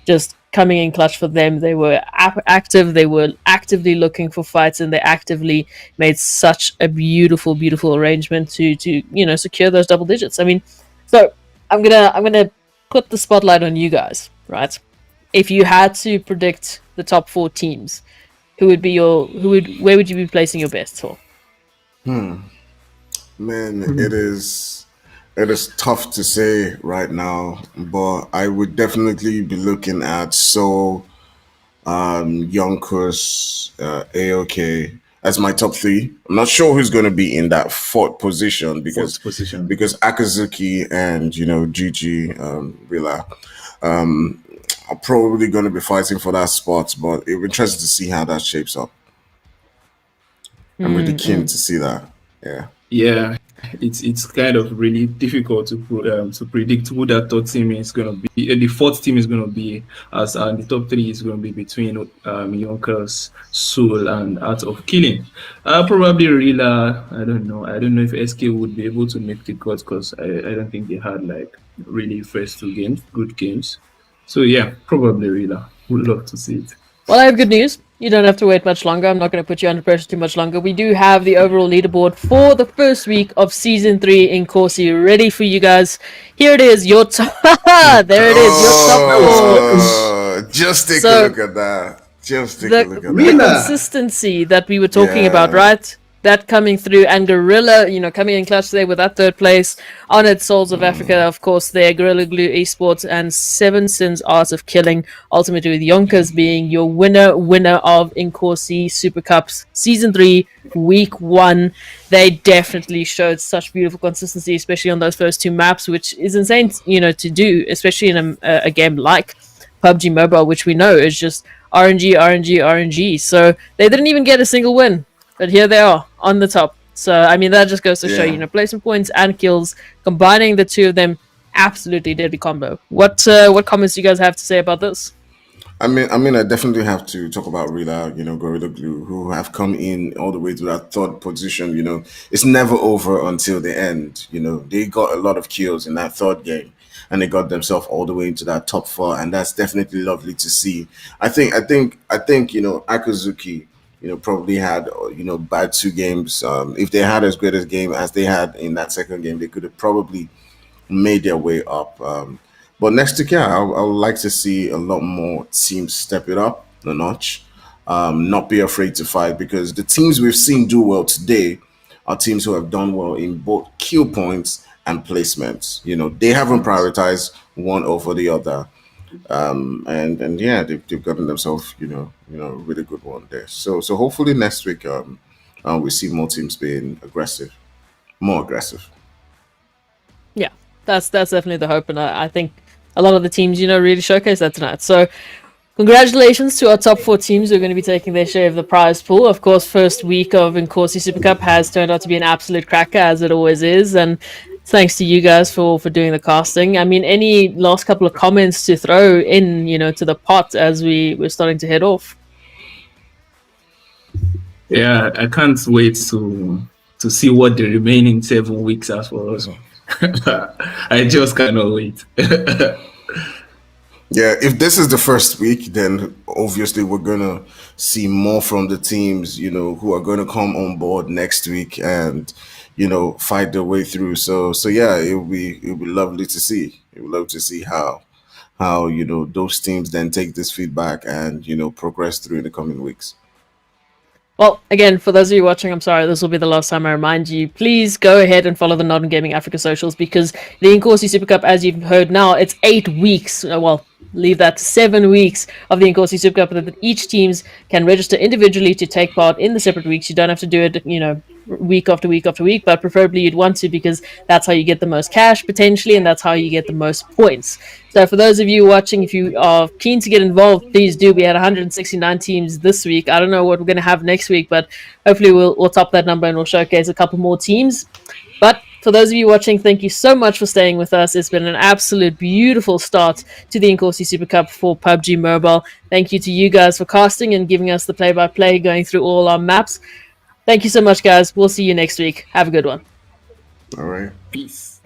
just coming in clutch for them. They were active, they were actively looking for fights, and they actively made such a beautiful arrangement to secure those double digits. I mean, so I'm gonna put the spotlight on you guys, right? If you had to predict the top 4 teams, where would you be placing your bets for? Man, it is tough to say right now, but I would definitely be looking at Yonkers, AOK as my top 3. I'm not sure who's going to be in that fourth position because Akazuki and Gigi Rila are probably going to be fighting for that spot. But it'll be interesting to see how that shapes up. I'm really keen to see that. Yeah. Yeah, it's kind of really difficult to predict who that third team is going to be. The fourth team is going to be, as the top 3 is going to be between Yonkers, Soul, and Art of Killing. Probably Rila. I don't know. I don't know if SK would be able to make the cut because I don't think they had like really first 2 games, good games. So yeah, probably Rila. Would love to see it. Well, I have good news. You don't have to wait much longer. I'm not going to put you under pressure too much longer. We do have the overall leaderboard for the first week of Season 3 in Inkosi ready for you guys. Here it is, your top... there it is, your top 4. Just take a look at that. Just take a look at The that. consistency that we were talking about, right? That coming through, and Gorilla, coming in clutch there with that 3rd place. Honored Souls of Africa, of course, there. Gorilla Glue Esports and 7 Sins Art of Killing. Ultimately, with Yonkers being your winner of Inkosi Super Cups Season 3, Week 1. They definitely showed such beautiful consistency, especially on those first 2 maps, which is insane, to do, especially in a game like PUBG Mobile, which we know is just RNG. So they didn't even get a single win. But here they are on the top. So, I mean, that just goes to show, placement points and kills, combining the 2 of them, absolutely deadly combo. What comments do you guys have to say about this? I mean, I definitely have to talk about Rila, Gorilla Glue, who have come in all the way to that 3rd position. It's never over until the end. They got a lot of kills in that 3rd game, and they got themselves all the way into that top 4, and that's definitely lovely to see. I think Akazuki, probably had, bad 2 games. If they had as great a game as they had in that 2nd game, they could have probably made their way up. But next week, I would like to see a lot more teams step it up a notch, not be afraid to fight, because the teams we've seen do well today are teams who have done well in both kill points and placements. They haven't prioritized one over the other. And yeah, they've gotten themselves, a really good one there. So hopefully next week, we see more teams being more aggressive. Yeah, that's definitely the hope, and I think a lot of the teams, really showcase that tonight. So Congratulations to our top 4 teams who are going to be taking their share of the prize pool. Of course, first week of Inkosi Super Cup has turned out to be an absolute cracker, as it always is, and thanks to you guys for doing the casting. I mean, any last couple of comments to throw in, to the pot as we're starting to head off? Yeah, I can't wait to see what the remaining 7 weeks are for us. I just cannot wait. Yeah, if this is the first week, then obviously we're gonna see more from the teams, who are gonna come on board next week and, fight their way through. So yeah, it'll be lovely to see. It would love to see how those teams then take this feedback and progress through in the coming weeks. Well, again, for those of you watching, I'm sorry, this will be the last time I remind you. Please go ahead and follow the Northern Gaming Africa socials, because the Inkosi Super Cup, as you've heard now, it's 8 weeks. Well, leave that 7 weeks of the Inkosi Super Cup that each teams can register individually to take part in the separate weeks. You don't have to do it, week after week after week, but preferably you'd want to, because that's how you get the most cash potentially, and that's how you get the most points. So for those of you watching, if you are keen to get involved, please do. We had 169 teams this week. I don't know what we're going to have next week, but hopefully we'll top that number and we'll showcase a couple more teams. But for those of you watching, thank you so much for staying with us. It's been an absolute beautiful start to the Inkosi Super Cup for PUBG Mobile. Thank you to you guys for casting and giving us the play-by-play, going through all our maps. Thank you so much, guys. We'll see you next week. Have a good one. All right. Peace.